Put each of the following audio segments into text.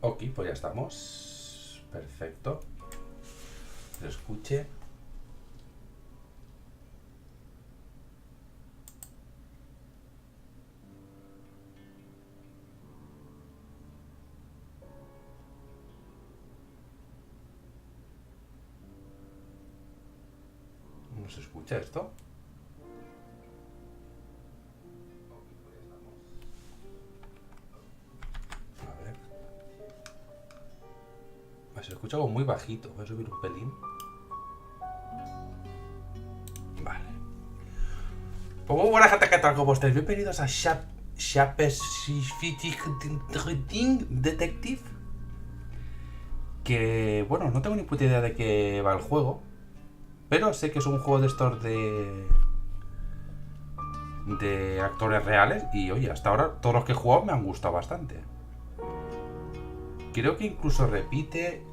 Ok, pues ya estamos. Perfecto. Lo escuche. ¿No se escucha esto? A ver. Se escucha como muy bajito. Voy a subir un pelín. Vale. Pues muy buena gente, ¿qué tal? ¿Cómo estáis? Bienvenidos a Shapeshifting Detective. Que, bueno, no tengo ni puta idea de qué va el juego. Pero sé que es un juego de estos de actores reales. Y oye, hasta ahora todos los que he jugado me han gustado bastante. Creo que incluso repite.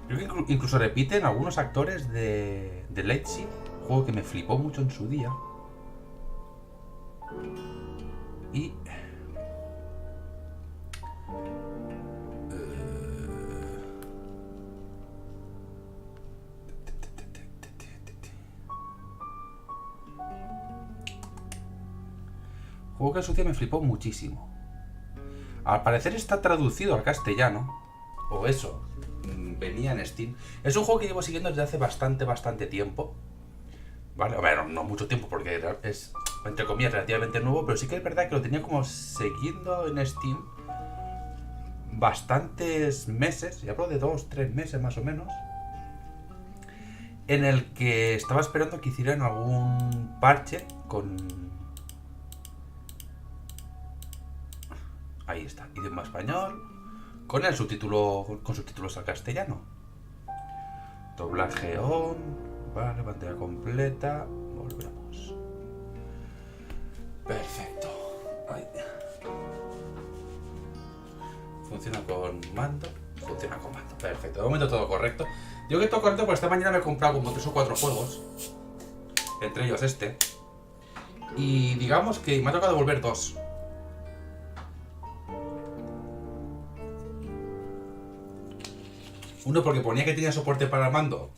Creo que incluso repiten algunos actores de Leipzig, juego que me flipó mucho en su día. Y. Juego que en su día me flipó muchísimo. Al parecer está traducido al castellano. O eso. Venía en Steam. Es un juego que llevo siguiendo desde hace bastante tiempo. Vale, bueno, no mucho tiempo porque es, entre comillas, relativamente nuevo. Pero sí que es verdad que lo tenía como siguiendo en Steam bastantes meses. Y hablo de 2-3 meses más o menos. En el que estaba esperando que hicieran algún parche con... Ahí está, idioma español, con el subtítulo, con subtítulos al castellano. Doblaje on, vale, pantalla completa, volvemos. Perfecto. Ahí. Funciona con mando, funciona con mando, perfecto. De momento todo correcto. Digo que todo correcto porque esta mañana me he comprado como 3 o 4 juegos, entre ellos este. Y digamos que me ha tocado devolver 2. Uno porque ponía que tenía soporte para el mando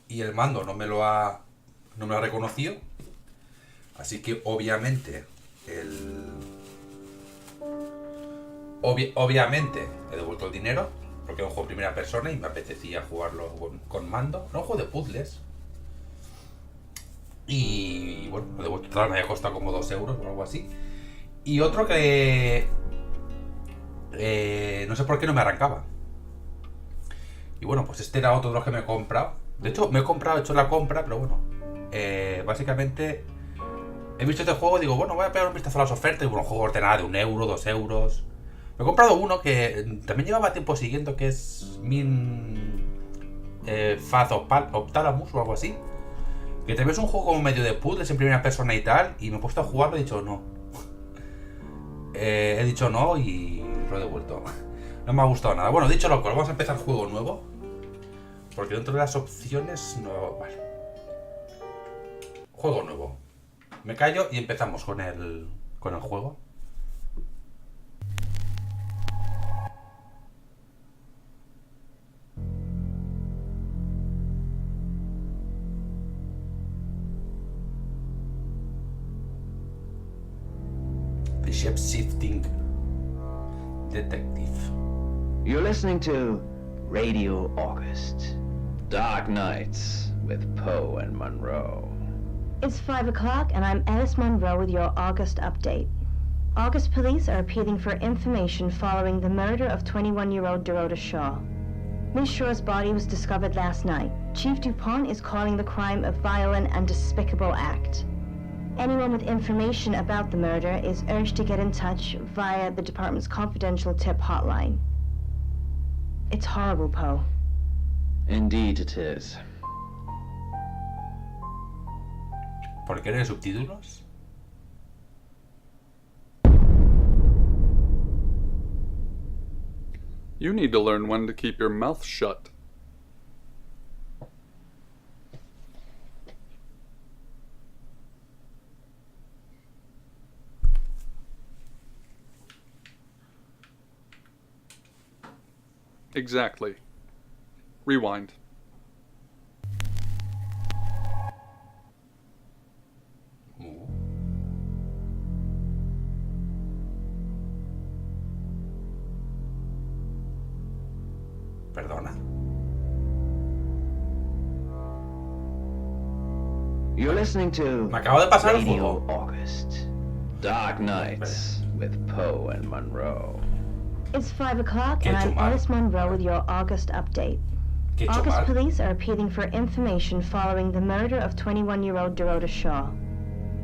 y el mando no me lo ha reconocido. Así que obviamente obviamente he devuelto el dinero porque es un juego en primera persona y me apetecía jugarlo con mando. No, un juego de puzzles. Y bueno, lo he devuelto total, me había costado como 2 euros o algo así. Y otro que no sé por qué no me arrancaba. Y bueno, pues este era otro de los que me he comprado. De hecho, me he comprado, he hecho la compra, pero bueno. Básicamente he visto este juego y digo, bueno, voy a pegar un vistazo a las ofertas. Y bueno, juego de nada de 1 euro, 2 euros. Me he comprado uno que también llevaba tiempo siguiendo, que es Min Faz Optalamus o algo así. Que también es un juego como medio de puzzles en primera persona y tal. Y me he puesto a jugarlo y he dicho no. He dicho no y lo he devuelto. No me ha gustado nada. Bueno, dicho lo cual, vamos a empezar juego nuevo. Porque dentro de las opciones no... Vale. Juego nuevo. Me callo y empezamos con el juego. The Shapeshifting Detective. You're listening to Radio August. Dark Nights with Poe and Monroe. It's 5 o'clock and I'm Alice Monroe with your August update. August police are appealing for information following the murder of 21-year-old Dorota Shaw. Miss Shaw's body was discovered last night. Chief Dupont is calling the crime a violent and despicable act. Anyone with information about the murder is urged to get in touch via the department's confidential tip hotline. It's horrible, Poe. Indeed it is. ¿Por qué no hay subtítulos? You need to learn when to keep your mouth shut. Exactly. Rewind. Perdona. You're listening to Me acabo de pasar el Radio juego. August. Dark Nights with Poe and Monroe. It's 5 o'clock, ¿Qué he and hecho I'm mal? Alice Monroe with your August update. ¿Qué he hecho August mal? police are appealing for information following the murder of 21-year-old Dorota Shaw.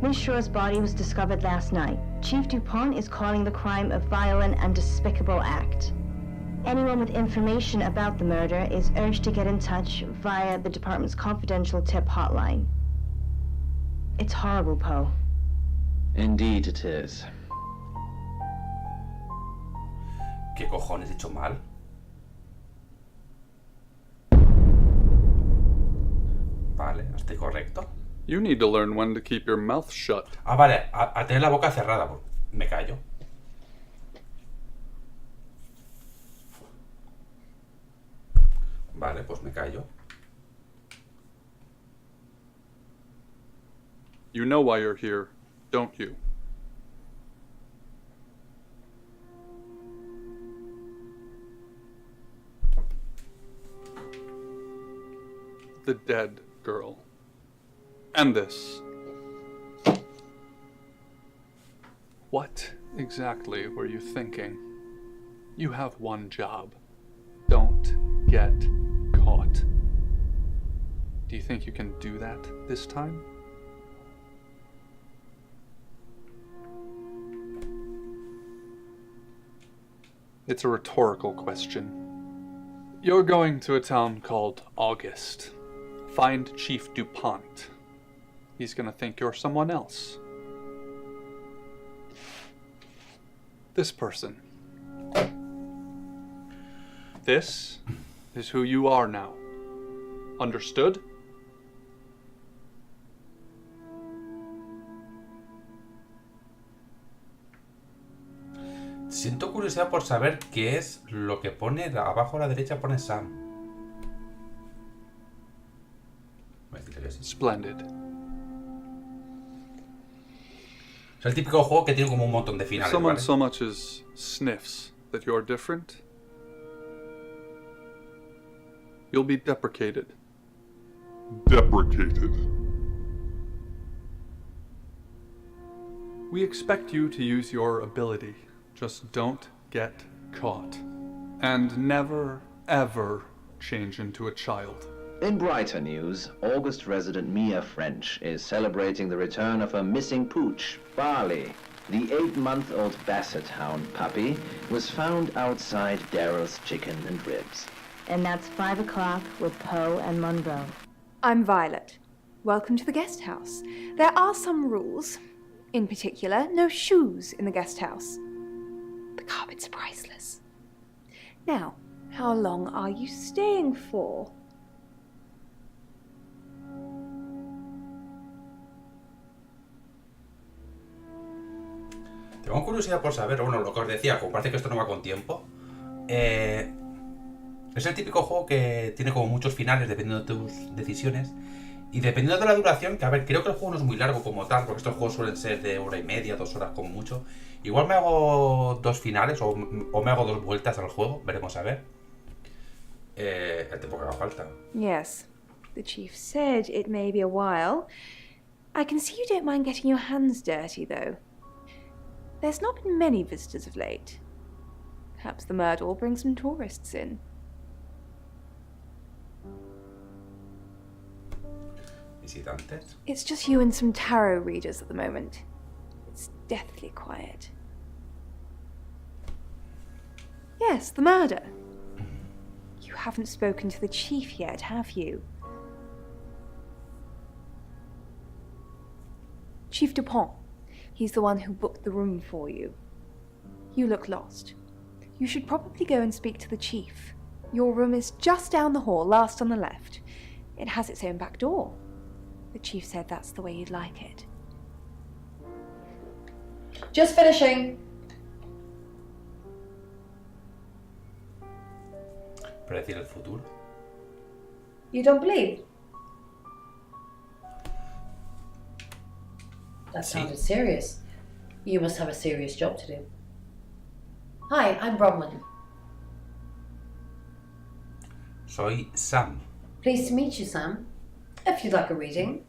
Miss Shaw's body was discovered last night. Chief DuPont is calling the crime a violent and despicable act. Anyone with information about the murder is urged to get in touch via the department's confidential tip hotline. It's horrible, Poe. Indeed it is. ¿Qué cojones he hecho mal? Vale, estoy correcto. You need to learn when to keep your mouth shut. Ah, vale, a tener la boca cerrada. Pues, me callo. Vale, pues me callo. You know why you're here, don't you? The dead girl. And this. What exactly were you thinking? You have one job. Don't get caught. Do you think you can do that this time? It's a rhetorical question. You're going to a town called August. Find Chief DuPont. He's gonna think you're someone else. This person. This is who you are now. Understood? Siento curiosidad por saber qué es lo que pone abajo a la derecha, pone Sam. Voy a decirle que sí. Splendid. Es el típico juego que tiene como un montón de If finales, someone ¿vale? so much as sniffs that you're different, you'll be deprecated. Deprecated. We expect you to use your ability. Just don't get caught. And never, ever change into a child. In brighter news, August resident Mia French is celebrating the return of her missing pooch, Barley. The 8-month-old Basset Hound puppy was found outside Daryl's Chicken and Ribs. And that's 5 o'clock with Poe and Monroe. I'm Violet. Welcome to the guest house. There are some rules. In particular, no shoes in the guest house. The carpets are priceless. Now, how long are you staying for? Tengo curiosidad por saber, bueno, lo que os decía, como parece que esto no va con tiempo. Es el típico juego que tiene como muchos finales dependiendo de tus decisiones. Y dependiendo de la duración, que a ver, creo que el juego no es muy largo como tal, porque estos juegos suelen ser de 1 y media, 2 horas como mucho. Igual me hago 2 finales o me hago 2 vueltas al juego, veremos a ver. El tiempo que haga falta. Yes, the chief said it may be a while. I can see you don't mind getting your hands dirty, though. There's not been many visitors of late. Perhaps the murder will bring some tourists in. Visitantes. It's just you and some tarot readers at the moment. It's deathly quiet. Yes, the murder. You haven't spoken to the chief yet, have you? Chief DuPont. He's the one who booked the room for you. You look lost. You should probably go and speak to the chief. Your room is just down the hall, last on the left. It has its own back door. The chief said that's the way you'd like it. Just finishing. Predecir el futuro. You don't believe? That Sí. sounded serious. You must have a serious job to do. Hi, I'm Bronwyn. Soy Sam. Pleased to meet you, Sam. If you'd like a reading.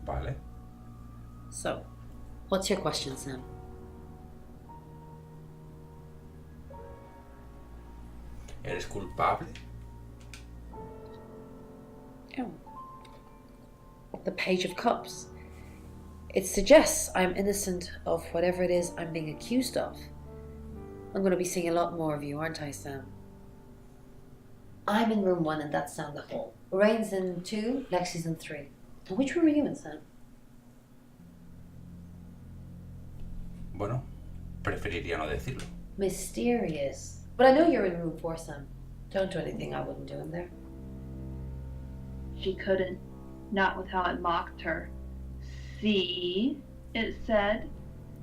Vale. So, what's your question, Sam? ¿Eres culpable? Oh. The Page of Cups. It suggests I'm innocent of whatever it is I'm being accused of. I'm going to be seeing a lot more of you, aren't I, Sam? I'm in room 1 and that's down the hall. Lorraine's in 2, Lexi's in 3. And which room are you in, Sam? Bueno, preferiría no decirlo. Mysterious. But I know you're in room 4, Sam. Don't do anything I wouldn't do in there. She couldn't, not with how it mocked her. See, it said.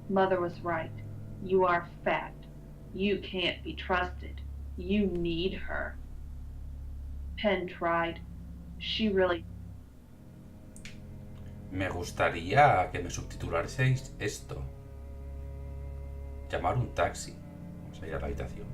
Mother was right. You are fact. You can't be trusted. You need her. Penn tried. She really... Me gustaría que me subtitulaseis esto. Llamar un taxi. Vamos a ir a la habitación.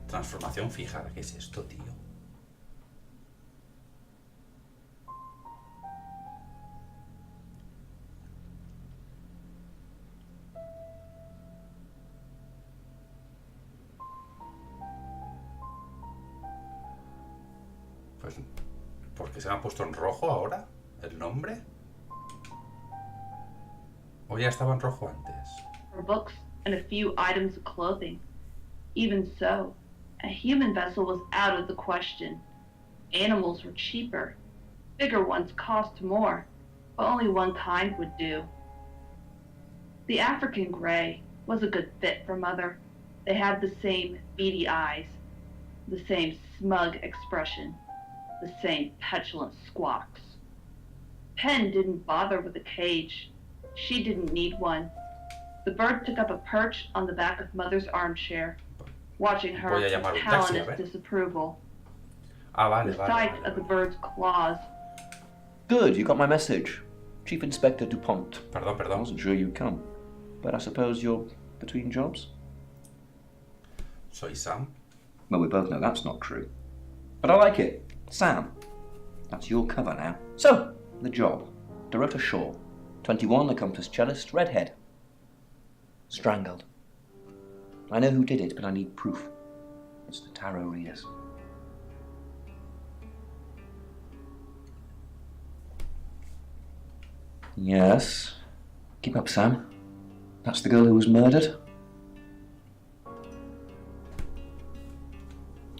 Transformación fijada. ¿Qué es esto, tío? Pues, ¿por qué se me ha puesto en rojo ahora? ¿El nombre? ¿O ya estaba en rojo antes? her books and a few items of clothing. Even so, a human vessel was out of the question. Animals were cheaper. Bigger ones cost more, but only one kind would do. The African gray was a good fit for Mother. They had the same beady eyes, the same smug expression, the same petulant squawks. Penn didn't bother with a cage. She didn't need one. The bird took up a perch on the back of Mother's armchair, watching her Voy a with llamar un taxi, a talonous ver. disapproval. Ah, The vale, sight vale, of the vale. bird's claws. Good, you got my message. Chief Inspector DuPont. Perdón, I perdón. wasn't sure you'd come. But I suppose you're between jobs? Soy Sam. Well, we both know that's not true. But I like it. Sam. That's your cover now. So, the job. Dorota Shaw. 21, accomplished cellist, redhead. Strangled. I know who did it, but I need proof. It's the tarot readers. Yes. Keep up, Sam. That's the girl who was murdered.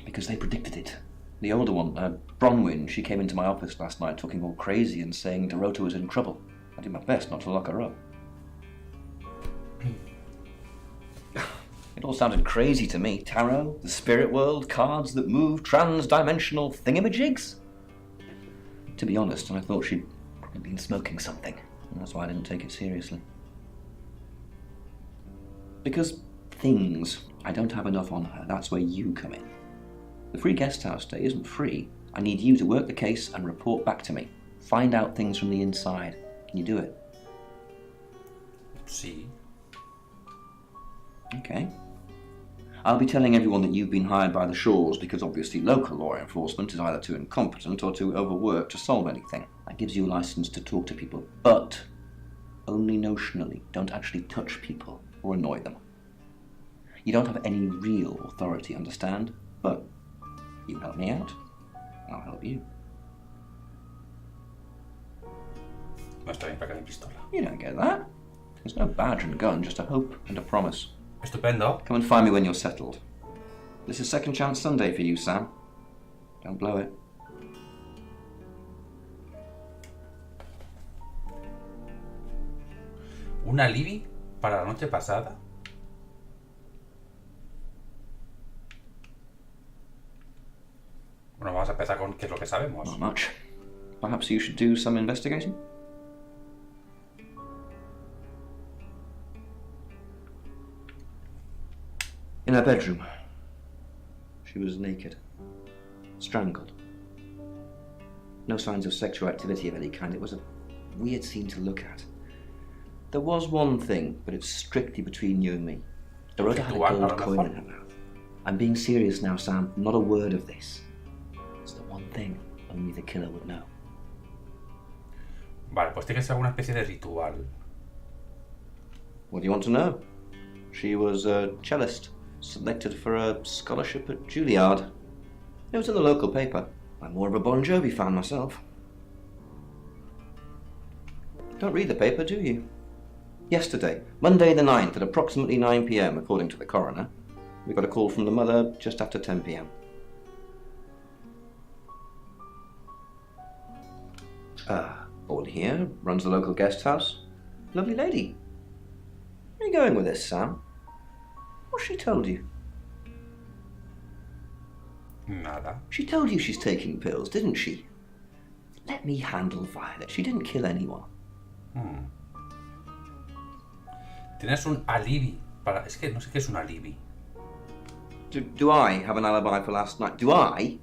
Because they predicted it. The older one, Bronwyn, she came into my office last night talking all crazy and saying Dorota was in trouble. I did my best not to lock her up. It all sounded crazy to me. Tarot, the spirit world, cards that move, trans-dimensional thingamajigs. To be honest, I thought she'd probably been smoking something, and that's why I didn't take it seriously. Because things, I don't have enough on her. That's where you come in. The free guest house stay isn't free. I need you to work the case and report back to me. Find out things from the inside. Can you do it? Sí. Okay. I'll be telling everyone that you've been hired by the Shaws because obviously local law enforcement is either too incompetent or too overworked to solve anything. That gives you a license to talk to people, but only notionally. Don't actually touch people or annoy them. You don't have any real authority, understand? But you help me out, I'll help you. No está bien para que mi pistola. You don't get that. There's no badge and gun, just a hope and a promise. Estupendo. Come and find me when you're settled. This is Second Chance Sunday for you, Sam. Don't blow it. ¿Un alibi para la noche pasada? Bueno, vamos a empezar con qué es lo que sabemos. Not much. Perhaps you should do some investigating? In her bedroom, she was naked, strangled. No signs of sexual activity of any kind. It was a weird scene to look at. There was one thing, but it's strictly between you and me. Dorota had a gold coin in her mouth. I'm being serious now, Sam. Not a word of this. It's the one thing only the killer would know. Vale, pues tiene que ser alguna especie de ritual. What do you want to know? She was a cellist, selected for a scholarship at Juilliard. It was in the local paper. I'm more of a Bon Jovi fan myself. Don't read the paper, do you? Yesterday, Monday the 9th at approximately 9 p.m, according to the coroner, we got a call from the mother just after 10 p.m. Born here, runs the local guest house. Lovely lady. Where are you going with this, Sam? What's she told you? Nada. She told you she's taking pills, didn't she? Let me handle Violet. She didn't kill anyone. Tienes un alibi para... Es que no sé qué es un alibi. Do I have an alibi for last night? Do I?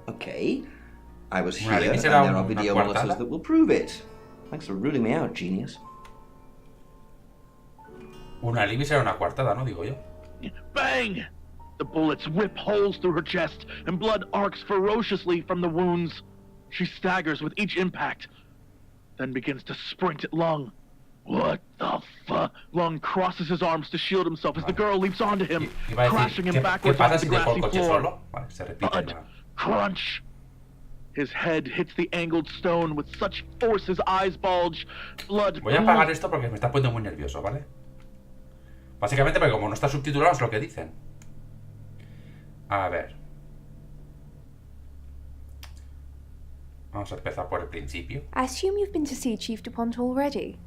Okay. I was here, and there are video monitors that will prove it. Thanks for ruling me out, genius. Un alibi será una coartada, ¿no? Digo yo. Bang! The bullets rip holes through her chest, and blood arcs ferociously from the wounds. She staggers with each impact, then begins to sprint at Lung. What the fuck? Lung crosses his arms to shield himself as the girl leaps onto him, crashing him backwards onto the grassy floor. Vale, se repite. Crunch! His head hits the angled stone with such force his eyes bulge. Blood. Voy a apagar esto porque me está poniendo muy nervioso, ¿vale? Básicamente porque como no está subtitulado es lo que dicen. A ver. Vamos a empezar por el principio. I assume you've been to see Chief DuPont already.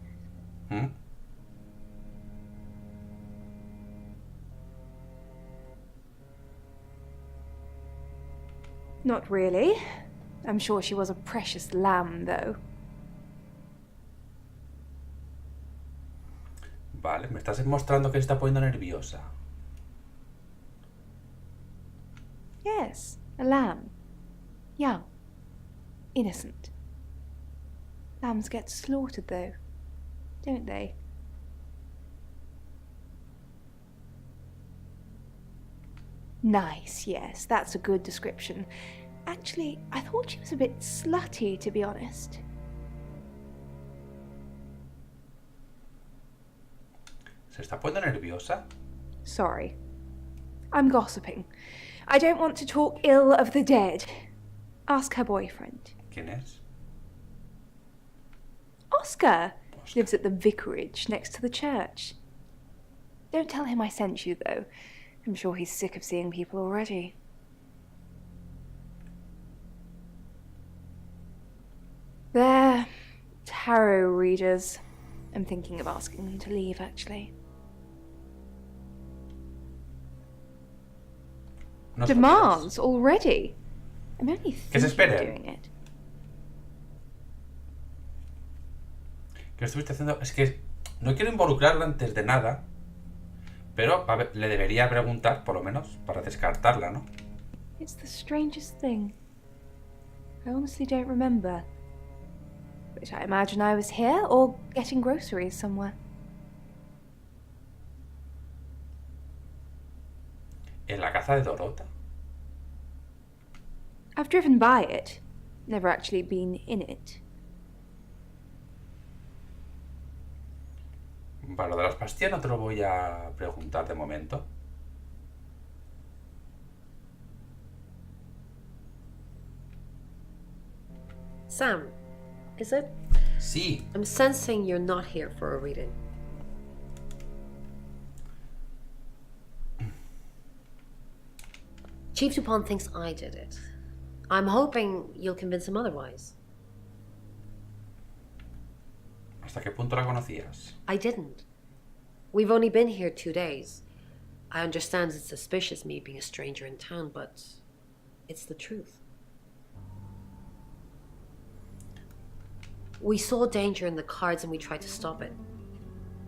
Not really. I'm sure she was a precious lamb, though. Vale, me estás mostrando que se está poniendo nerviosa. Yes, a lamb. Young. Innocent. Lambs get slaughtered, though, don't they? Nice, yes, that's a good description. Actually, I thought she was a bit slutty, to be honest. ¿Se está poniendo nerviosa? Sorry. I'm gossiping. I don't want to talk ill of the dead. Ask her boyfriend. ¿Quién es? Oscar. Lives at the vicarage next to the church. Don't tell him I sent you, though. I'm sure he's sick of seeing people already. They're tarot readers. I'm thinking of asking them to leave, actually. Demands already? I'm only thinking of doing it. ¿Qué estuviste haciendo? Es que no quiero involucrarla antes de nada, pero a ver, le debería preguntar, por lo menos, para descartarla, ¿no? It's the strangest thing. I honestly don't remember. But I imagine I was here or getting groceries somewhere. ¿En la casa de Dorota? I've driven by it. Never actually been in it. Para lo de las pastillas no te lo voy a preguntar de momento. Sam, is it? Sí. I'm sensing you're not here for a reading. Chief Dupont thinks I did it. I'm hoping you'll convince him otherwise. ¿Hasta qué punto la conocías? I didn't. We've only been here 2 days. I understand it's suspicious me being a stranger in town, but it's the truth. We saw danger in the cards and we tried to stop it.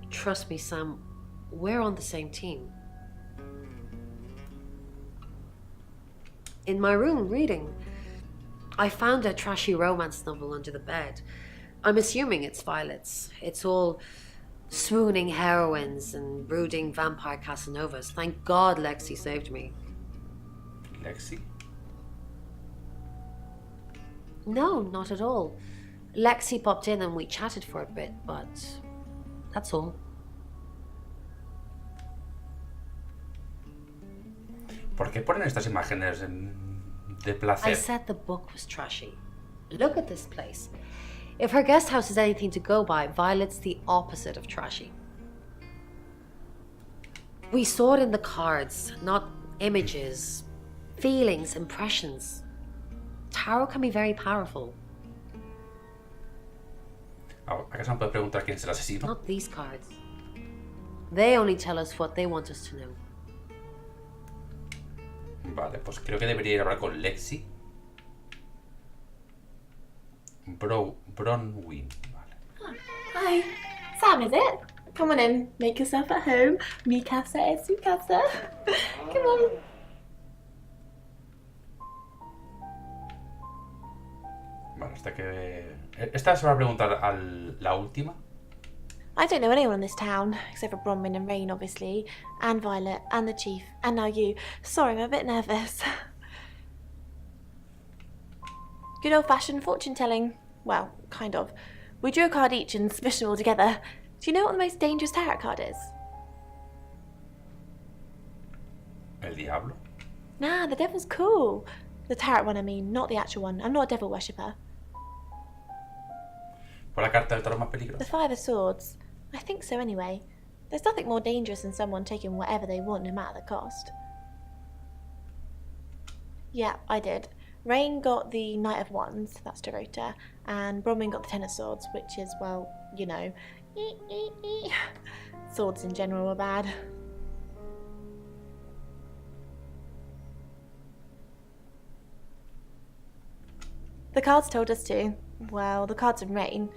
Trust me, Sam, we're on the same team. In my room, reading, I found a trashy romance novel under the bed. I'm assuming it's Violet's. It's all swooning heroines and brooding vampire Casanovas. Thank God Lexi saved me. ¿Lexi? No, not at all. Lexi popped in and we chatted for a bit, but that's all. ¿Por qué ponen estas imágenes de placer? I said the book was trashy. Look at this place. If her guest house is anything to go by, Violet's the opposite of trashy. We saw it in the cards, not images, feelings, impressions. Tarot can be very powerful. ¿Acaso me puede preguntar quién es el asesino? Not these cards. They only tell us what they want us to know. Vale, pues creo que debería ir a hablar con Lexi. Bronwyn. Vale. Hi, Sam, is it? Come on in, make yourself at home. Mi casa es su casa. Come on. Vale, hasta que... Esta se va a preguntar a la última. I don't know anyone in this town, except for Bronwyn and Rain, obviously, and Violet, and the Chief, and now you. Sorry, I'm a bit nervous. Good old-fashioned fortune-telling. Well, kind of. We drew a card each and smushed them all together. Do you know what the most dangerous tarot card is? El diablo. Nah, the devil's cool. The tarot one, I mean, not the actual one. I'm not a devil worshipper. ¿Por la carta del tarot más The peligrosa? Five of Swords. I think so anyway. There's nothing more dangerous than someone taking whatever they want, no matter the cost. Yeah, I did. Rain got the Knight of Wands, that's Dorota, and Bronwyn got the Ten of Swords, which is, well, you know, swords in general are bad. The cards told us to. Well, the cards in Rain.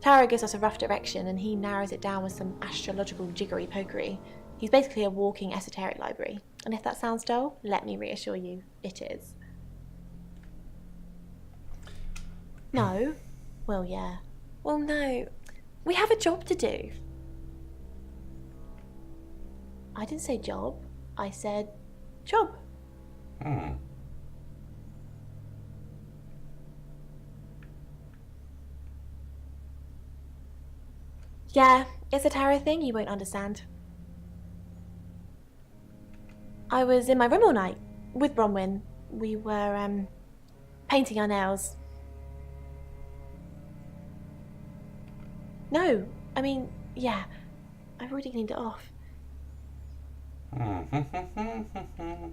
Tarot gives us a rough direction and he narrows it down with some astrological jiggery pokery. He's basically a walking esoteric library. And if that sounds dull, let me reassure you, it is. No? Well, yeah. Well, no. We have a job to do. I didn't say job. I said job. Yeah, it's a tarot thing you won't understand. I was in my room all night with Bronwyn. We were, painting our nails. No, I mean, yeah, I've already cleaned it off.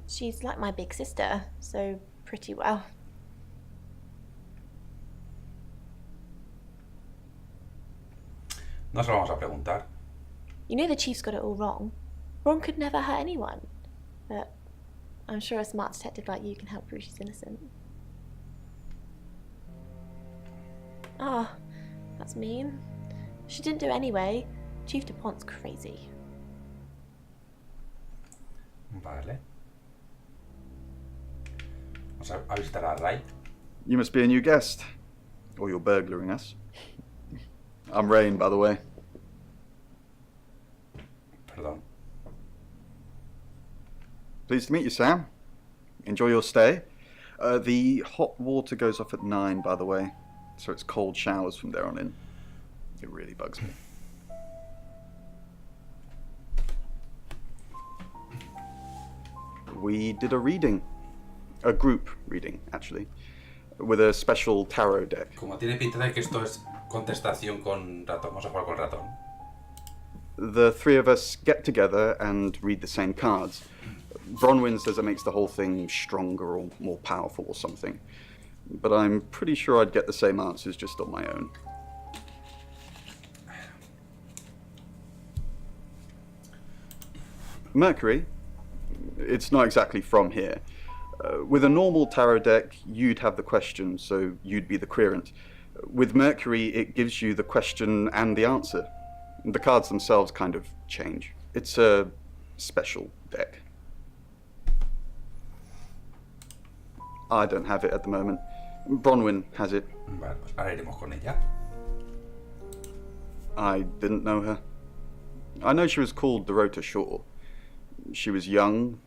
She's like my big sister, so pretty well. No se lo vamos a preguntar. You know the Chief's got it all wrong. Ron could never hurt anyone. But I'm sure a smart detective like you can help prove she's innocent. Ah, that's mean. She didn't do it anyway. Chief DuPont's crazy. Vale. Vamos a visitar a Ray. You must be a new guest. Or you're burglaring us. I'm Rain, by the way. Perdón. Pleased to meet you, Sam. Enjoy your stay. The hot water goes off at 9, by the way, so it's cold showers from there on in. It really bugs me. We did a reading. A group reading, actually. with a special tarot deck. Como tiene pinta de que esto es contestación con ratón, vamos a jugar con ratón. The three of us get together and read the same cards. Bronwyn says it makes the whole thing stronger or more powerful or something. But I'm pretty sure I'd get the same answers just on my own. Mercury, it's not exactly from here. With a normal tarot deck, you'd have the question, so you'd be the querent. With Mercury, it gives you the question and the answer. The cards themselves kind of change. It's a special deck. I don't have it at the moment. Bronwyn has it. Vale, pues ahora iremos con ella. I didn't know her. I know she was called Dorota Shaw. She was young,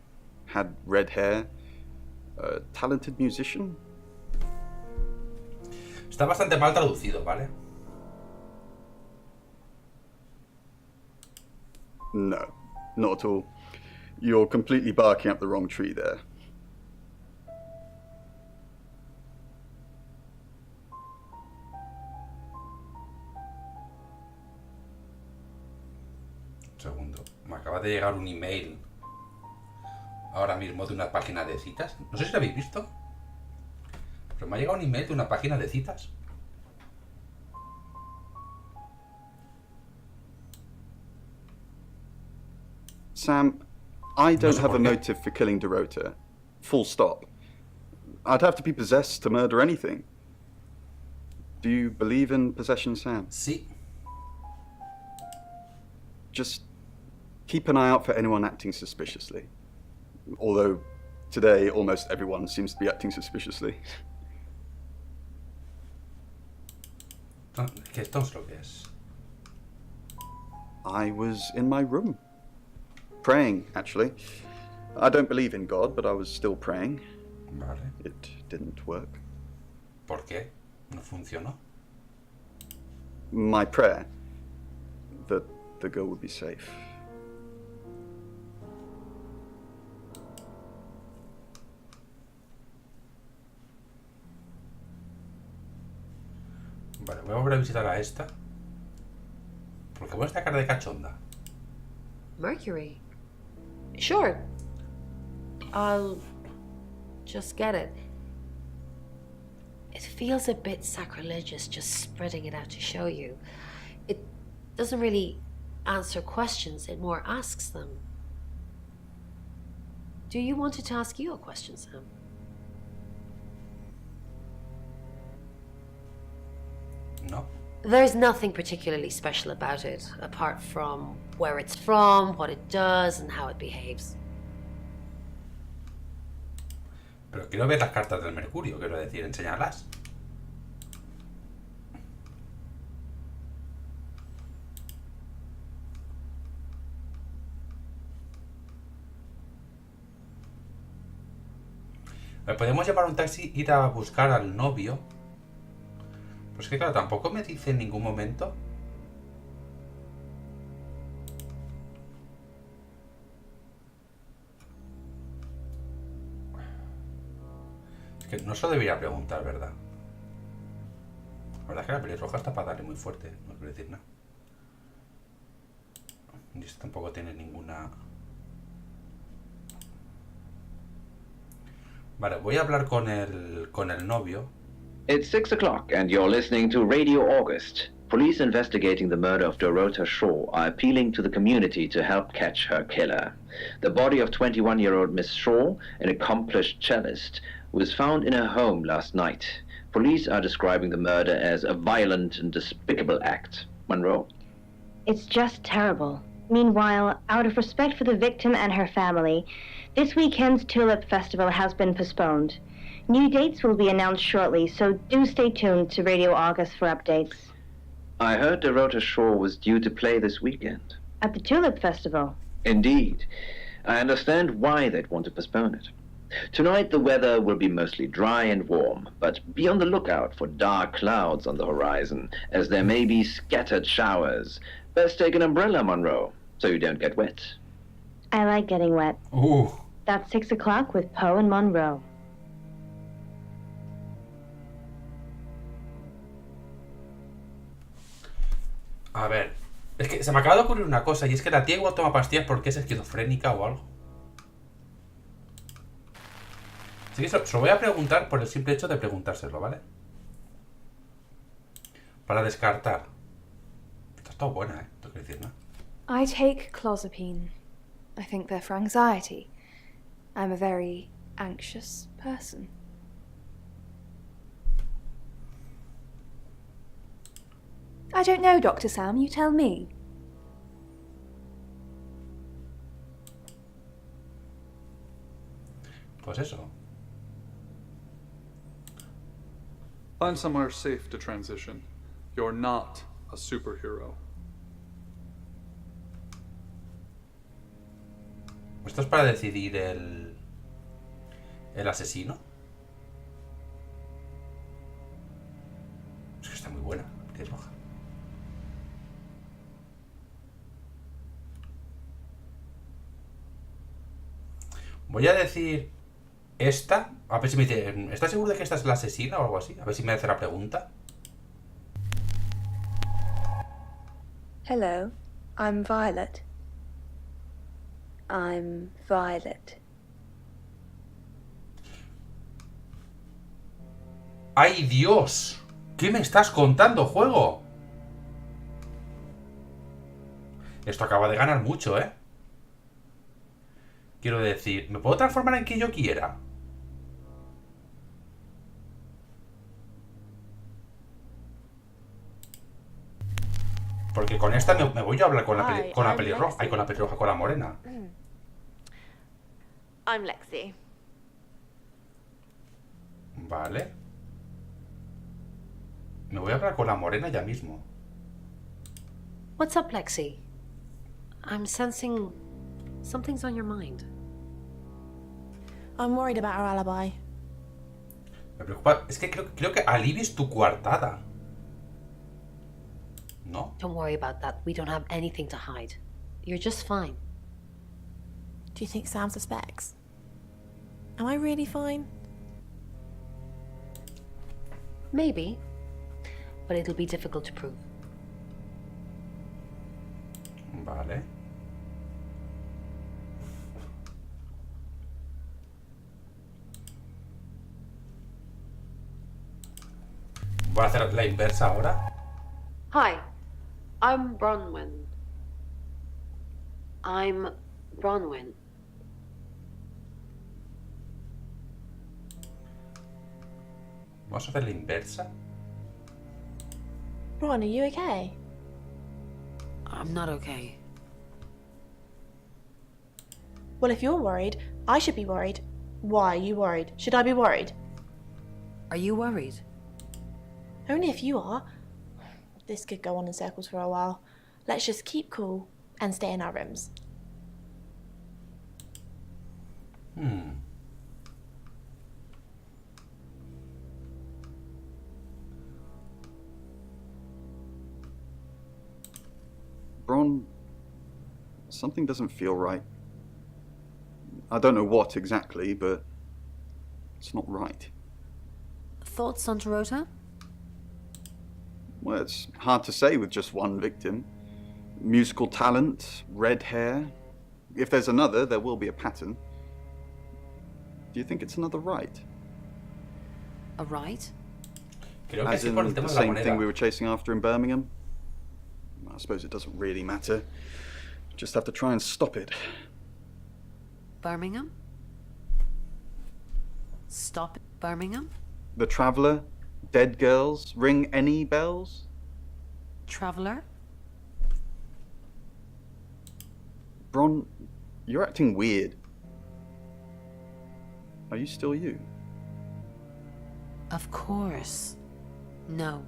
had red hair, a talented musician. Está bastante mal traducido, ¿vale? No, not at all. You're completely barking up the wrong tree there. Segundo, me acaba de llegar un email ahora mismo de una página de citas. No sé si lo habéis visto, pero me ha llegado un email de una página de citas. Sam, I don't have a motive for killing Dorota. Full stop. I'd have to be possessed to murder anything. Do you believe in possession, Sam? Sí. Just keep an eye out for anyone acting suspiciously. Although, today, almost everyone seems to be acting suspiciously. ¿Qué esto es lo que es? I was in my room. Praying, actually. I don't believe in God, but I was still praying. Vale. It didn't work. ¿Por qué? ¿No funcionó? My prayer that the girl would be safe. Vale, voy a volver a visitar a esta. Porque voy a esta cara de cachonda. Mercury? Sure. I'll just get it. It feels a bit sacrilegious just spreading it out to show you. It doesn't really answer questions, it more asks them. Do you want it to ask you a question, Sam? No. There's nothing particularly special about it, apart from where it's from, what it does, and how it behaves. Pero quiero ver las cartas del Mercurio, quiero decir, enséñalas. Podemos llevar un taxi, ir a buscar al novio. Pues que claro, tampoco me dice en ningún momento. Es que no se lo debería preguntar, ¿verdad? La verdad es que la pelirroja está para darle muy fuerte, no quiero decir nada. Y esto tampoco tiene ninguna... Vale, voy a hablar con el novio. It's 6 o'clock, and you're listening to Radio August. Police investigating the murder of Dorota Shaw are appealing to the community to help catch her killer. The body of 21-year-old Miss Shaw, an accomplished cellist, was found in her home last night. Police are describing the murder as a violent and despicable act. Monroe? It's just terrible. Meanwhile, out of respect for the victim and her family, this weekend's Tulip Festival has been postponed. New dates will be announced shortly, so do stay tuned to Radio August for updates. I heard Dorota Shaw was due to play this weekend. At the Tulip Festival? Indeed. I understand why they'd want to postpone it. Tonight the weather will be mostly dry and warm, but be on the lookout for dark clouds on the horizon, as there may be scattered showers. Best take an umbrella, Monroe, so you don't get wet. I like getting wet. Ooh. That's 6 o'clock with Poe and Monroe. A ver, es que se me acaba de ocurrir una cosa, y es que la tía igual toma pastillas porque es esquizofrénica o algo. Así que se lo voy a preguntar por el simple hecho de preguntárselo, ¿vale? Para descartar. Esta está buena, tengo que decir, ¿no? I take clozapine. I think they're for anxiety. I'm a very anxious person. I don't know, Dr. Sam, you tell me. Pues eso. Find somewhere safe to transition. You're not a superhero. ¿Esto es para decidir el asesino? Es que está muy buena, es roja. Voy a decir esta. A ver si me dice, ¿estás seguro de que esta es la asesina o algo así? A ver si me hace la pregunta. Hello, I'm Violet. I'm Violet. ¡Ay, Dios! ¿Qué me estás contando, juego? Esto acaba de ganar mucho, ¿eh? Quiero decir, ¿me puedo transformar en quien yo quiera? Porque con esta me voy yo a hablar con la pelirroja. Ay, con la pelirroja, con la morena. I'm Lexi. Vale. Me voy a hablar con la morena ya mismo. What's up, Lexi? I'm sensing something's on your mind. I'm worried about our alibi. Me preocupa. Es que creo que alivies tu coartada. ¿No? Don't worry about that. We don't have anything to hide. You're just fine. Do you think Sam suspects? Am I really fine? Maybe. But it'll be difficult to prove. Vale. Voy a hacer la inversa ahora. Hi, I'm Bronwyn. Vamos a hacer la inversa. Ron, are you okay? I'm not okay. Well, if you're worried, I should be worried. Why are you worried? Should I be worried? Are you worried? Only if you are. This could go on in circles for a while. Let's just keep cool and stay in our rooms. Bron, something doesn't feel right. I don't know what exactly, but it's not right. Thoughts on Dorota? Well, it's hard to say with just one victim. Musical talent, red hair. If there's another, there will be a pattern. Do you think it's another right? A right? Creo que As sí, in por el tema the de la same thing moneda. we were chasing after in Birmingham? I suppose it doesn't really matter. Just have to try and stop it. Birmingham? Stop Birmingham? The Traveller? Dead girls? Ring any bells? Traveller? Bron, you're acting weird. Are you still you? Of course. No.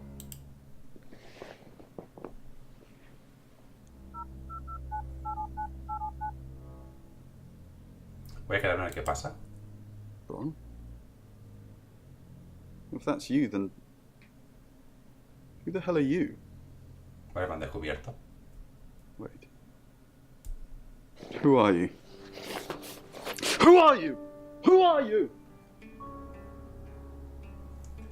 Voy a quedarme a ver qué pasa. Bron? If that's you, then who the hell are you? Vale, me han descubierto. Wait. Who are you? Who are you? Who are you?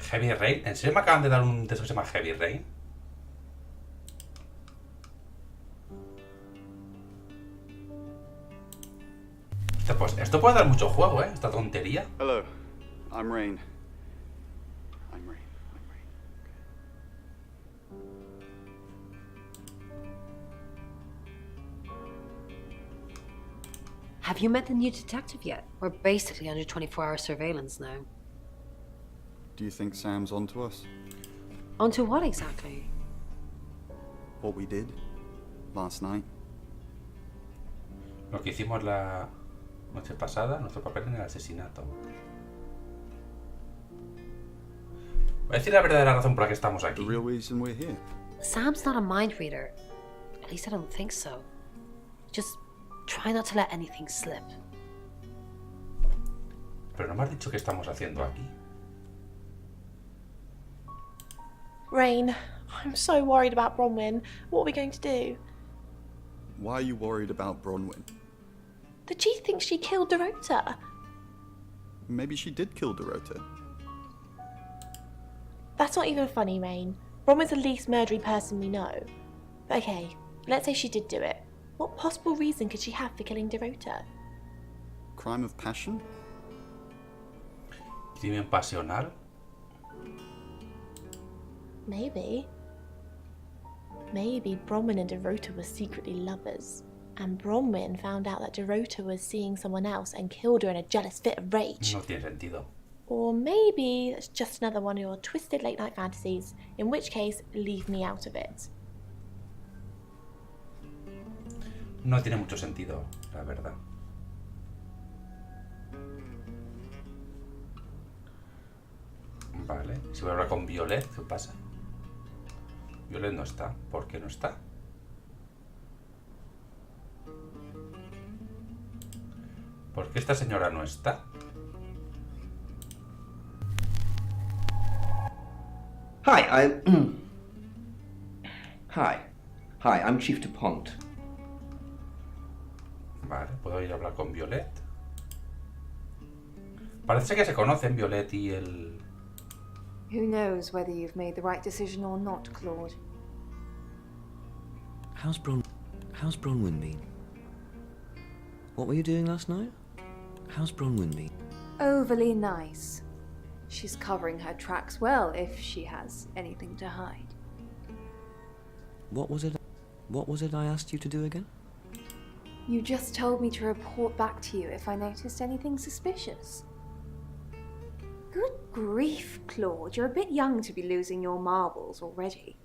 Heavy Rain. ¿En serio me acaban de dar un texto que se llama Heavy Rain? pues esto puede dar mucho juego, ¿eh? Esta tontería. Hello, I'm Rain. I'm Rain. Have you met the new detective yet? We're basically under 24-hour surveillance now. Do you think Sam's onto us? Onto what exactly? What we did last night? Lo que hicimos la noche pasada, nuestro papel en el asesinato. Voy a decir la verdadera razón por la que estamos aquí. The real reason we're here. Sam's not a mind reader. At least I don't think so. Just try not to let anything slip. Pero no me has dicho qué estamos haciendo aquí. Rain, I'm so worried about Bronwyn. What are we going to do? Why are you worried about Bronwyn? The chief thinks she killed Dorota. Maybe she did kill Dorota. That's not even funny, Rain. Bronwyn's the least murdery person we know. Okay, let's say she did do it. What possible reason could she have for killing Dorota? Crime of passion? Crimen pasional. Maybe. Maybe Bronwyn and Dorota were secretly lovers. And Bronwyn found out that Dorota was seeing someone else and killed her in a jealous fit of rage. No tiene sentido. Or maybe it's just another one of your twisted late night fantasies, in which case, leave me out of it. No tiene mucho sentido, la verdad. Vale, si voy a hablar con Violet, ¿qué pasa? Violet no está. ¿Por qué no está? ¿Por qué esta señora no está? Hi, Hi, I'm Chief DuPont. Vale, ¿puedo ir a hablar con Violet? Parece que se conocen Violet y el... Who knows whether you've made the right decision or not, Claude? How's Bronwyn been? What were you doing last night? How's Bronwyn been? Overly nice. She's covering her tracks well if she has anything to hide. What was it I asked you to do again? You just told me to report back to you if I noticed anything suspicious. Good grief, Claude. You're a bit young to be losing your marbles already.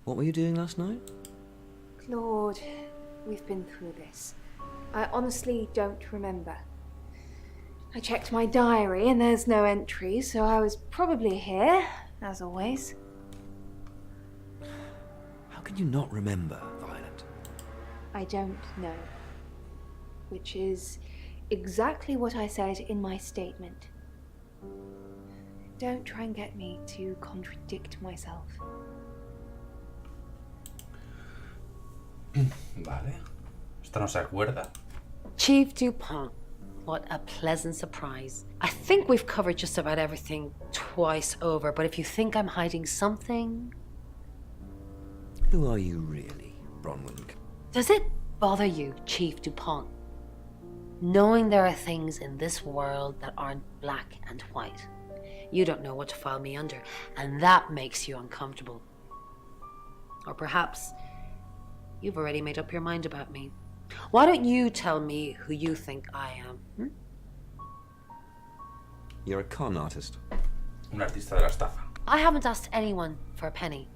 What were you doing last night? Claude, we've been through this. I honestly don't remember. I checked my diary and there's no entry, so I was probably here, as always. How can you not remember, Violet? I don't know. Which is exactly what I said in my statement. Don't try and get me to contradict myself. Vale. Esta no se acuerda. Chief DuPont, what a pleasant surprise. I think we've covered just about everything twice over, but if you think I'm hiding something... Who are you really, Bronwyn? Does it bother you, Chief DuPont, knowing there are things in this world that aren't black and white? You don't know what to file me under, and that makes you uncomfortable. Or perhaps you've already made up your mind about me. Why don't you tell me who you think I am? You're a con artist. Un artista de la estafa. I haven't asked anyone for a penny.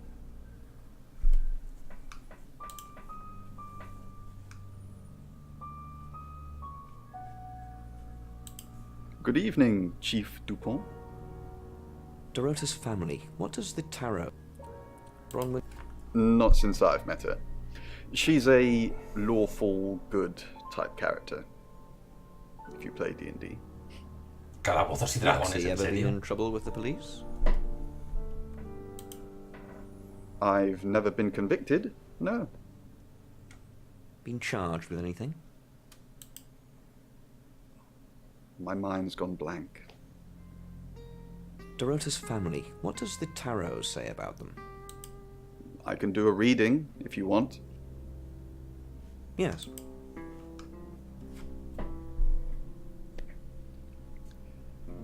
Good evening, Chief DuPont. Dorota's family. What does the tarot... Bronwyn... Not since I've met her. She's a lawful, good type character. If you play D&D. Calabozos y Has dragones, he en ever been serio. in trouble with the police? I've never been convicted, no. Been charged with anything? My mind's gone blank. Dorota's family. What does the tarot say about them? I can do a reading, if you want. Yes.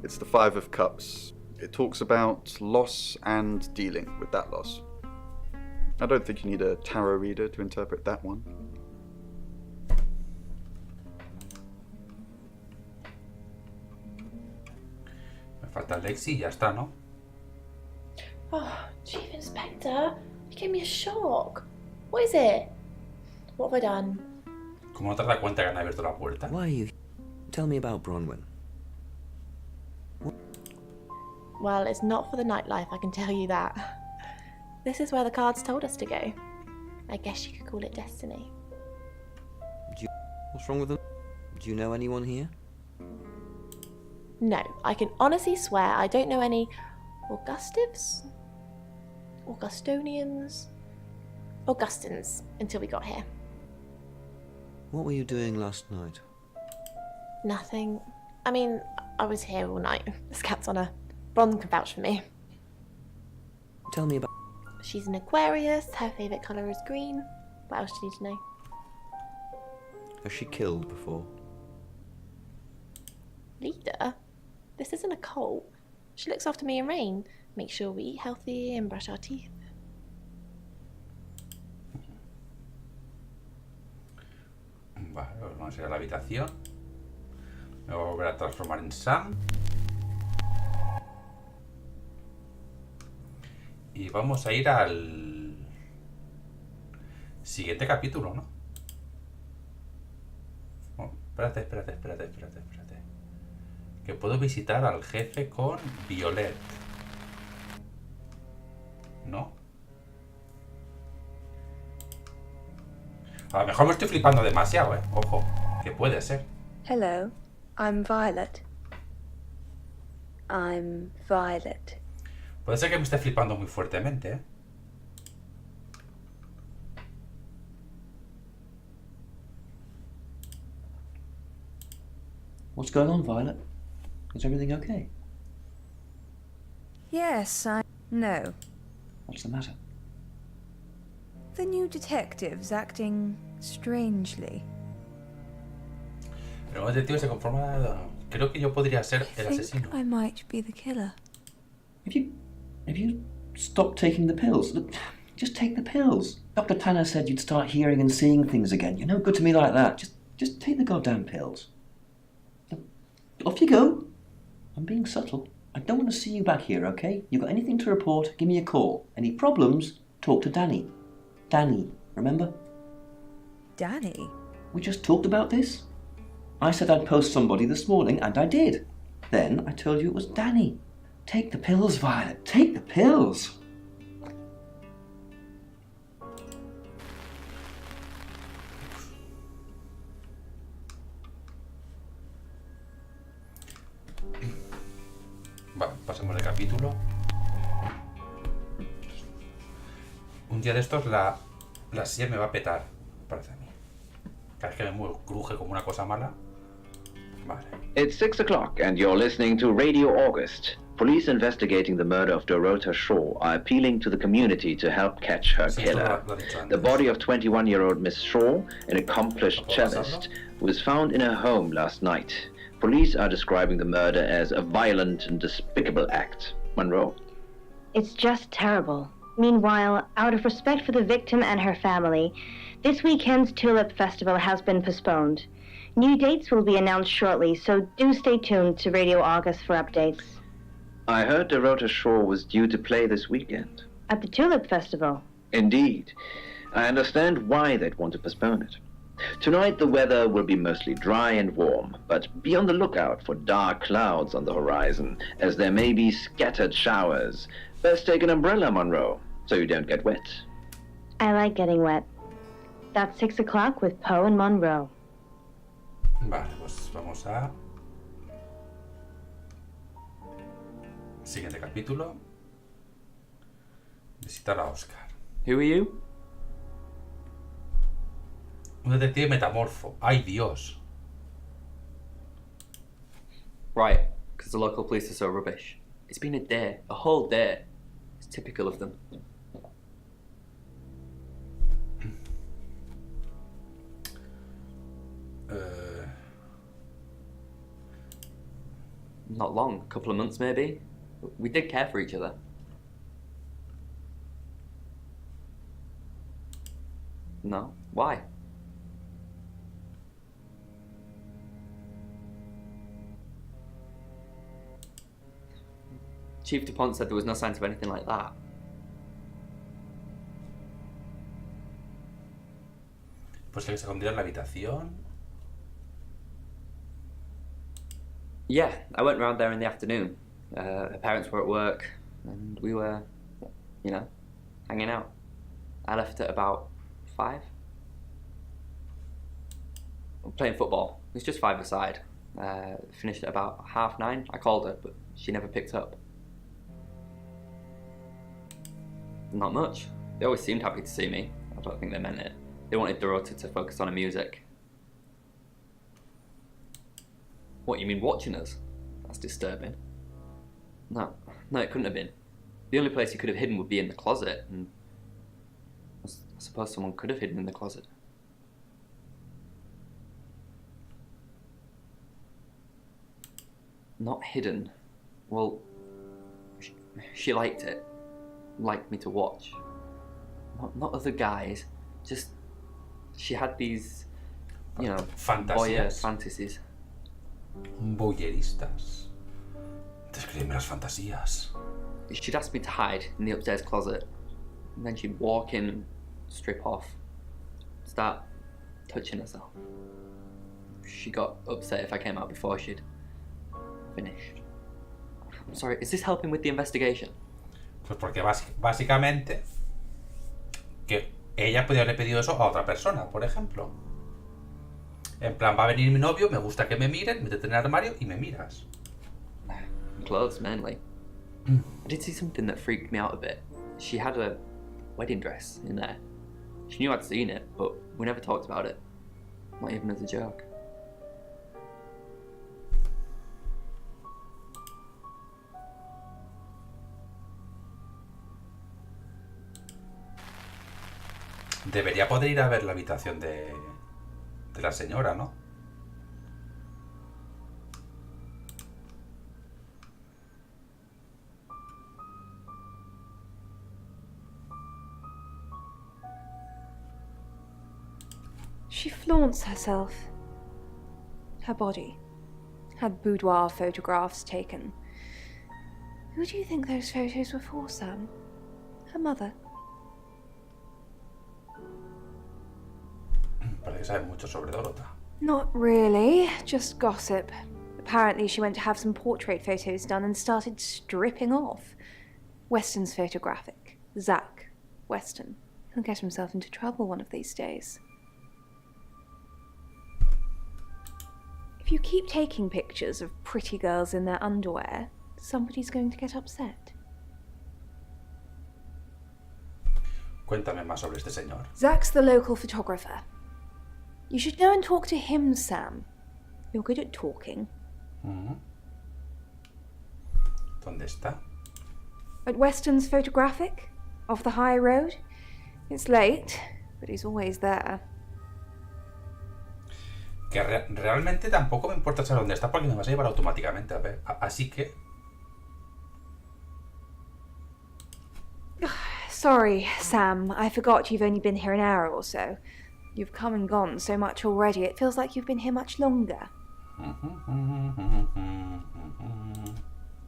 It's the Five of Cups. It talks about loss and dealing with that loss. I don't think you need a tarot reader to interpret that one. Me falta Lexi y ya está, ¿no? Oh, Chief Inspector, you gave me a shock. What is it? What have I done? ¿Cómo no te das cuenta que han abierto la puerta? Why are you? Tell me about Bronwyn. Well, it's not for the nightlife, I can tell you that. This is where the cards told us to go. I guess you could call it destiny. What's wrong with them? Do you know anyone here? No, I can honestly swear I don't know any Augustives? Augustonians? Augustins until we got here. What were you doing last night? Nothing. I mean, I was here all night. This cat's on her. Bron can vouch for me. Tell me about... She's an Aquarius, her favourite colour is green. What else do you need to know? Has she killed before? Leader? This isn't a cult. She looks after me and Rain. Make sure we eat healthy and brush our teeth. Vale, pues vamos a ir a la habitación. Me voy a volver a transformar en Sam. Y vamos a ir al siguiente capítulo, ¿no? Oh, espérate. Que puedo visitar al jefe con Violet. ¿No? A lo mejor me estoy flipando demasiado, ¿eh? Ojo, que puede ser. Hello, I'm Violet. I'm Violet. Puede ser que me esté flipando muy fuertemente, ¿eh? What's going on, Violet? Is everything okay? Yes, No. What's the matter? The new detective's acting strangely. El nuevo detective se conforma. Creo que yo podría ser el asesino. I might be the killer. Have you stopped taking the pills? Look, just take the pills. Dr. Tanner said you'd start hearing and seeing things again. You're no good to me like that. Just take the goddamn pills. Look, off you go. I'm being subtle. I don't want to see you back here, okay? You got anything to report, give me a call. Any problems, talk to Danny. Danny, remember? Danny? We just talked about this. I said I'd post somebody this morning, and I did. Then I told you it was Danny. Take the pills, Violet. Take the pills. Va, pasemos de capítulo. Un día de estos la silla me va a petar, parece a mí. Cada vez que me muevo cruje como una cosa mala. Vale. It's 6 o'clock and you're listening to Radio August. Police investigating the murder of Dorota Shaw are appealing to the community to help catch her killer. The body of 21-year-old Miss Shaw, an accomplished cellist, was found in her home last night. Police are describing the murder as a violent and despicable act. Monroe. It's just terrible. Meanwhile, out of respect for the victim and her family, this weekend's Tulip Festival has been postponed. New dates will be announced shortly, so do stay tuned to Radio August for updates. I heard Dorota Shaw was due to play this weekend. At the Tulip Festival? Indeed. I understand why they'd want to postpone it. Tonight the weather will be mostly dry and warm, but be on the lookout for dark clouds on the horizon, as there may be scattered showers. Best take an umbrella, Monroe, so you don't get wet. I like getting wet. That's 6 o'clock with Poe and Monroe. Vale, pues vamos a... Siguiente capítulo. Visitar a Oscar. Who are you? Un detective metamorfo. ¡Ay, Dios! Right, because the local police are so rubbish. It's been a day, a whole day. It's typical of them. Not long, a couple of months maybe. We did care for each other. No? Why? Chief DuPont said there was no signs of anything like that. Pues que se escondió en la habitación. Yeah, I went round there in the afternoon. Her parents were at work, and we were, you know, hanging out. I left at about 5. Playing football. It was just 5-a-side. Finished at about 9:30. I called her, but she never picked up. Not much. They always seemed happy to see me. I don't think they meant it. They wanted Dorota to focus on her music. What, you mean watching us? That's disturbing. No, it couldn't have been. The only place you could have hidden would be in the closet, and I suppose someone could have hidden in the closet. Not hidden. Well, she liked it. Liked me to watch. Not other guys, just she had these, you know, voyeur fantasies. Voyeuristas. Descríbeme las fantasías. She'd ask me to hide in the upstairs closet, and then she'd walk in and strip off, start touching herself. She got upset if I came out before she'd finished. I'm sorry, is this helping with the investigation? Pues porque básicamente que ella podría haberle pedido eso a otra persona, por ejemplo. En plan, va a venir mi novio, me gusta que me miren, métete en el armario y me miras. Clothes, mainly. I did see something that freaked me out a bit. She had a wedding dress in there. She knew I'd seen it, but we never talked about it. Not even as a joke. Debería poder ir a ver la habitación de la señora, ¿no? She flaunts herself. Her body. Had boudoir photographs taken. Who do you think those photos were for, Sam? Her mother? Parece que sabe mucho sobre Dorota. Not really, just gossip. Apparently she went to have some portrait photos done and started stripping off. Weston's photographic. Zach Weston. He'll get himself into trouble one of these days. If you keep taking pictures of pretty girls in their underwear, somebody's going to get upset. Cuéntame más sobre este señor. Zach's the local photographer. You should go and talk to him, Sam. You're good at talking. ¿Dónde está? At Weston's photographic, off the high road. It's late, but he's always there. Que realmente tampoco me importa saber dónde está porque me vas a llevar automáticamente a ver. Así que... Sorry, Sam. I forgot you've only been here an hour or so. You've come and gone so much already, it feels like you've been here much longer.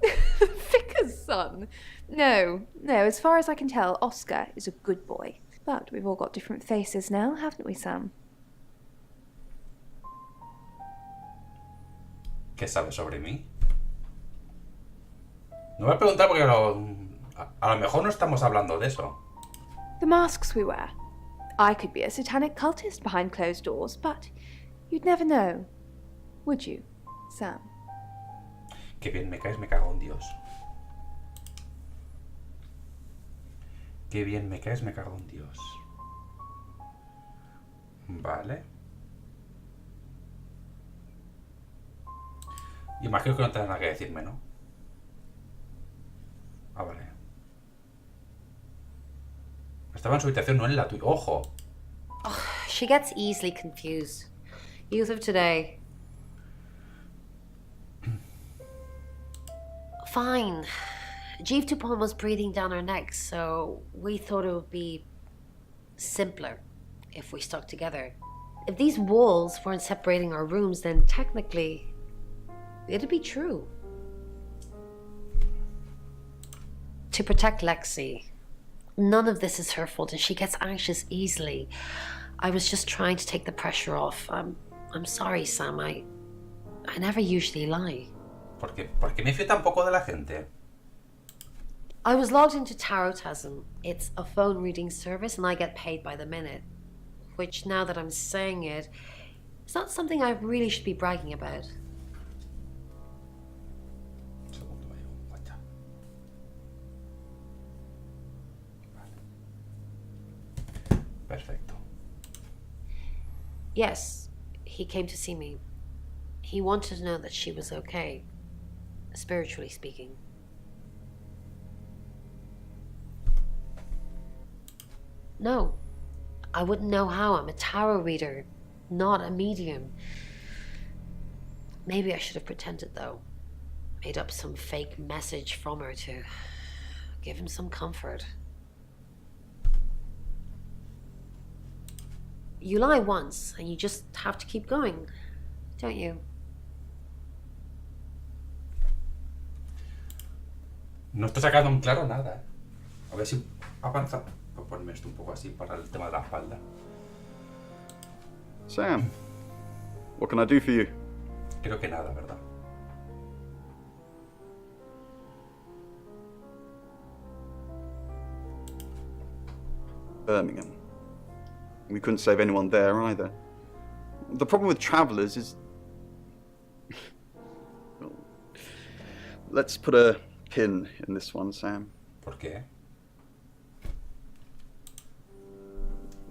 Vicar's son? No, as far as I can tell, Oscar is a good boy. But we've all got different faces now, haven't we, Sam? ¿Qué sabes sobre mí? No voy a preguntar porque a lo mejor no estamos hablando de eso. The masks we wear. I could be a satanic cultist behind closed doors, but you'd never know. Would you, Sam? Qué bien me caes, me cago en Dios. Qué bien me caes, me cago en Dios. Vale. Imagino que no tendrás nada que decirme, ¿no? Ah, vale. Estaba en su habitación, no en la tuya. ¡Ojo! Oh, she gets easily confused. Youth of today. Fine. Jeeve Tupon was breathing down our necks, so we thought it would be simpler if we stuck together. If these walls weren't separating our rooms, then technically it'd be true. To protect Lexi. None of this is her fault, and she gets anxious easily. I was just trying to take the pressure off. I'm sorry, Sam. I never usually lie. ¿Por qué me fío tan poco de la gente? I was logged into Tarotasm. It's a phone reading service, and I get paid by the minute. Which, now that I'm saying it, it's not something I really should be bragging about. Perfecto. Yes, he came to see me. He wanted to know that she was okay, spiritually speaking. No, I wouldn't know how. I'm a tarot reader, not a medium. Maybe I should have pretended, though. Made up some fake message from her to give him some comfort. You lie once, and you just have to keep going, don't you? No estoy sacando en claro nada, ¿eh? A ver si avanza. Voy a ponerme esto un poco así para el tema de la espalda. Sam, what can I do for you? Creo que nada, ¿verdad? Birmingham. We couldn't save anyone there either. The problem with travelers is... Well, let's put a pin in this one, Sam. ¿Por qué?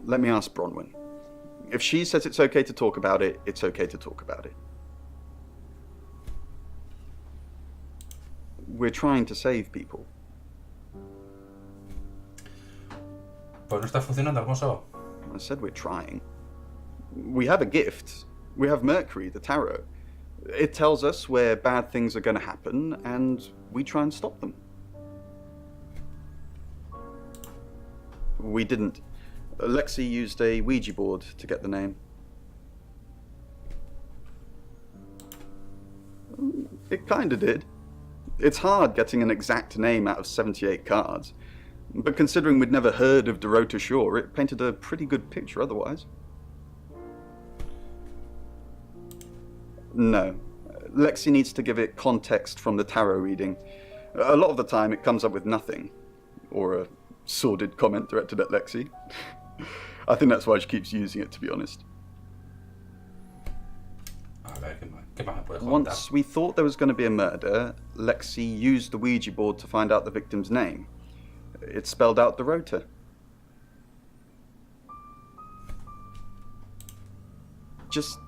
Let me ask Bronwyn. If she says it's okay to talk about it, it's okay to talk about it. We're trying to save people. Pues no está funcionando, hermoso. I said we're trying. We have a gift. We have Mercury, the tarot. It tells us where bad things are going to happen, and we try and stop them. We didn't. Lexi used a Ouija board to get the name. It kinda did. It's hard getting an exact name out of 78 cards. But considering we'd never heard of Dorota Shaw, it painted a pretty good picture otherwise. No. Lexi needs to give it context from the tarot reading. A lot of the time it comes up with nothing. Or a sordid comment directed at Lexi. I think that's why she keeps using it, to be honest. Once we thought there was going to be a murder, Lexi used the Ouija board to find out the victim's name. It spelled out Dorota. Just...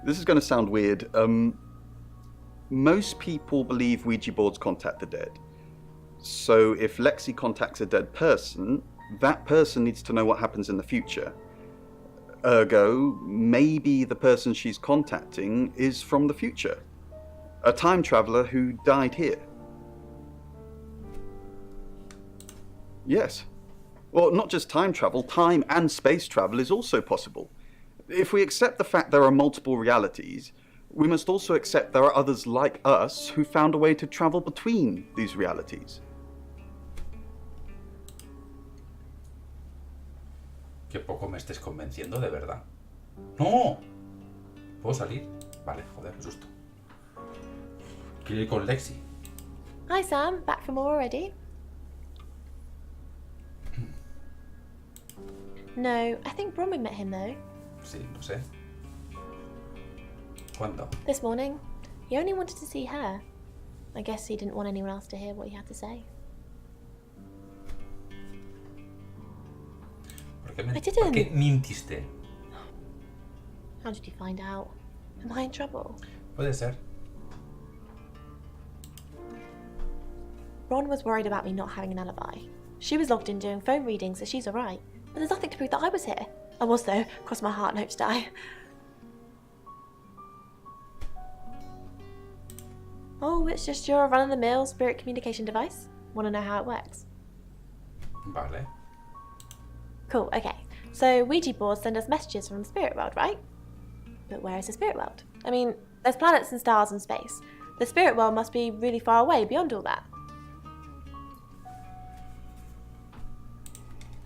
This is going to sound weird. Most people believe Ouija boards contact the dead. So if Lexi contacts a dead person, that person needs to know what happens in the future. Ergo, maybe the person she's contacting is from the future. A time traveler who died here. Yes. Well, not just time travel, time and space travel is also possible. If we accept the fact there are multiple realities, we must also accept there are others like us who found a way to travel between these realities. Que poco me estés convenciendo, de verdad. ¡No! ¿Puedo salir? Vale, joder, qué susto. Quiero ir con Lexi. Hi Sam, back from war already? No, I think Bronwyn met him though. Sí, no sé. ¿Cuándo? This morning. He only wanted to see her. I guess he didn't want anyone else to hear what he had to say. I didn't. ¿Por qué mintiste? How did you find out? Am I in trouble? Puede ser. Ron was worried about me not having an alibi. She was logged in doing phone readings, so she's alright. But there's nothing to prove that I was here. I was though, cross my heart and hope to die. Oh, it's just your run-of-the-mill spirit communication device. Want to know how it works? Vale. Cool, okay. So Ouija boards send us messages from the spirit world, right? But where is the spirit world? I mean, there's planets and stars in space. The spirit world must be really far away beyond all that.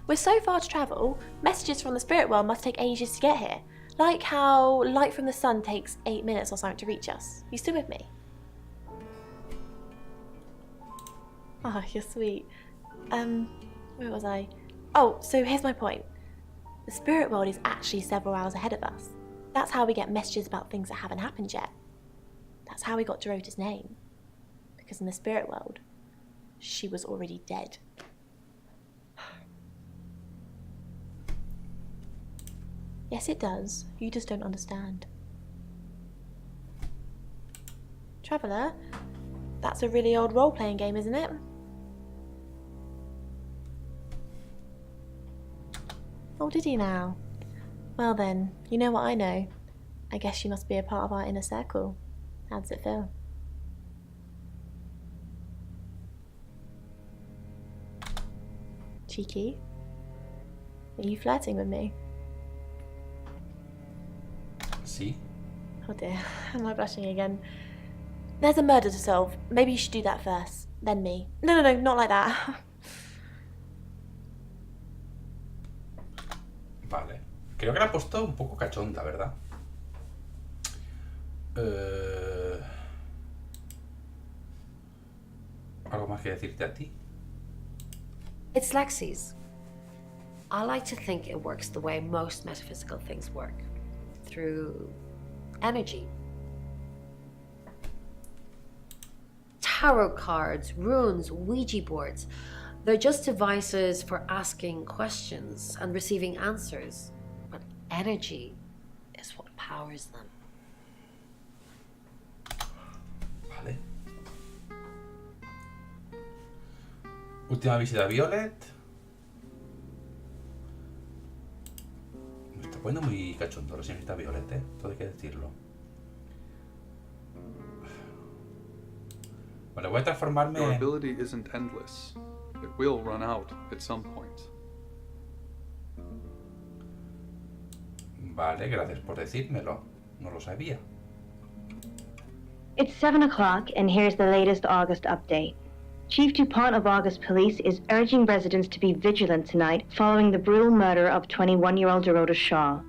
With so far to travel, messages from the spirit world must take ages to get here. Like how light from the sun takes 8 minutes or something to reach us. You still with me? Oh, you're sweet. Where was I? Oh, so here's my point. The spirit world is actually several hours ahead of us. That's how we get messages about things that haven't happened yet. That's how we got Dorota's name. Because in the spirit world, she was already dead. Yes, it does. You just don't understand. Traveller, that's a really old role-playing game, isn't it? Oh, did he now? Well then, you know what I know. I guess you must be a part of our inner circle. How does it feel? Cheeky? Are you flirting with me? Sí. Oh dear, am I blushing again? There's a murder to solve. Maybe you should do that first, then me. No, not like that. Vale. Creo que la he puesto un poco cachonda, ¿verdad? ¿Algo más que decirte a ti? It's Lexi's. I like to think it works the way most metaphysical things work. Through energy. Tarot cards, runes, Ouija boards. They're just devices for asking questions and receiving answers. But energy is what powers them. Vale. Última visita a Violet. Me está poniendo muy cachondo la señorita Violet, todo hay que decirlo. Vale, voy a transformarme. Your ability isn't endless. It will run out at some point. Vale, gracias por decírmelo. No lo sabía. It's 7 o'clock, and here's the latest August update. Chief DuPont of August Police is urging residents to be vigilant tonight following the brutal murder of 21-year-old Dorota Shaw.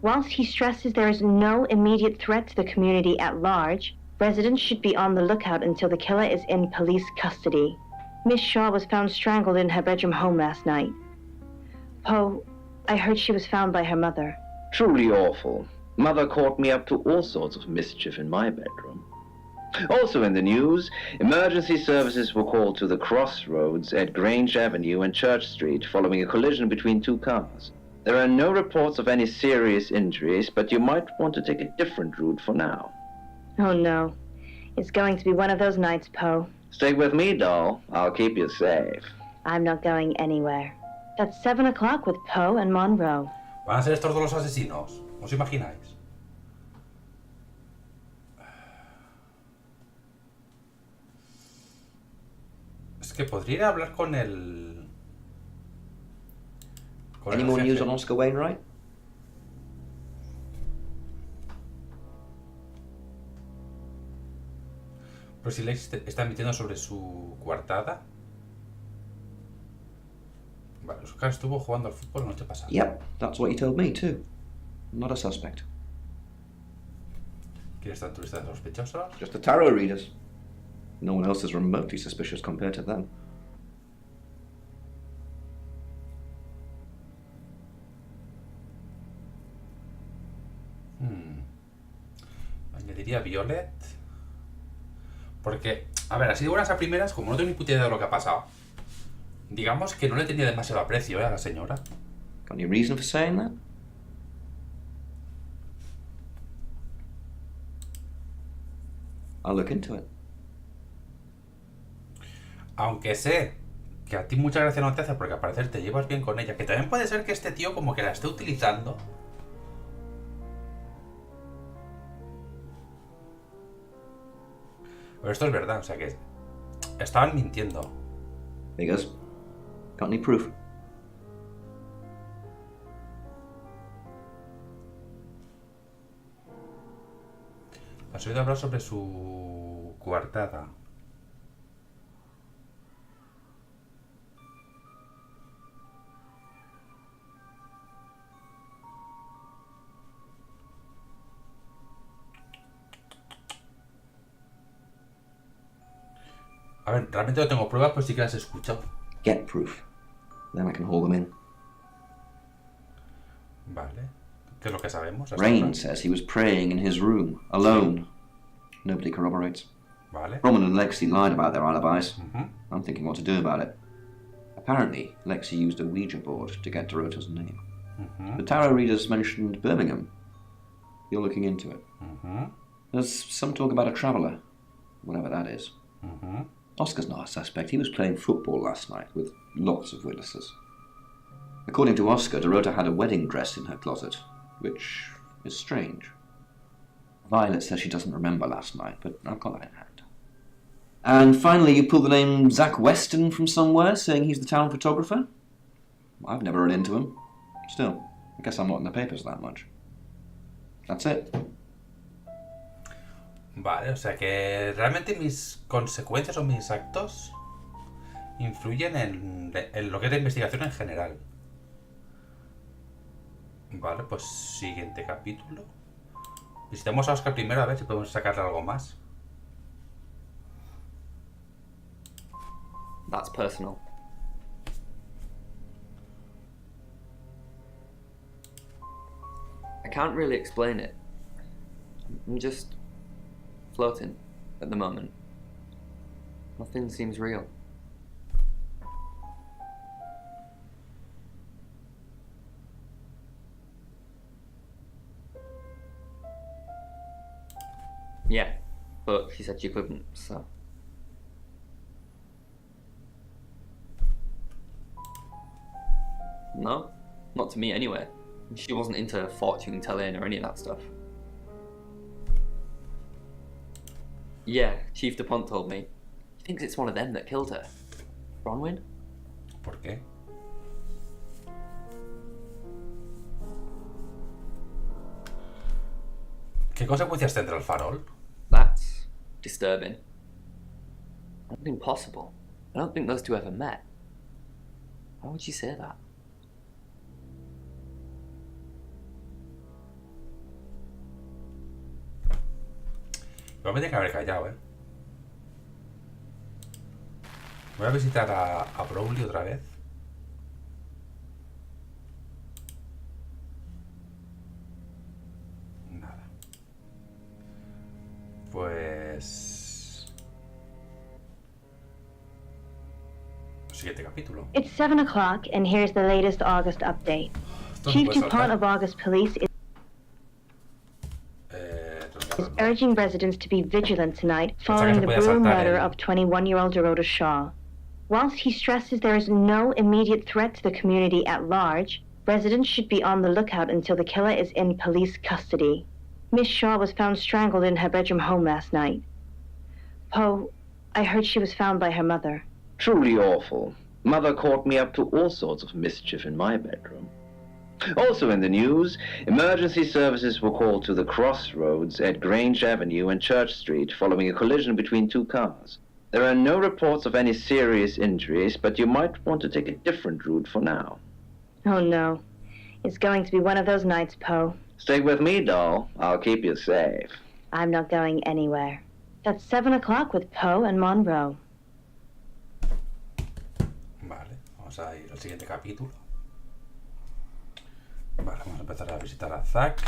Whilst he stresses there is no immediate threat to the community at large, residents should be on the lookout until the killer is in police custody. Miss Shaw was found strangled in her bedroom home last night. Poe, I heard she was found by her mother. Truly awful. Mother caught me up to all sorts of mischief in my bedroom. Also in the news, emergency services were called to the crossroads at Grange Avenue and Church Street following a collision between two cars. There are no reports of any serious injuries, but you might want to take a different route for now. Oh no. It's going to be one of those nights, Poe. Stay with me, doll. I'll keep you safe. I'm not going anywhere. That's 7 o'clock with Poe and Monroe. ¿Van a ser estos dos los asesinos? ¿Os imagináis? Es que podría ir a hablar con el... Any more news on Oscar Wainwright? Pero si Lex está emitiendo sobre su coartada. Vale, Oscar estuvo jugando al fútbol la noche pasada. Yep, that's what he told me too. Not a suspect. ¿Quiénes están tu lista de sospechosos? Just the tarot readers. No one else is remotely suspicious compared to them. Añadiría Violet. Porque, a ver, así de buenas a primeras, como no tengo ni puta idea de lo que ha pasado, digamos que no le tenía demasiado aprecio a la señora. Got any reason for saying that? I'll look into it. Aunque sé que a ti mucha gracia no te hace porque al parecer te llevas bien con ella, que también puede ser que este tío como que la esté utilizando. Pero esto es verdad, o sea que estaban mintiendo. Figures. Got any proof? ¿Has oído hablar sobre su coartada? A ver, realmente no tengo pruebas, pero sí que las he escuchado. Get proof. Then I can haul them in. Vale. ¿Qué es lo que sabemos? hasta Rain ahora? says he was praying in his room, alone. Nobody corroborates. Vale. Roman and Lexi lied about their alibis. Mhm. I'm thinking what to do about it. Apparently, Lexi used a Ouija board to get Dorota's name. Mhm. The tarot readers mentioned Birmingham. You're looking into it. Mhm. There's some talk about a traveller, whatever that is. Mhm. Oscar's not a suspect. He was playing football last night with lots of witnesses. According to Oscar, Dorota had a wedding dress in her closet, which is strange. Violet says she doesn't remember last night, but I've got that in hand. And finally, you pulled the name Zach Weston from somewhere, saying he's the town photographer? I've never run into him. Still, I guess I'm not in the papers that much. That's it. Vale, o sea que realmente mis consecuencias o mis actos influyen en lo que es la investigación en general. Vale, pues siguiente capítulo. Visitemos a Oscar primero a ver si podemos sacarle algo más. That's personal. I can't really explain it. I'm just floating at the moment. Nothing seems real. Yeah, but she said she couldn't, so. No, not to me anyway. She wasn't into fortune telling or any of that stuff. Yeah, Chief DuPont told me. He thinks it's one of them that killed her. Bronwyn? ¿Por qué? ¿Qué consecuencias tendrá el farol? That's disturbing. That's impossible. I don't think those two ever met. Why would you say that? Igual me tiene que haber callado, Voy a visitar a Browley otra vez. Nada. Pues... Siguiente capítulo. It's 7 o'clock, and here's the latest August update. Esto no Chief puede DuPont saltar. of August Police is urging residents to be vigilant tonight following the puede brutal saltar murder el- of 21-year-old Dorota Shaw. Whilst he stresses there is no immediate threat to the community at large, residents should be on the lookout until the killer is in police custody. Miss Shaw was found strangled in her bedroom home last night. Poe, I heard she was found by her mother. Truly awful. Mother caught me up to all sorts of mischief in my bedroom. Also in the news, emergency services were called to the crossroads at Grange Avenue and Church Street following a collision between two cars. There are no reports of any serious injuries, but you might want to take a different route for now. Oh no. It's going to be one of those nights, Poe. Stick with me, doll. I'll keep you safe. I'm not going anywhere. That's 7 o'clock with Poe and Monroe. Vale, vamos a ir al siguiente capítulo. Vale, vamos a empezar a visitar a Zack.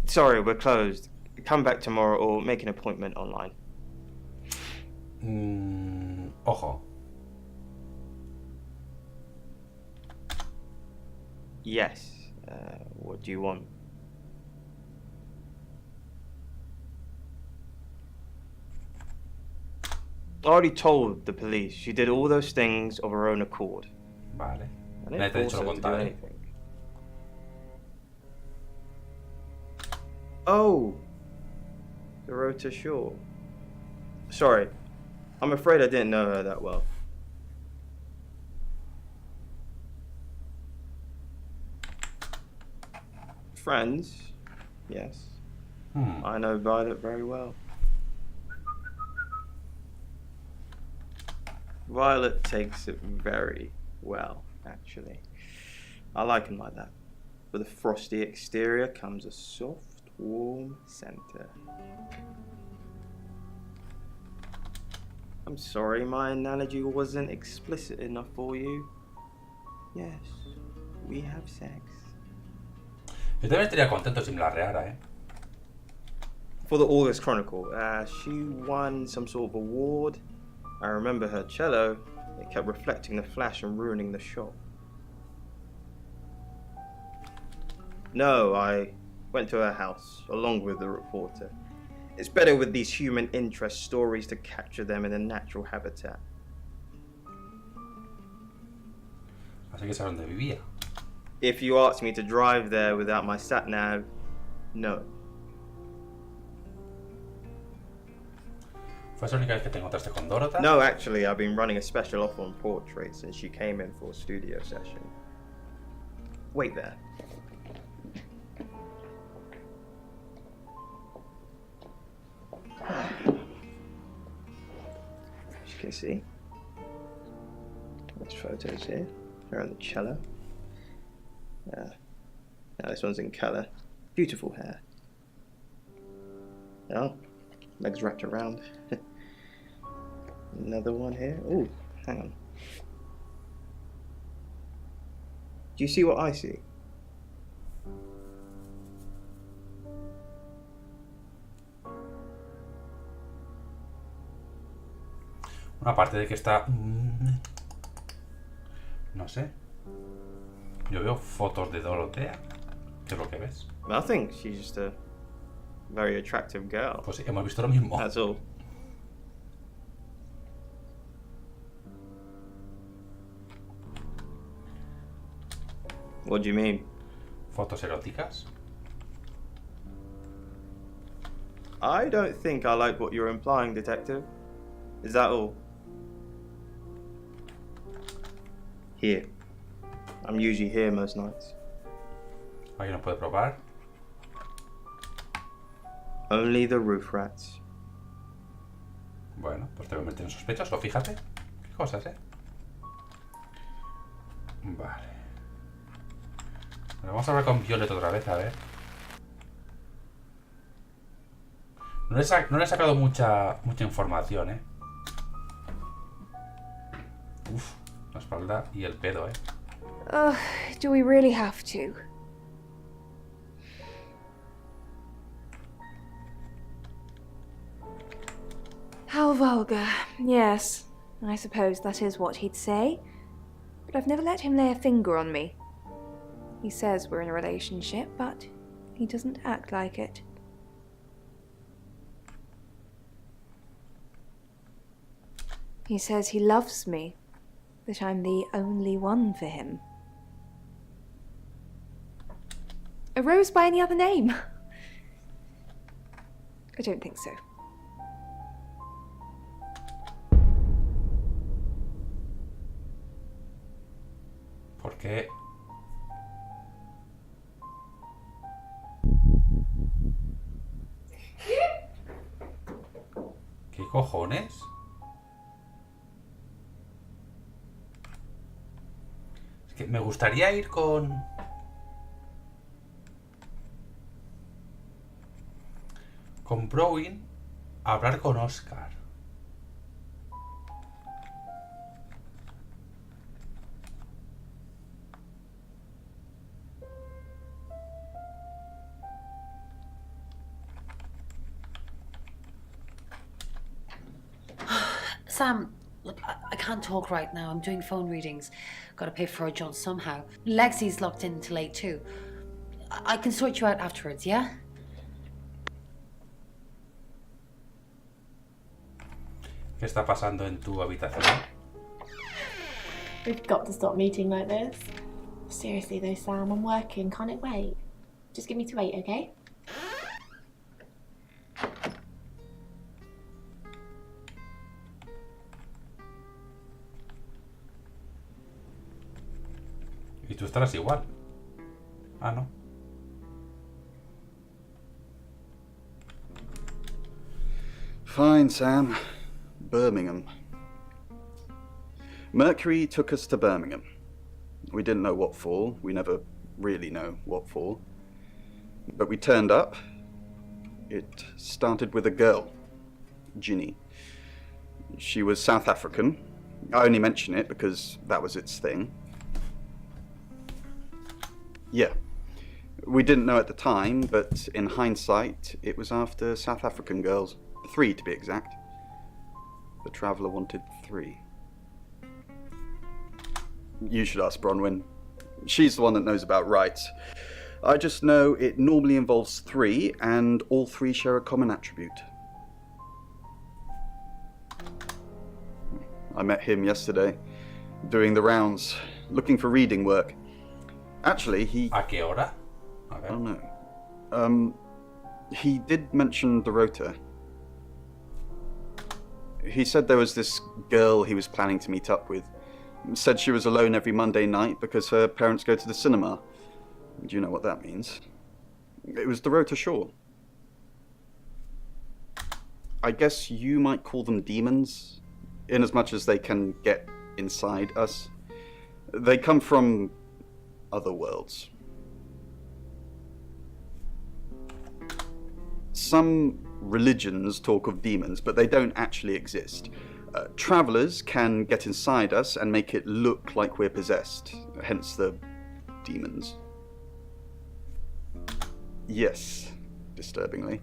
Sorry, we're closed. Come back tomorrow or make an appointment online. Ojo. Yes. What do you want? I already told the police. She did all those things of her own accord. Vale. I Me didn't te he dicho force lo her to do contrario. anything. Oh, Dorota Shaw. Sorry, I'm afraid I didn't know her that well. Friends, yes. I know Violet very well. Violet takes it very well, actually. I like him like that. With a frosty exterior comes a soft, warm center. I'm sorry my analogy wasn't explicit enough for you. Yes, we have sex. Yo también estaría contento si me la reara, ¿eh? For the August Chronicle, she won some sort of award. I remember her cello. It kept reflecting the flash and ruining the shot. No, I went to her house, along with the reporter. It's better with these human interest stories to capture them in a natural habitat. Así que sabes dónde vivía. If you asked me to drive there without my sat-nav, no. ¿Fue la única vez que te encontraste con Dorothy? No, actually, I've been running a special offer on portraits since she came in for a studio session. Wait there. As you can see, there's photos here. Her on the cello. Now this one's in colour. Beautiful hair. Oh, legs wrapped around. Another one here. Oh, hang on. Do you see what I see? Una parte de que está... No sé. Yo veo fotos de Dorotea. ¿Qué es lo que ves? Nothing. She's just a very attractive girl. Pues sí, hemos visto lo mismo. That's all. What do you mean? ¿Fotos eróticas? I don't think I like what you're implying, Detective. Is that all? Here. I'm usually here most nights. ¿Alguien nos puede probar? Only the roof rats. Bueno, pues te voy a meter en sospechas, o fíjate. Qué cosas, ¿eh? Vale. Bueno, vamos a hablar con Violet otra vez, a ver. No le he sacado mucha información, ¿eh? Uf, la espalda y el pedo, ¿eh? Do we really have to? How vulgar. Yes, I suppose that is what he'd say. But I've never let him lay a finger on me. He says we're in a relationship, but he doesn't act like it. He says he loves me, that I'm the only one for him. A rose by any other name? I don't think so. ¿Por qué? ¿Qué cojones? Es que me gustaría ir con Browin a hablar con Oscar. Sam, look, I can't talk right now. I'm doing phone readings. Gotta pay for a John somehow. Lexi's locked in till late too. I can sort you out afterwards, yeah? ¿Qué está pasando en tu habitación? We've got to stop meeting like this. Seriously though, Sam, I'm working. Can't it wait? Just give me to 8, okay? Y tú estarás igual. Ah, no. Fine, Sam. Birmingham. Mercury took us to Birmingham. We didn't know what for. We never really know what for. But we turned up. It started with a girl, Ginny. She was South African. I only mention it because that was its thing. Yeah. We didn't know at the time, but in hindsight, it was after South African girls. 3 to be exact. The Traveller wanted 3. You should ask Bronwyn. She's the one that knows about rights. I just know it normally involves 3, and all 3 share a common attribute. I met him yesterday, doing the rounds, looking for reading work. Actually, he... ¿A qué hora? I don't know. He did mention Dorota. He said there was this girl he was planning to meet up with. Said she was alone every Monday night because her parents go to the cinema. Do you know what that means? It was Dorota Shaw. I guess you might call them demons, in as much as they can get inside us. They come from other worlds. Some religions talk of demons, but they don't actually exist. Travellers can get inside us and make it look like we're possessed, hence the demons. Yes, disturbingly.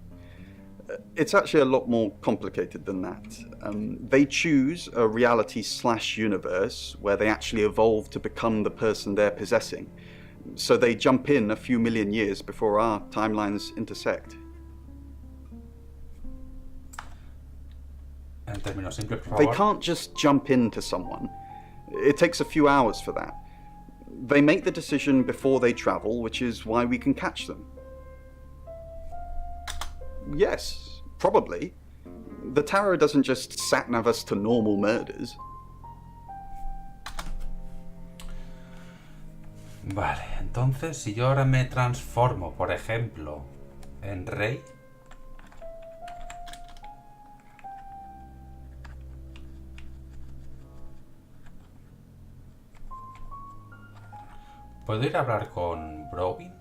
It's actually a lot more complicated than that. They choose a reality/universe where they actually evolve to become the person they're possessing. So they jump in a few million years before our timelines intersect. En términos simples, por They favor. can't just jump into someone. It takes a few hours for that. They make the decision before they travel, which is why we can catch them. Yes, probably. The tarot doesn't just sat-nav us to normal murders. Vale, entonces si yo ahora me transformo, por ejemplo, en rey... ¿Puedo ir a hablar con Browin?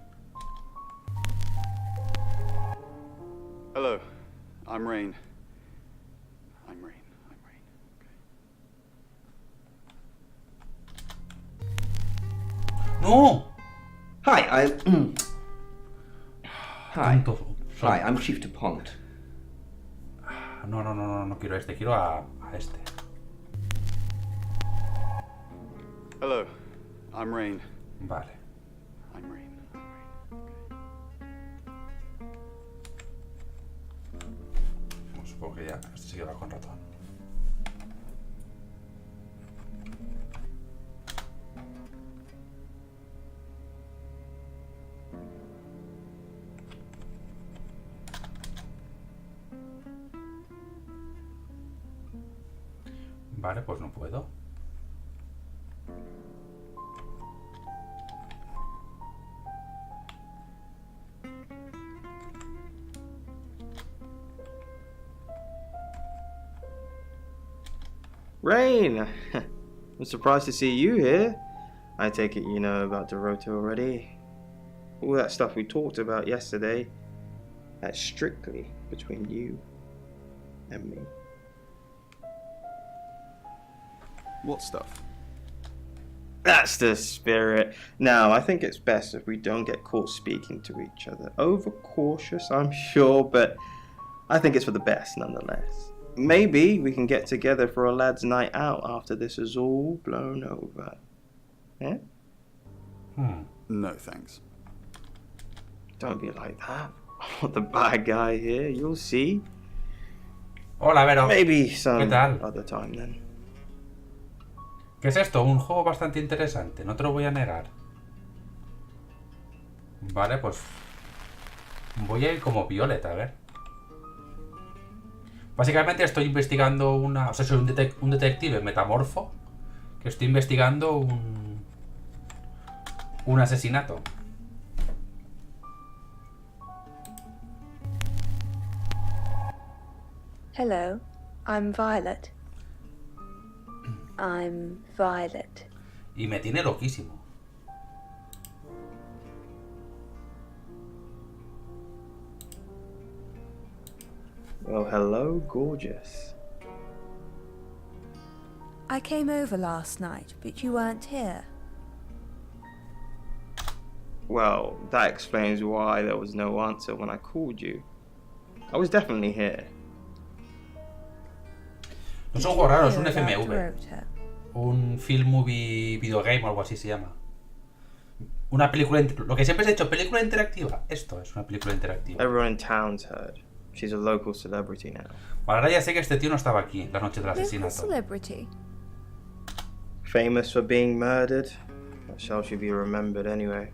Hello, I'm Rain. I'm Rain. ¡No! Hi, Hi. Tonto soy. Hi, I'm Chief DuPont. No quiero a este, quiero a este. Hello, I'm Rain. Vale. I'm Rain. Supongo que ya, este sí que va con ratón. Vale, pues no puedo. Rain! I'm surprised to see you here. I take it you know about Dorota already. All that stuff we talked about yesterday, that's strictly between you and me. What stuff? That's the spirit. Now, I think it's best if we don't get caught speaking to each other. Overcautious, I'm sure, but I think it's for the best nonetheless. Maybe we can get together for a lad's night out after this is all blown over. Yeah? No, thanks. Don't be like that. I'm not the bad guy here, you'll see. Hola, Vero. Maybe ¿Qué some tal? other time then. ¿Qué es esto? Un juego bastante interesante, no te lo voy a negar. Vale, pues voy a ir como Violet, a ver. Básicamente estoy investigando una... O sea, soy un detective metamorfo que estoy investigando un asesinato. Hello, I'm Violet. I'm Violet. Y me tiene loquísimo. Well, hello, gorgeous. I came over last night, but you weren't here. Well, that explains why there was no answer when I called you. I was definitely here. No es un juego raro, es un FMV. Un film movie video game o algo así se llama. Una película, lo que siempre se ha hecho, película interactiva. Esto es una película interactiva. Everyone in town's heard. She's a local celebrity now. Vale, ahora ya sé que este tío no estaba aquí la noche del asesinato. Celebrity. Famous for being murdered. How shall she be remembered anyway?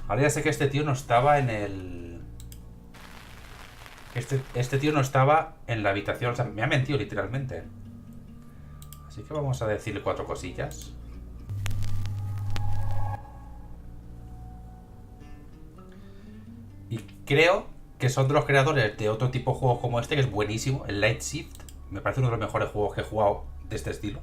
Ahora ya sé que este tío no estaba en el... Este tío no estaba en la habitación, o sea, me ha mentido literalmente. Así que vamos a decirle 4 cosillas. Y creo que son de los creadores de otro tipo de juegos como este, que es buenísimo, el Light Shift. Me parece uno de los mejores juegos que he jugado de este estilo.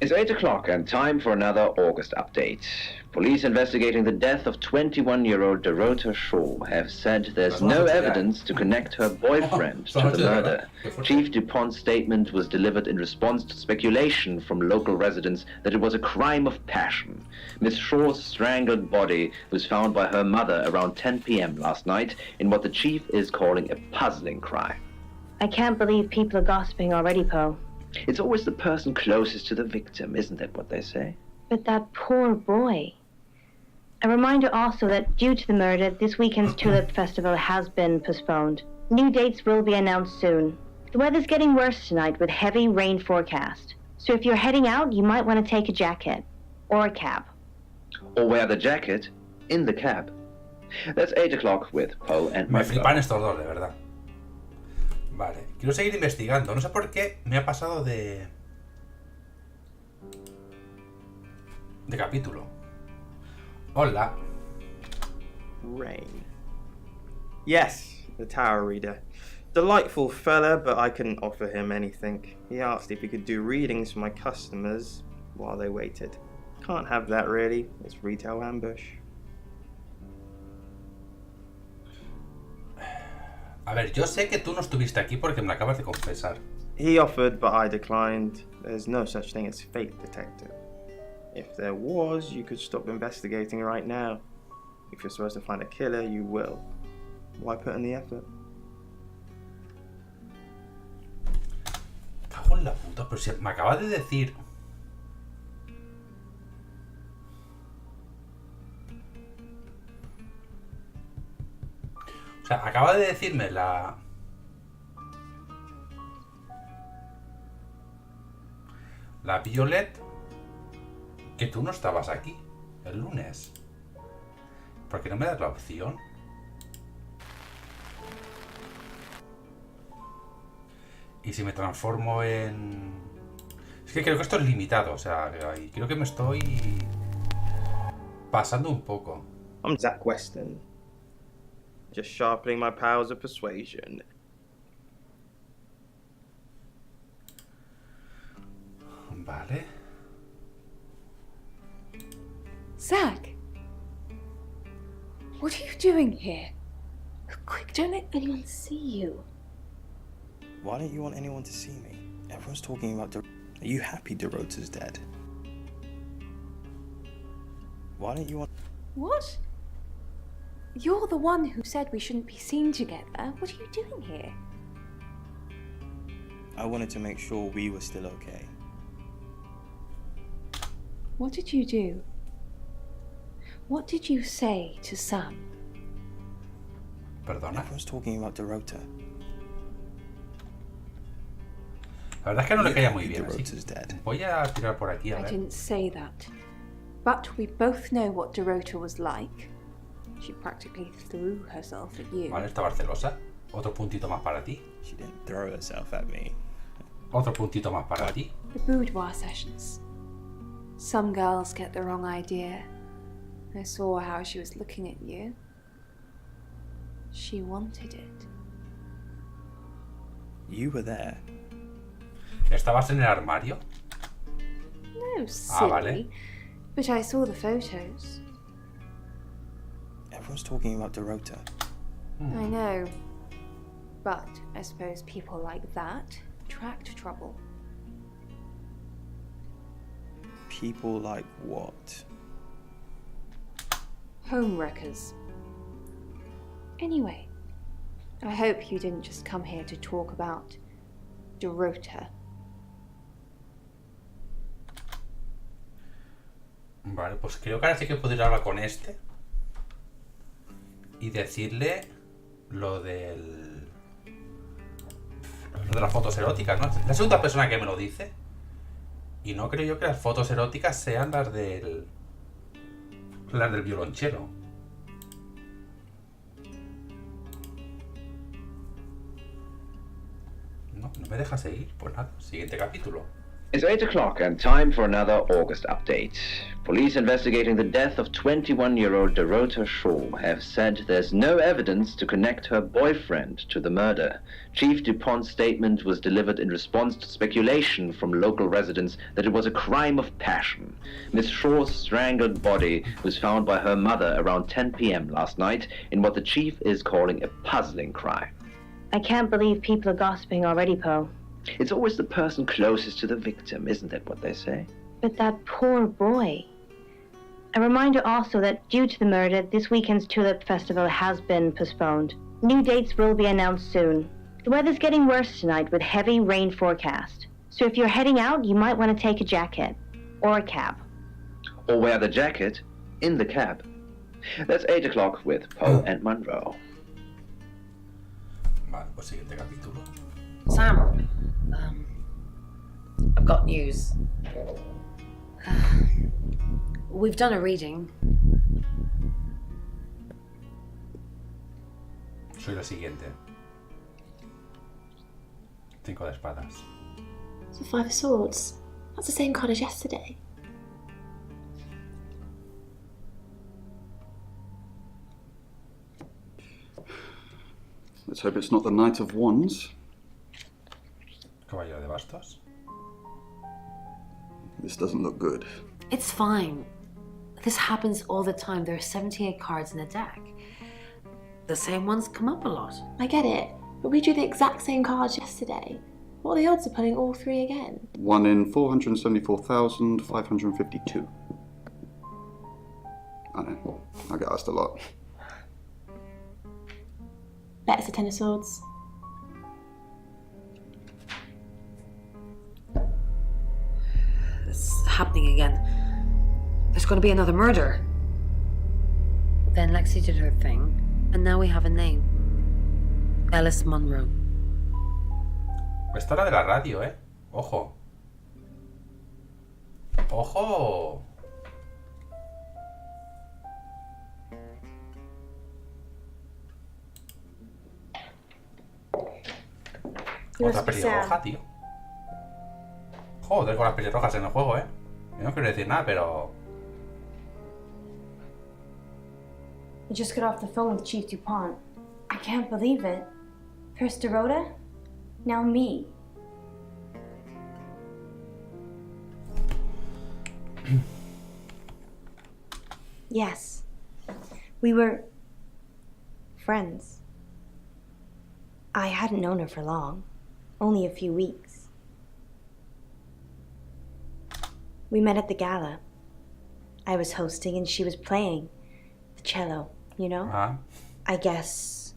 It's 8 o'clock and time for another August update. Police investigating the death of 21-year-old Dorota Shaw have said there's no evidence to connect her boyfriend to the murder. Chief DuPont's statement was delivered in response to speculation from local residents that it was a crime of passion. Miss Shaw's strangled body was found by her mother around 10 p.m. last night in what the chief is calling a puzzling crime. I can't believe people are gossiping already, Poe. It's always the person closest to the victim, isn't that what they say? But that poor boy. A reminder also that due to the murder, this weekend's Tulip Festival has been postponed. New dates will be announced soon. The weather's getting worse tonight with heavy rain forecast. So if you're heading out, you might want to take a jacket. Or a cab. Or wear the jacket in the cab. That's 8 o'clock with Poe and Me Michael. flipan estos dos, de verdad. Vale, quiero seguir investigando. No sé por qué me ha pasado de capítulo. Hola. Rain. Yes, the Tower Reader. Delightful fella, but I couldn't offer him anything. He asked if he could do readings for my customers while they waited. Can't have that really. It's retail ambush. A ver, yo sé que tú no estuviste aquí porque me lo acabas de confesar. He offered, but I declined. There's no such thing as fate, detective. If there was, you could stop investigating right now. If you're supposed to find a killer, you will. Why put in the effort? Cago en la puta, pero si me acabas de decir... O sea, acaba de decirme la Violet que tú no estabas aquí el lunes. ¿Por qué no me das la opción? Y si me transformo en... Es que creo que esto es limitado, o sea, creo que me estoy pasando un poco. I'm Zach Weston. Just sharpening my powers of persuasion. Vale. Zach! What are you doing here? Quick, don't let anyone see you. Why don't you want anyone to see me? Everyone's talking about Are you happy Dorota's dead? Why don't you want... What? You're the one who said we shouldn't be seen together. What are you doing here? I wanted to make sure we were still okay. What did you do? What did you say to Sam? Perdona. Everyone's talking about Dorota. La verdad es que no le caía muy bien. Dorota's dead. Voy a tirar por aquí a I ver. didn't say that. But we both know what Dorota was like. She practically threw herself at you. Vale, está Barcelosa. Otro puntito más para ti. She didn't throw herself at me. Otro puntito más para ti. The boudoir sessions. Some girls get the wrong idea. I saw how she was looking at you. She wanted it. You were there. ¿Estabas en el armario? No, silly. Vale. But I saw the photos. Everyone's talking about Dorota. I know. But I suppose people like that attract trouble. People like what? Homewreckers. Anyway, I hope you didn't just come here to talk about Dorota. Vale, pues creo que ahora sí que puedo ir a hablar con este y decirle lo de las fotos eróticas, ¿no? La segunda persona que me lo dice. Y no creo yo que las fotos eróticas sean las del violonchelo. No me deja seguir. Pues nada, siguiente capítulo. It's 8 o'clock and time for another August update. Police investigating the death of 21-year-old Dorota Shaw have said there's no evidence to connect her boyfriend to the murder. Chief DuPont's statement was delivered in response to speculation from local residents that it was a crime of passion. Miss Shaw's strangled body was found by her mother around 10 p.m. last night in what the chief is calling a puzzling crime. I can't believe people are gossiping already, Poe. It's always the person closest to the victim, isn't that what they say? But that poor boy. A reminder also that due to the murder, this weekend's Tulip Festival has been postponed. New dates will be announced soon. The weather's getting worse tonight with heavy rain forecast. So if you're heading out, you might want to take a jacket. Or a cab. Or wear the jacket in the cab. That's 8 o'clock with Poe and Monroe. Vale, pues siguiente capítulo. Sam, I've got news. We've done a reading. Soy la siguiente. 5 de espadas. So 5 of swords. That's the same card as yesterday. Let's hope it's not the Knight of Wands. Caballero de bastos. This doesn't look good. It's fine. This happens all the time. There are 78 cards in the deck. The same ones come up a lot. I get it, but we drew the exact same cards yesterday. What are the odds of pulling all 3 again? 1 in 474,552. I know. I get asked a lot. Bet it's a 10 of swords. It's happening again. There's going to be another murder. Then Lexi did her thing, and now we have a name. Alice Monroe. Esta es la de la radio, ¿eh? Ojo. ¡Ojo! Otra pelirroja, tío. Joder, con las pelirrojas en el juego, ¿eh? Yo no quiero decir nada, pero... I just got off the phone with Chief DuPont. I can't believe it. First Dorota, now me. Yes. We were friends. I hadn't known her for long, only a few weeks. We met at the gala. I was hosting and she was playing the cello, you know? I guess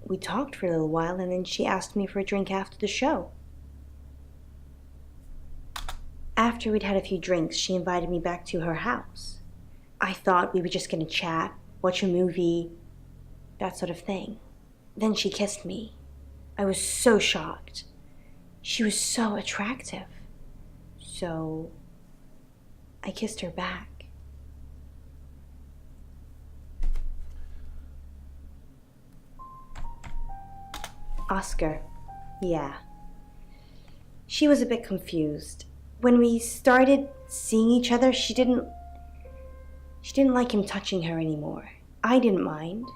we talked for a little while and then she asked me for a drink after the show. After we'd had a few drinks, she invited me back to her house. I thought we were just gonna chat, watch a movie, that sort of thing. Then she kissed me. I was so shocked. She was so attractive. So I kissed her back. Oscar, yeah. She was a bit confused. When we started seeing each other, she didn't like him touching her anymore. I didn't mind,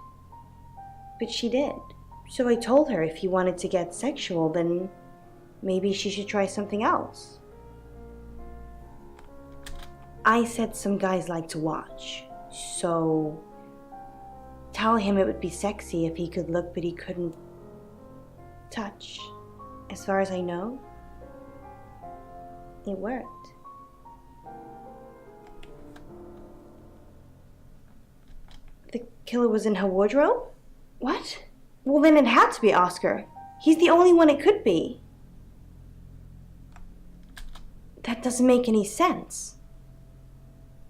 but she did. So I told her if he wanted to get sexual, then maybe she should try something else. I said some guys like to watch, so tell him it would be sexy if he could look but he couldn't touch. As far as I know, it worked. The killer was in her wardrobe? What? Well, then it had to be Oscar. He's the only one it could be. That doesn't make any sense.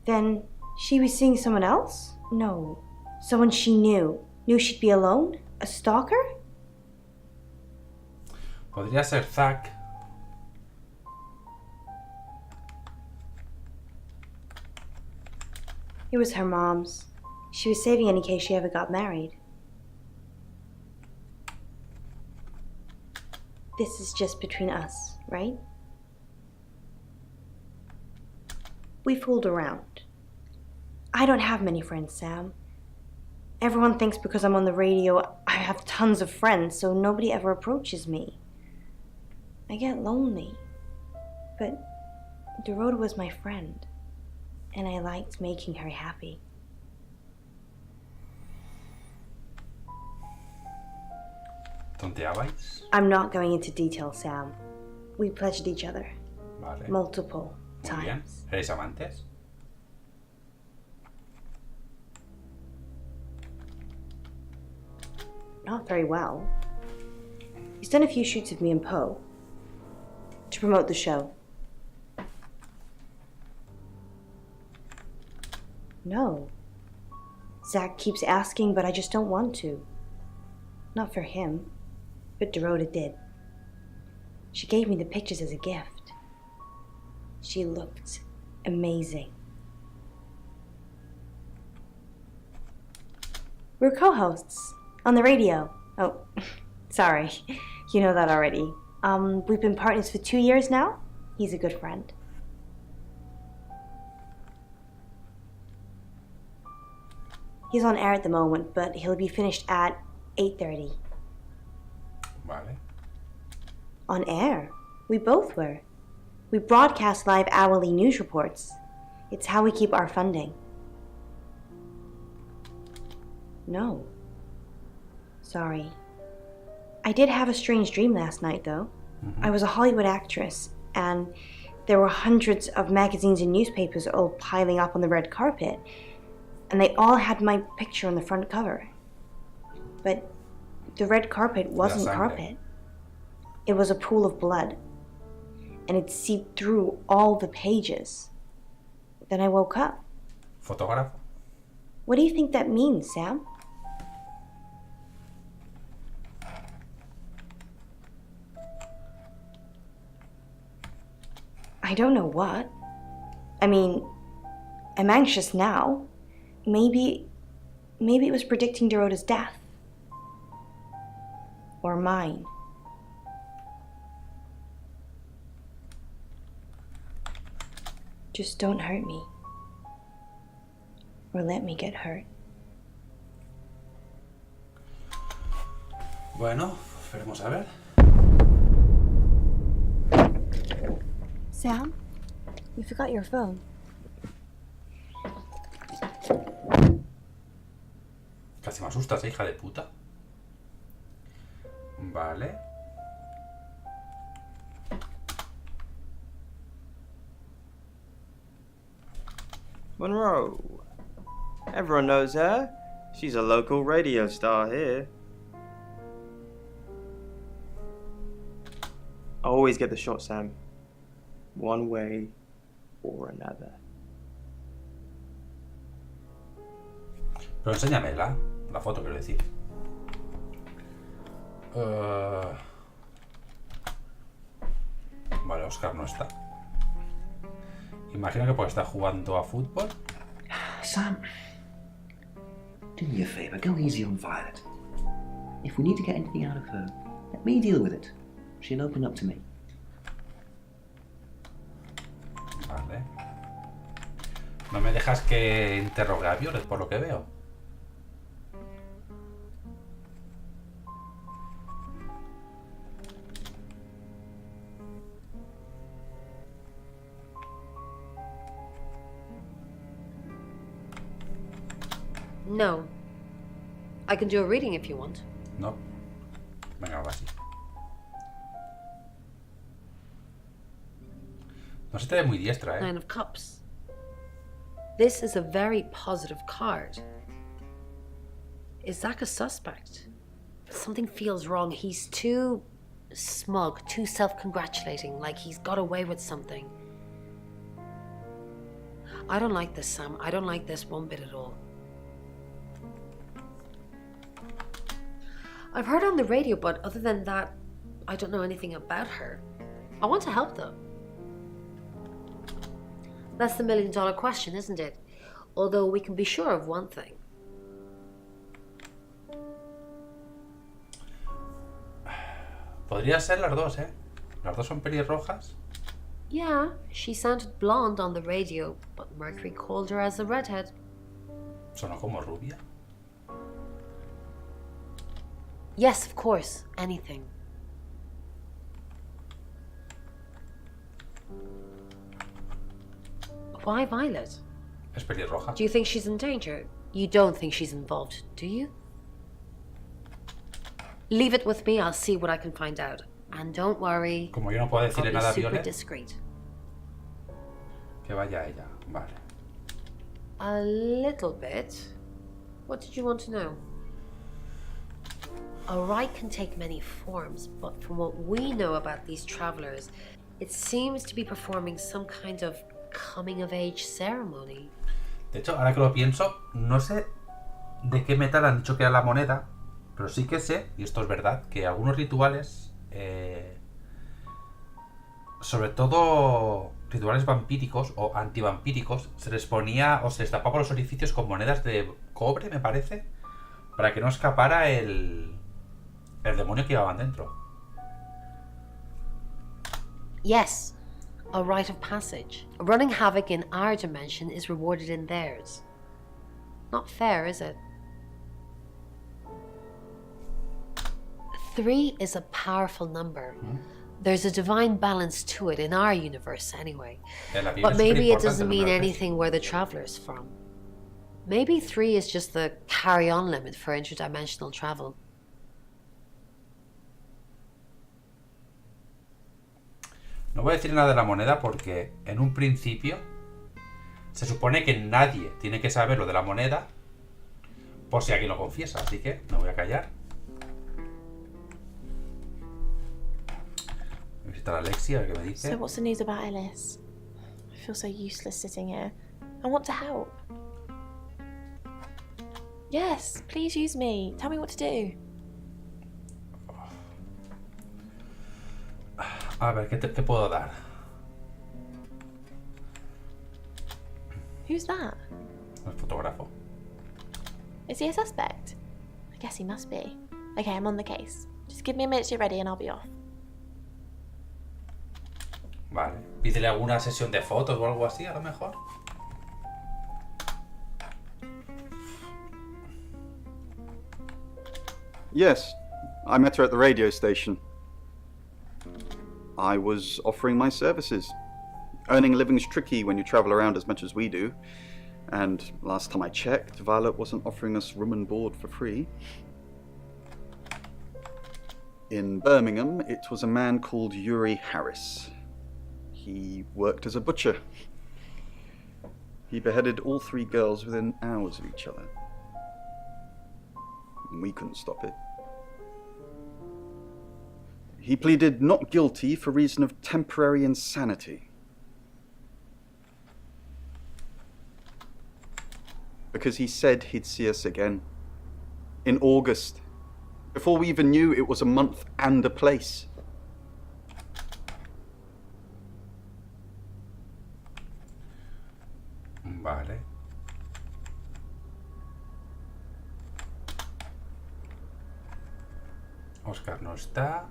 Then she was seeing someone else? No. Someone she knew. Knew she'd be alone? A stalker? Podría ser Zack. It was her mom's. She was saving it in case she ever got married. This is just between us, right? We fooled around. I don't have many friends, Sam. Everyone thinks because I'm on the radio, I have tons of friends, so nobody ever approaches me. I get lonely. But Dorota was my friend, and I liked making her happy. ¿Tonteabais? I'm not going into detail, Sam. We pledged each other. Vale. Multiple Muy bien. times. ¿Erais amantes? Not very well. He's done a few shoots of me and Poe to promote the show. No. Zach keeps asking, but I just don't want to. Not for him, but Dorota did. She gave me the pictures as a gift. She looked amazing. We're co-hosts on the radio. Oh, sorry. You know that already. We've been partners for 2 years now. He's a good friend. He's on air at the moment, but he'll be finished at 8:30. Vale. On air? We both were. We broadcast live hourly news reports. It's how we keep our funding. No. Sorry. I did have a strange dream last night, though. I was a Hollywood actress, and there were hundreds of magazines and newspapers all piling up on the red carpet, and they all had my picture on the front cover. But the red carpet wasn't carpet. It was a pool of blood, and it seeped through all the pages. Then I woke up. Fotógrafo. What do you think that means, Sam? I don't know what. I mean, I'm anxious now. Maybe it was predicting Dorota's death. Or mine. Just don't hurt me. Or let me get hurt. Bueno, veremos a ver. Sam, you forgot your phone. Casi me asustas, hija de puta. Vale. Monroe. Everyone knows her. She's a local radio star here. I always get the shot, Sam. One way or another. Pero enséñamela, la foto quiero decir. Vale, Oscar no está. Imagino que porque está jugando a fútbol. Sam, do me a favour, go easy on Violet. If we need to get anything out of her, let me deal with it. She'll open up to me. No me dejas que interrogue a Violet, por lo que veo. No. I can do a reading if you want. No. Venga, va así. No se te ve muy diestra, Nine of Cups. This is a very positive card. Is Zach a suspect? Something feels wrong. He's too smug, too self-congratulating, like he's got away with something. I don't like this, Sam. I don't like this one bit at all. I've heard on the radio, but other than that, I don't know anything about her. I want to help, though. That's the million-dollar question, isn't it? Although we can be sure of one thing. Podría ser las dos, ¿eh? Las dos son pelirrojas. Yeah, she sounded blonde on the radio, but Mercury called her as a redhead. Sonó como rubia. Yes, of course. Anything. Why Violet? Es pelirroja. Do you think she's in danger? You don't think she's involved, do you? Leave it with me. I'll see what I can find out. And don't worry. Como yo no puedo decirle nada a super Violet, discreet. que vaya ella. Vale. A little bit. What did you want to know? A rite can take many forms, but from what we know about these travelers, it seems to be performing some kind of coming-of-age ceremony. De hecho, ahora que lo pienso, no sé de qué metal han dicho que era la moneda, pero sí que sé, y esto es verdad, que algunos rituales, sobre todo rituales vampíricos o antivampíricos, se les ponía o se les tapaba los orificios con monedas de cobre, me parece, para que no escapara el demonio que llevaban dentro. Yes, a rite of passage. Running havoc in our dimension is rewarded in theirs. Not fair, is it? 3 is a powerful number. There's a divine balance to it in our universe anyway. But maybe it doesn't mean anything where the traveler's from. Maybe 3 is just the carry-on limit for interdimensional travel. No voy a decir nada de la moneda porque en un principio se supone que nadie tiene que saber lo de la moneda por si alguien lo confiesa, así que me voy a callar. Voy a visitar a Alexia a ver qué me dice. So what's the news about Ellis? I feel so useless sitting here. I want to help. Yes, please use me. Tell me what to do. A ver, ¿qué te puedo dar? Who's that? El fotógrafo. Is he a suspect? I guess he must be. Okay, I'm on the case. Just give me a minute to get ready and I'll be off. Vale. Pídele alguna sesión de fotos o algo así, a lo mejor. Yes, I met her at the radio station. I was offering my services. Earning a living's tricky when you travel around as much as we do. And last time I checked, Violet wasn't offering us room and board for free. In Birmingham, it was a man called Yuri Harris. He worked as a butcher. He beheaded all 3 girls within hours of each other. We couldn't stop it. He pleaded not guilty for reason of temporary insanity. Because he said he'd see us again. In August. Before we even knew it was a month and a place. Vale. Oscar no está.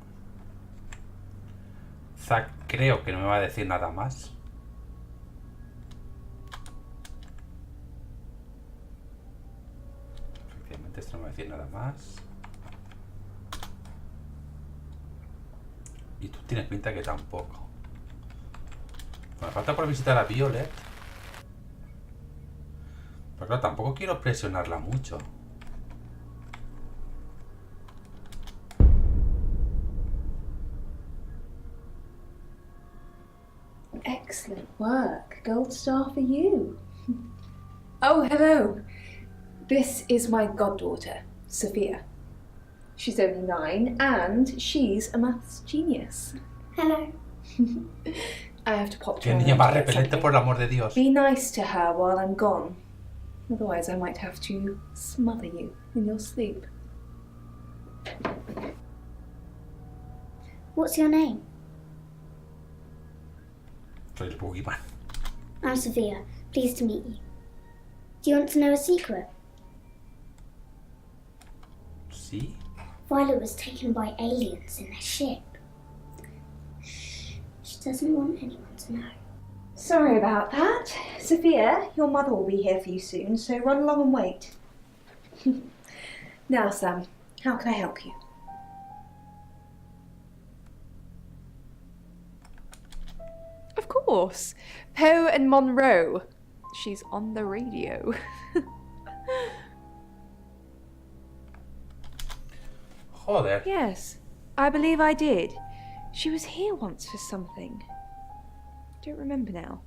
Zack creo que no me va a decir nada más. No me va a decir nada más. Y tú tienes pinta que tampoco. Me falta por visitar a Violet. Pero claro, tampoco quiero presionarla mucho. Excellent work. Gold star for you. Oh, hello. This is my goddaughter, Sophia. She's only 9 and she's a maths genius. Hello. I have to pop to Qué her niña room más to get repelente, something. por el amor de Dios. Be nice to her while I'm gone. Otherwise I might have to smother you in your sleep. What's your name? Soy el Boogeyman. I'm Sophia. Pleased to meet you. Do you want to know a secret? ¿Sí? Violet was taken by aliens in their ship. She doesn't want anyone to know. Sorry about that. Sophia, your mother will be here for you soon, so run along and wait. Now, Sam, how can I help you? Of course. Poe and Monroe. She's on the radio. Joder. Yes, I believe I did. She was here once for something. Don't remember now.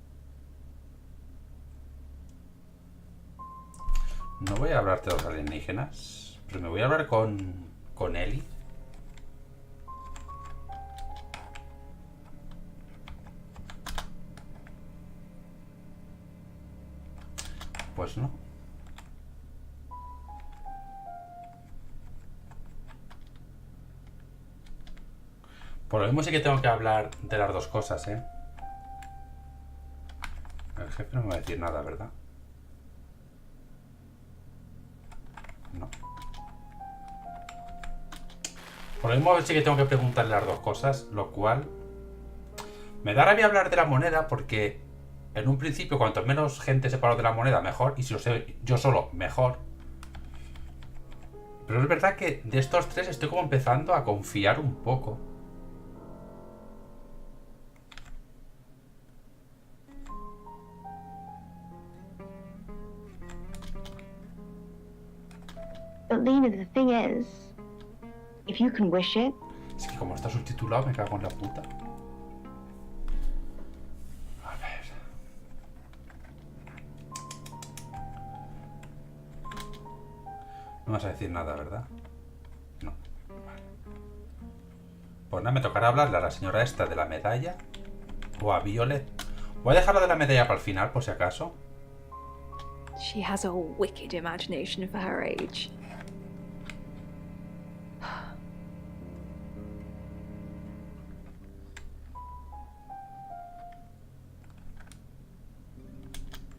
No voy a hablarte de los alienígenas, pero me voy a hablar con Ellie. Pues no. Por lo mismo sí que tengo que hablar de las dos cosas, ¿eh? El jefe no me va a decir nada, ¿verdad? No. Por lo mismo sí que tengo que preguntarle las dos cosas, lo cual me da rabia hablar de la moneda porque en un principio cuanto menos gente sepa lo de la moneda mejor, y si lo sé yo solo mejor. Pero es verdad que de estos tres estoy como empezando a confiar un poco. But Lena, the thing is, if you can wish it. Es que como está subtitulado me cago en la puta. A ver. No vas a decir nada, ¿verdad? No. Vale. Pues nada, me tocará hablarle a la señora esta de la medalla. O a Violet. Voy a dejarlo de la medalla para el final, por si acaso. She has a wicked imagination for her age.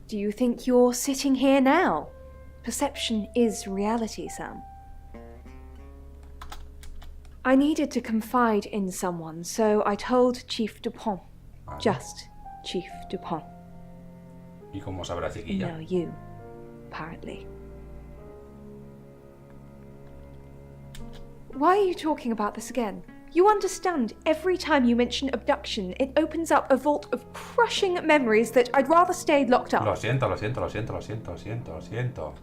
Do you think you're sitting here now? Perception is reality, Sam. I needed to confide in someone, so I told Chief Dupont. Just Chief Dupont. ¿Y cómo sabrá chiquilla? No, you, apparently. Why are you talking about this again? You understand, every time you mention abduction, it opens up a vault of crushing memories that I'd rather stay locked up. Lo siento, lo siento, lo siento, lo siento, lo siento, lo siento.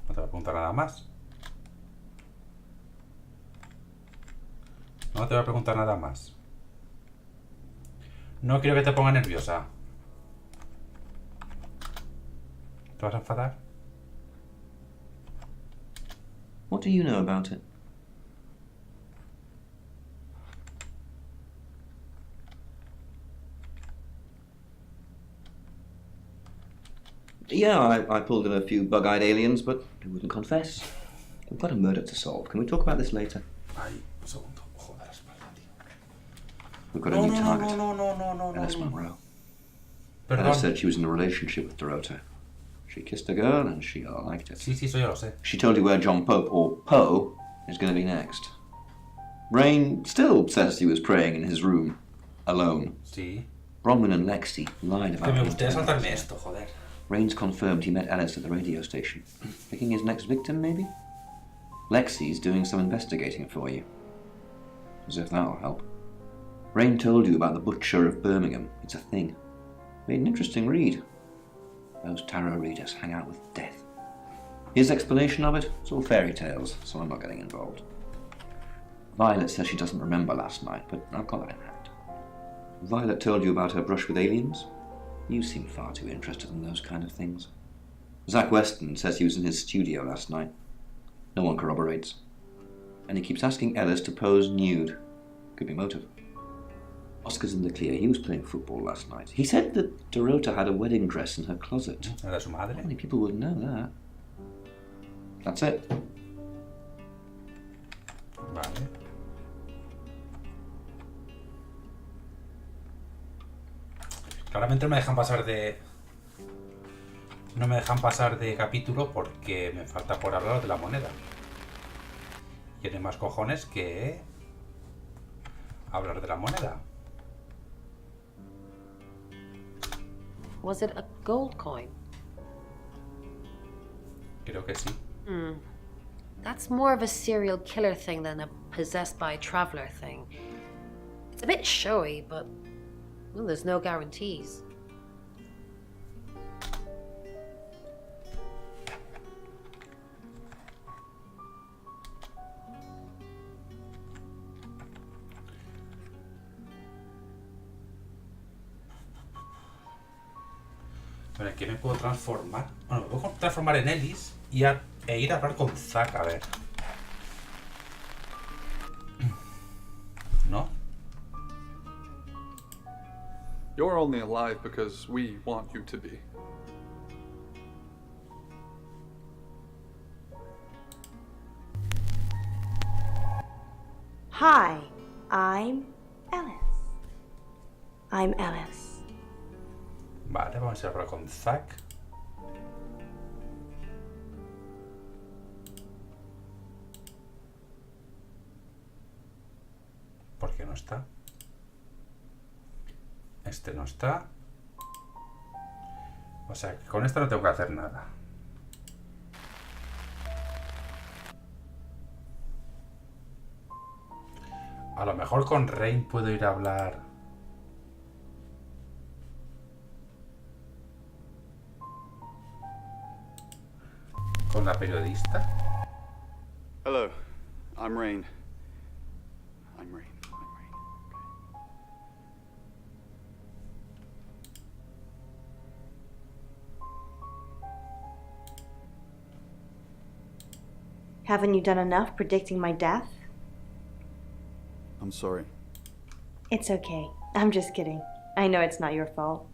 No te voy a preguntar nada más. No te voy a preguntar nada más. No quiero que te ponga nerviosa. ¿Te vas a enfadar? What do you know about it? Yeah, I pulled in a few bug-eyed aliens, but they wouldn't confess. We've got a murder to solve. Can we talk about this later? Ay, un segundo. Joder, la espalda, tío. We've got a new target. No. Alice Monroe. Perdón. Alice said she was in a relationship with Dorota. She kissed a girl and she liked it. Sí, eso yo lo sé. She told you where John Pope, or Poe, is going to be next. Rain still says he was praying in his room, alone. Sí. Bronwyn and Lexi lied about Que me him. gustaría saltarme esto, joder. Rains confirmed he met Ellis at the radio station. Picking his next victim, maybe? Lexi's doing some investigating for you. As if that'll help. Rain told you about the Butcher of Birmingham. It's a thing. Made an interesting read. Those tarot readers hang out with death. His explanation of it, it's all fairy tales, so I'm not getting involved. Violet says she doesn't remember last night, but I've got that in hand. Violet told you about her brush with aliens? You seem far too interested in those kind of things. Zach Weston says he was in his studio last night. No one corroborates. And he keeps asking Ellis to pose nude. Could be motive. Oscar's in the clear. He was playing football last night. He said that Dorota had a wedding dress in her closet. ¿Era su madre? How many people would know that? That's it. Vale. Claramente no me dejan pasar de... No me dejan pasar de capítulo porque me falta por hablar de la moneda. Y tiene más cojones que... hablar de la moneda. Was it a gold coin? Creo que sí. That's more of a serial killer thing than a possessed by a traveler thing. It's a bit showy, but well, there's no guarantees. Bueno, ¿qué me puedo transformar? Bueno, me puedo transformar en Ellis y e ir a hablar con Zack, a ver. ¿No? You're only alive because we want you to be. Hi, I'm Ellis. I'm Ellis. Vale, vamos a hablar con Zack. ¿Por qué no está? Este no está. O sea, que con esto no tengo que hacer nada. A lo mejor con Rain puedo ir a hablar. Con la periodista. Hello, I'm Rain. I'm Rain. Haven't you done enough predicting my death? I'm sorry. It's okay. I'm just kidding. I know it's not your fault.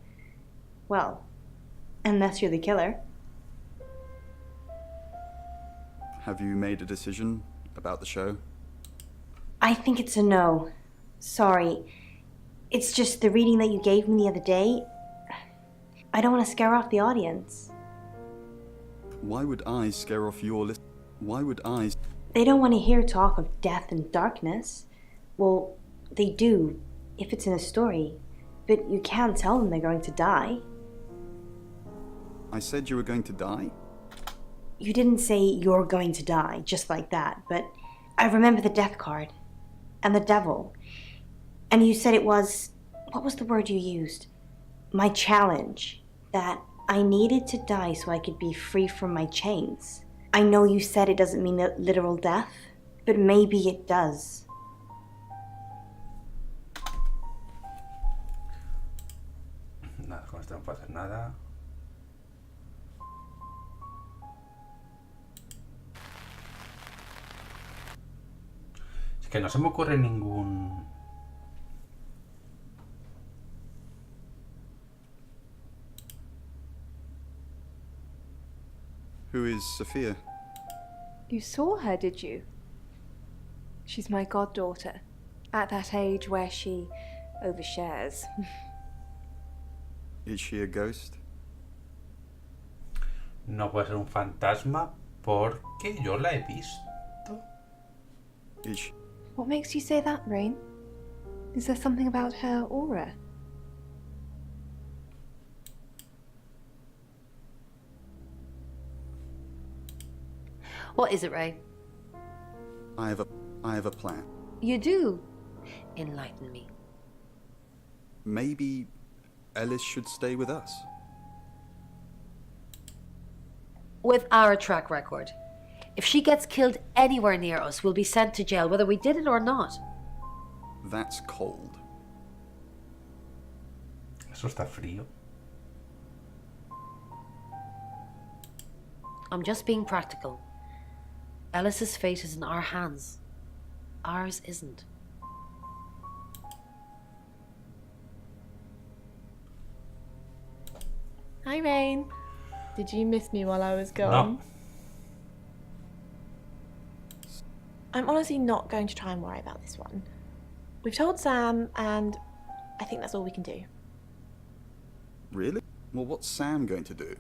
Well, unless you're the killer. Have you made a decision about the show? I think it's a no. Sorry. It's just the reading that you gave me the other day. I don't want to scare off the audience. Why would I scare off your list? Why would I? They don't want to hear talk of death and darkness. Well, they do, if it's in a story. But you can't tell them they're going to die. I said you were going to die? You didn't say you're going to die, just like that, but I remember the death card. And the devil. And you said it was... what was the word you used? My challenge. That I needed to die so I could be free from my chains. I know you said it doesn't mean literal death, but maybe it does. Nada, con esto no puedo hacer nada. Es que no se me ocurre ningún... Who is Sophia? You saw her, did you? She's my goddaughter, at that age where she overshares. Is she a ghost? No puede ser un fantasma porque yo la he visto. Is she... What makes you say that, Rain? Is there something about her aura? What is it, Ray? I have a plan. You do? Enlighten me. Maybe Ellis should stay with us. With our track record, if she gets killed anywhere near us, we'll be sent to jail, whether we did it or not. That's cold. Eso está frío. I'm just being practical. Ellis's fate is in our hands. Ours isn't. Hi, Rain. Did you miss me while I was gone? No. I'm honestly not going to try and worry about this one. We've told Sam, and I think that's all we can do. Really? Well, what's Sam going to do?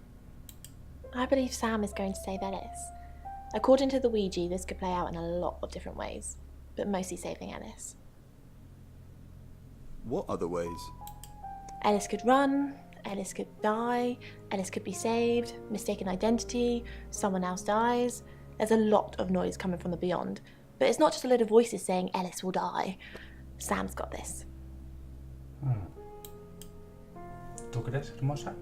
I believe Sam is going to save Ellis. According to the Ouija, this could play out in a lot of different ways, but mostly saving Ellis. What other ways? Ellis could run, Ellis could die, Ellis could be saved, mistaken identity, someone else dies. There's a lot of noise coming from the beyond, but it's not just a load of voices saying Ellis will die. Sam's got this. ¿Tú crees, hermosa?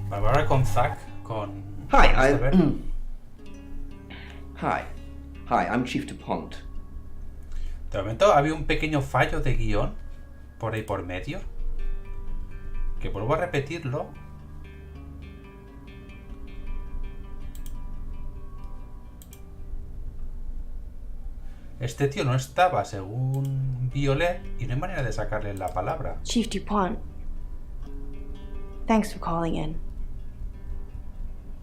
Vale, ahora con Zack, con... Hi, Hi, I'm Chief DuPont. De momento había un pequeño fallo de guión por ahí por medio. Que vuelvo a repetirlo. Este tío no estaba según Violet y no hay manera de sacarle la palabra. Chief DuPont, thanks for calling in.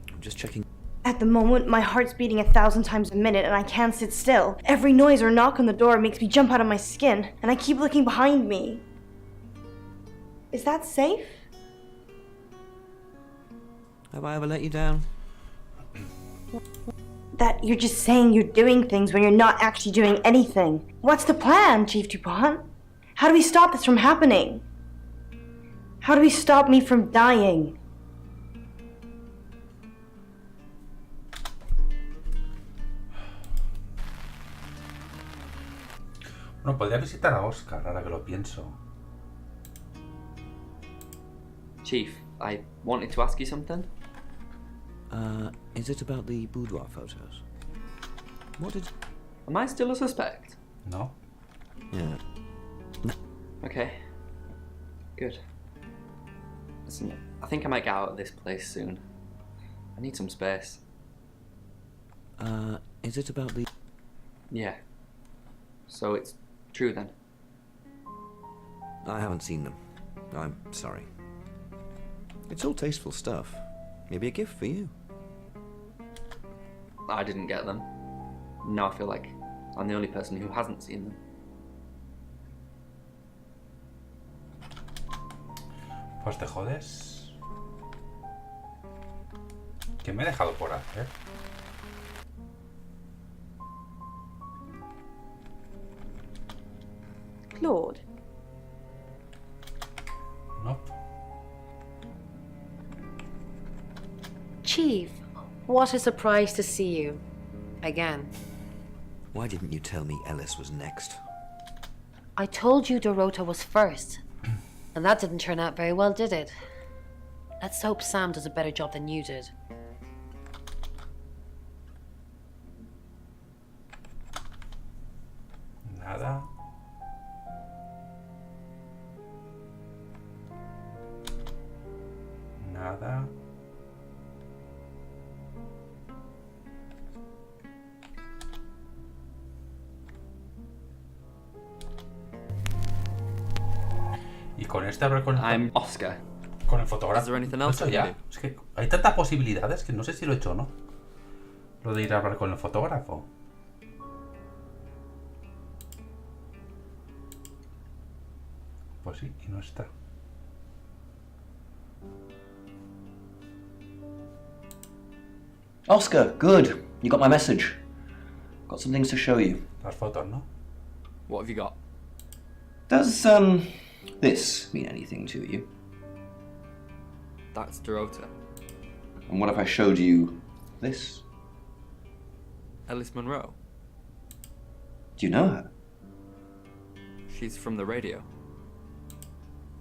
I'm just checking. At the moment, my heart's beating 1,000 times a minute and I can't sit still. Every noise or knock on the door makes me jump out of my skin, and I keep looking behind me. Is that safe? Have I ever let you down? That you're just saying you're doing things when you're not actually doing anything. What's the plan, Chief DuPont? How do we stop this from happening? How do we stop me from dying? Bueno, podría visitar a Oscar, ahora que lo pienso. Chief, I wanted to ask you something. Is it about the boudoir photos? What did... Am I still a suspect? No. Yeah. Okay. Good. Listen, I think I might get out of this place soon. I need some space. Is it about the... Yeah. So it's true then? I haven't seen them. I'm sorry. It's all tasteful stuff. Maybe a gift for you. I didn't get them. Now I feel like I'm the only person who hasn't seen them. Pues te jodes. ¿Qué me he dejado por hacer? Claude. Nope. Chief, what a surprise to see you. Again. Why didn't you tell me Ellis was next? I told you Dorota was first. And that didn't turn out very well, did it? Let's hope Sam does a better job than you did. Nada. Nada. Y con este hablar con I'm Oscar. Con el fotógrafo. Is there anything else Eso I can ya. do? Es que hay tantas posibilidades que no sé si lo he hecho o no. Lo de ir a hablar con el fotógrafo. Pues sí, y no está. Oscar, good. You got my message. Got some things to show you. Las fotos, ¿no? What have you got? Does, this mean anything to you? That's Dorota. And what if I showed you this? Alice Munro. Do you know her? She's from the radio.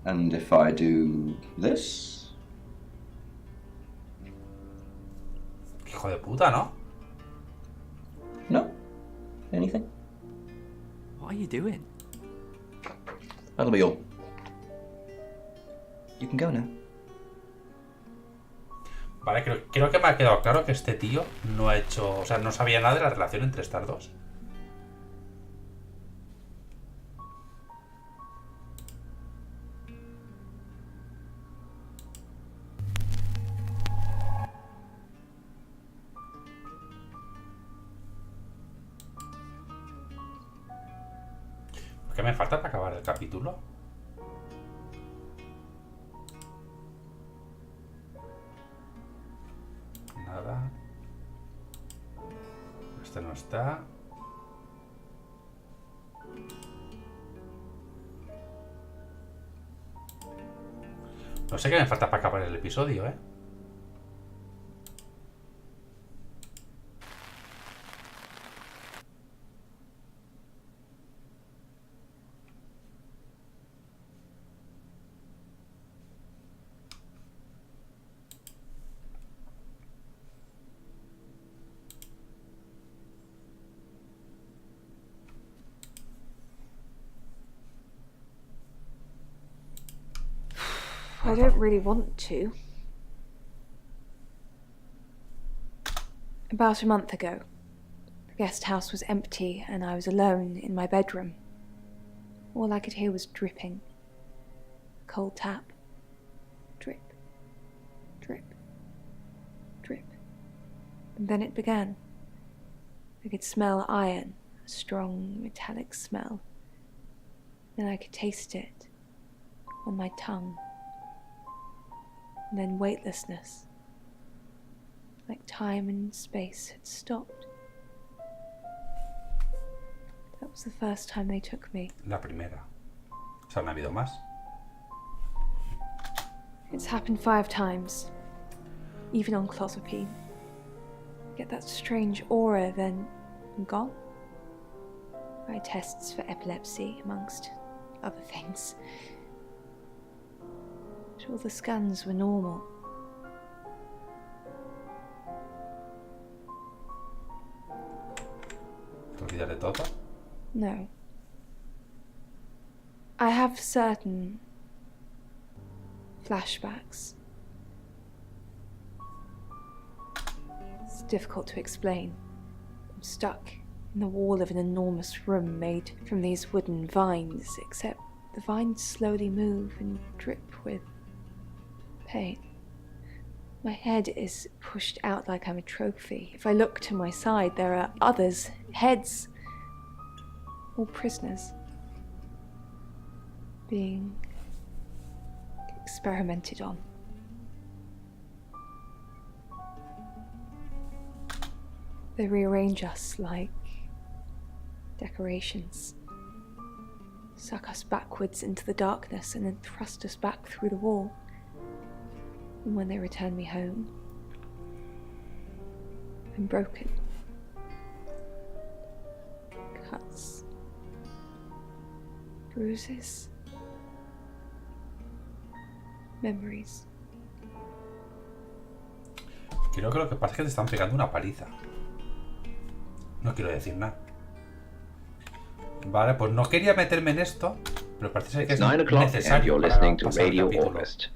And if I do this? Hijo de puta, ¿no? No? Anything? What are you doing? That'll be all. You can go now. Vale, creo que me ha quedado claro que este tío no ha hecho... O sea, no sabía nada de la relación entre estas dos. ¿Qué me falta para acabar el capítulo? Nada. Este no está. No sé qué me falta para acabar el episodio, ¿eh? I don't really want to. About a month ago, the guest house was empty and I was alone in my bedroom. All I could hear was dripping. A cold tap. Drip. Drip. Drip. And then it began. I could smell iron, a strong metallic smell. Then I could taste it on my tongue. And then weightlessness, like time and space had stopped. That was the first time they took me. La primera. O sea, ¿no ha habido más? It's happened 5 times, even on clozapine. Get that strange aura, then I'm gone. I had tests for epilepsy, amongst other things. All the scans were normal. ¿Te olvidas de todo? No. I have certain flashbacks. It's difficult to explain. I'm stuck in the wall of an enormous room made from these wooden vines, except the vines slowly move and drip with pain. My head is pushed out like I'm a trophy. If I look to my side, there are others, heads, all prisoners, being experimented on. They rearrange us like decorations, suck us backwards into the darkness and then thrust us back through the wall. And when they return me home, I'm broken. Cuts. Bruises. Memories. Creo que lo que pasa es que te están pegando una paliza. No quiero decir nada. Vale, pues no quería meterme en esto, pero parece ser que es 9 o'clock and necesario you're para listening to pasar el Radio capítulo. August.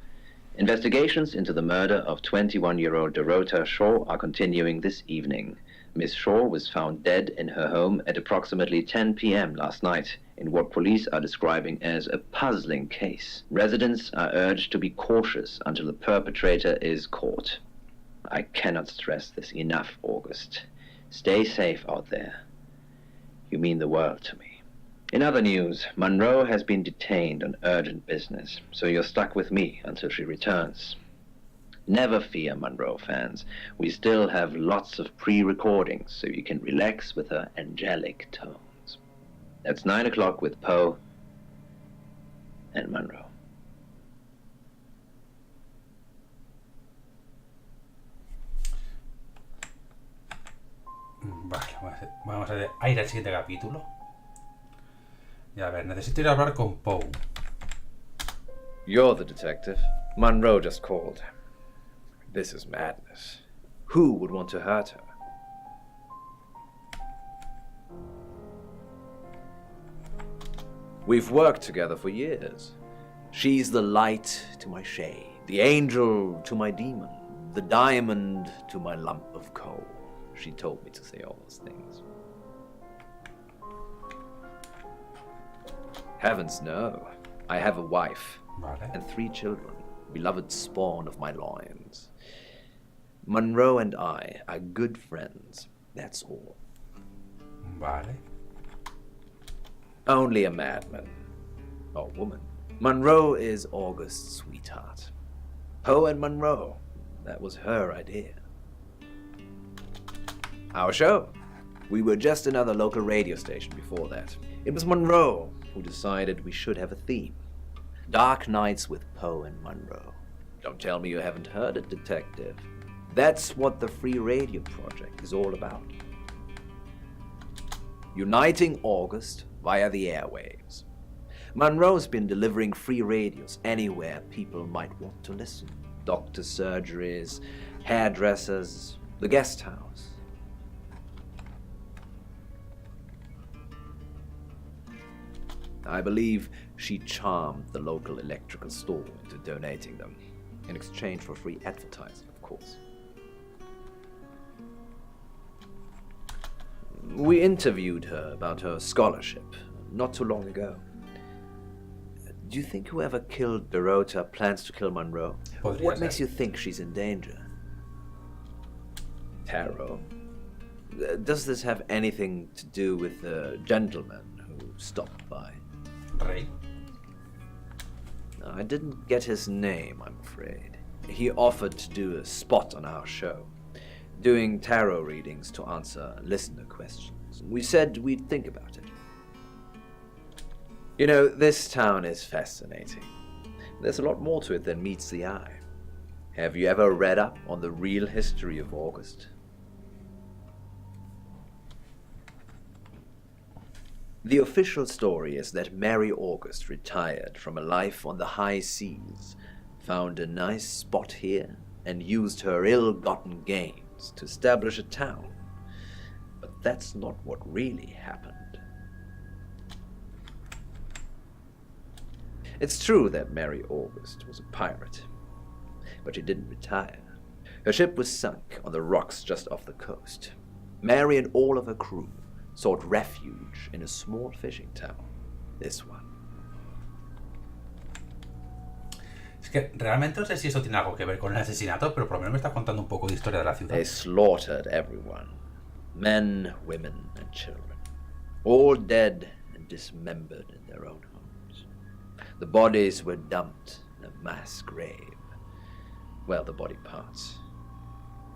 Investigations into the murder of 21-year-old Dorota Shaw are continuing this evening. Miss Shaw was found dead in her home at approximately 10 p.m. last night in what police are describing as a puzzling case. Residents are urged to be cautious until the perpetrator is caught. I cannot stress this enough, August. Stay safe out there. You mean the world to me. In other news, Monroe has been detained on urgent business, so you're stuck with me until she returns. Never fear, Monroe fans. We still have lots of pre-recordings, so you can relax with her angelic tones. That's 9 o'clock with Poe and Monroe. Vale, vamos a ir al siguiente capítulo. Y a ver, necesito ir a hablar con Poe. You're the detective. Monroe just called. This is madness. Who would want to hurt her? We've worked together for years. She's the light to my shade, the angel to my demon, the diamond to my lump of coal. She told me to say all those things. Heavens no. I have a wife and 3 children, beloved spawn of my loins. Monroe and I are good friends, that's all. Vale. Only a madman. Or woman. Monroe is August's sweetheart. Poe and Monroe, that was her idea. Our show. We were just another local radio station before that. It was Monroe who decided we should have a theme. Dark Nights with Poe and Monroe. Don't tell me you haven't heard it, detective. That's what the Free Radio Project is all about. Uniting August via the airwaves. Monroe's been delivering free radios anywhere people might want to listen. Doctor surgeries, hairdressers, the guest house. I believe she charmed the local electrical store into donating them, in exchange for free advertising, of course. We interviewed her about her scholarship not too long ago. Do you think whoever killed Dorota plans to kill Monroe? What makes you think she's in danger? Tarot. Does this have anything to do with the gentleman who stopped by? Ray? No, I didn't get his name, I'm afraid. He offered to do a spot on our show, doing tarot readings to answer listener questions. We said we'd think about it. You know, this town is fascinating. There's a lot more to it than meets the eye. Have you ever read up on the real history of August? The official story is that Mary August retired from a life on the high seas, found a nice spot here, and used her ill-gotten gains to establish a town. But that's not what really happened. It's true that Mary August was a pirate, but she didn't retire. Her ship was sunk on the rocks just off the coast. Mary and all of her crew sought refuge in a small fishing town, this one. Es que realmente no sé si eso tiene algo que ver con el asesinato, pero por lo menos me está contando un poco de historia de la ciudad. They slaughtered everyone. Men, women, and children. All dead and dismembered in their own homes. The bodies were dumped in a mass grave. Well, the body parts.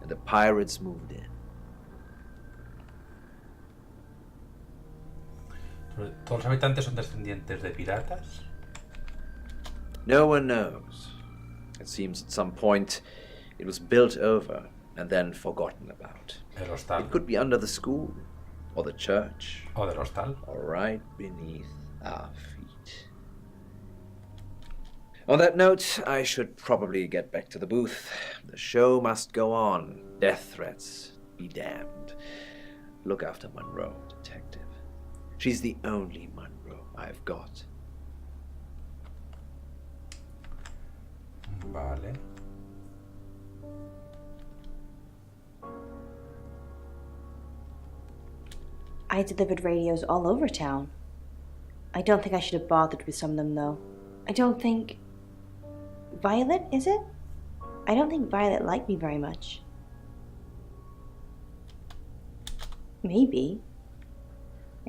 And the pirates moved in. ¿Todos los habitantes son descendientes de piratas? No one knows. It seems at some point it was built over and then forgotten about. El hostal. It could be under the school, or the church, O del hostal. or right beneath our feet. On that note, I should probably get back to the booth. The show must go on. Death threats be damned. Look after Monroe, detective. She's the only Monroe I've got. Vale. I delivered radios all over town. I don't think I should have bothered with some of them, though. I don't think... Violet, is it? I don't think Violet liked me very much. Maybe.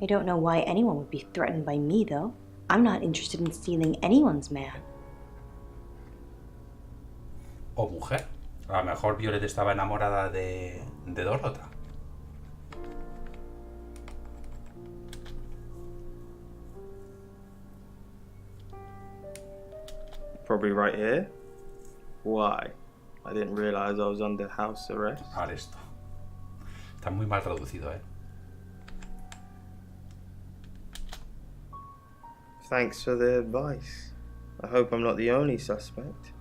I don't know why anyone would be threatened by me, though. I'm not interested in stealing anyone's man. O mujer. A lo mejor Violet estaba enamorada de Dorota. Probably right here. Why? I didn't realize I was under house arrest. Arresto. Está muy mal traducido, ¿eh? Thanks for the advice. I hope I'm not the only suspect.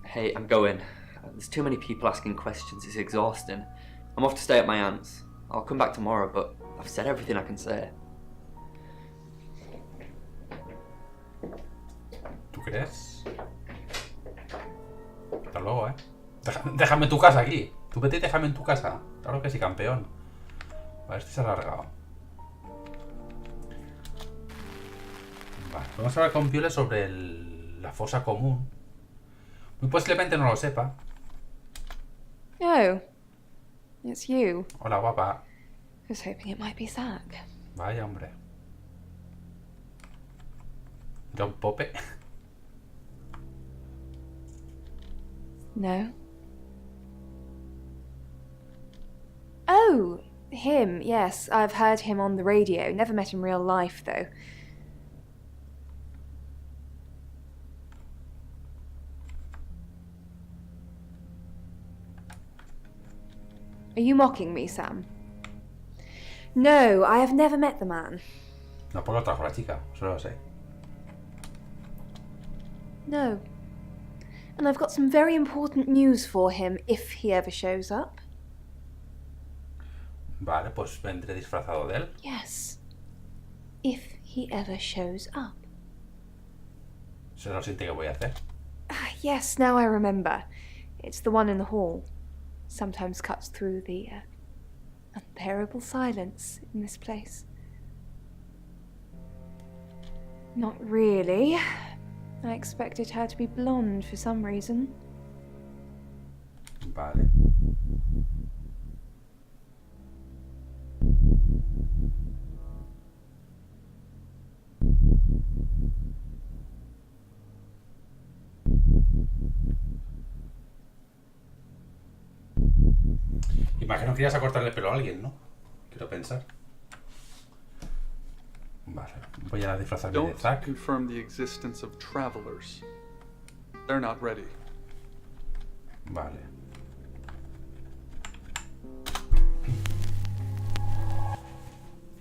Hey, I'm going. There's too many people asking questions. It's exhausting. I'm off to stay at my aunt's. I'll come back tomorrow, but I've said everything I can say. ¿Tú crees? Hasta luego, ¿eh? Déjame en tu casa aquí. Tú vete y déjame en tu casa. Claro que sí, campeón. Vale, esto se ha alargado. Vale, vamos a hablar con Violet sobre la fosa común. Muy posiblemente no lo sepa. Oh, it's you. Hola, guapa. I was hoping it might be Zach. Vaya, hombre. John Pope. No. Oh, him, yes. I've heard him on the radio. Never met in real life, though. Are you mocking me, Sam? No, I have never met the man. No, por lo trajo la chica, solo lo sé. No. And I've got some very important news for him if he ever shows up. Vale, pues vendré disfrazado de él. Yes. If he ever shows up. Eso es lo siguiente que voy a hacer. Yes, now I remember. It's the one in the hall. Sometimes cuts through the unbearable silence in this place. Not really. I expected her to be blonde for some reason. Vale. Imagino que ibas a cortarle el pelo a alguien, ¿no? Quiero pensar. Vale, voy a disfrazarme de Don't Zack. confirm the existence of travelers. They're not ready. Vale.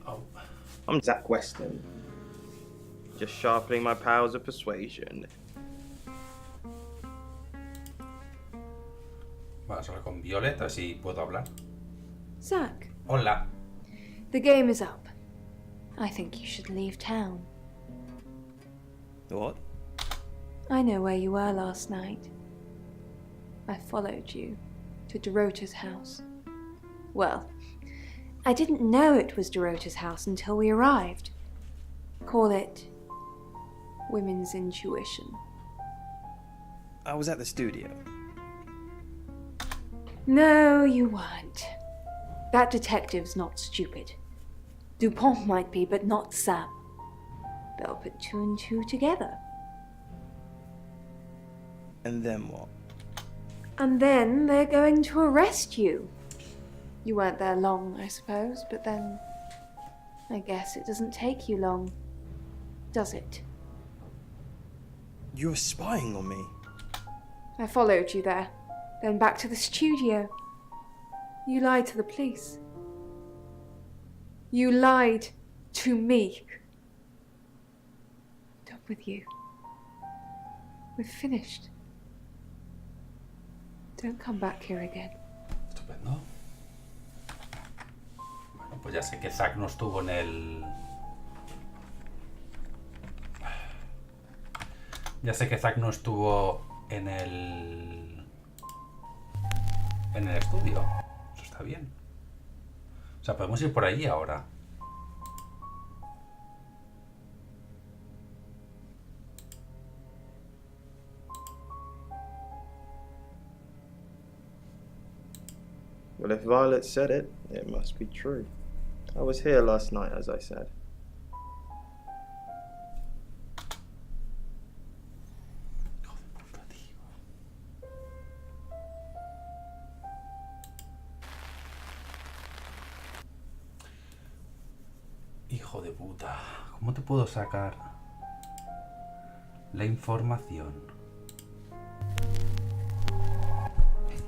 Oh. I'm Zach Weston. Just sharpening my powers of persuasion. Vamos a hablar con Violet, a ver si puedo hablar. Zach, Hola. the game is up. I think you should leave town. What? I know where you were last night. I followed you to Dorota's house. Well, I didn't know it was Dorota's house until we arrived. Call it women's intuition. I was at the studio. No, you weren't. That detective's not stupid. Dupont might be, but not Sam. They'll put two and two together. And then what? And then they're going to arrest you. You weren't there long, I suppose, but then I guess it doesn't take you long, does it? You were spying on me. I followed you there, then back to the studio. You lied to the police. You lied to me. I'm done with you. We're finished. Don't come back here again. Estupendo. Bueno, pues ya sé que Zack no estuvo en el... Ya sé que Zack no estuvo en el... en el estudio. Eso está bien. O sea, podemos ir por allí ahora. Well, if Violet said it, it must be true. I was here last night, as I said. Hijo de puta. ¿Cómo te puedo sacar la información?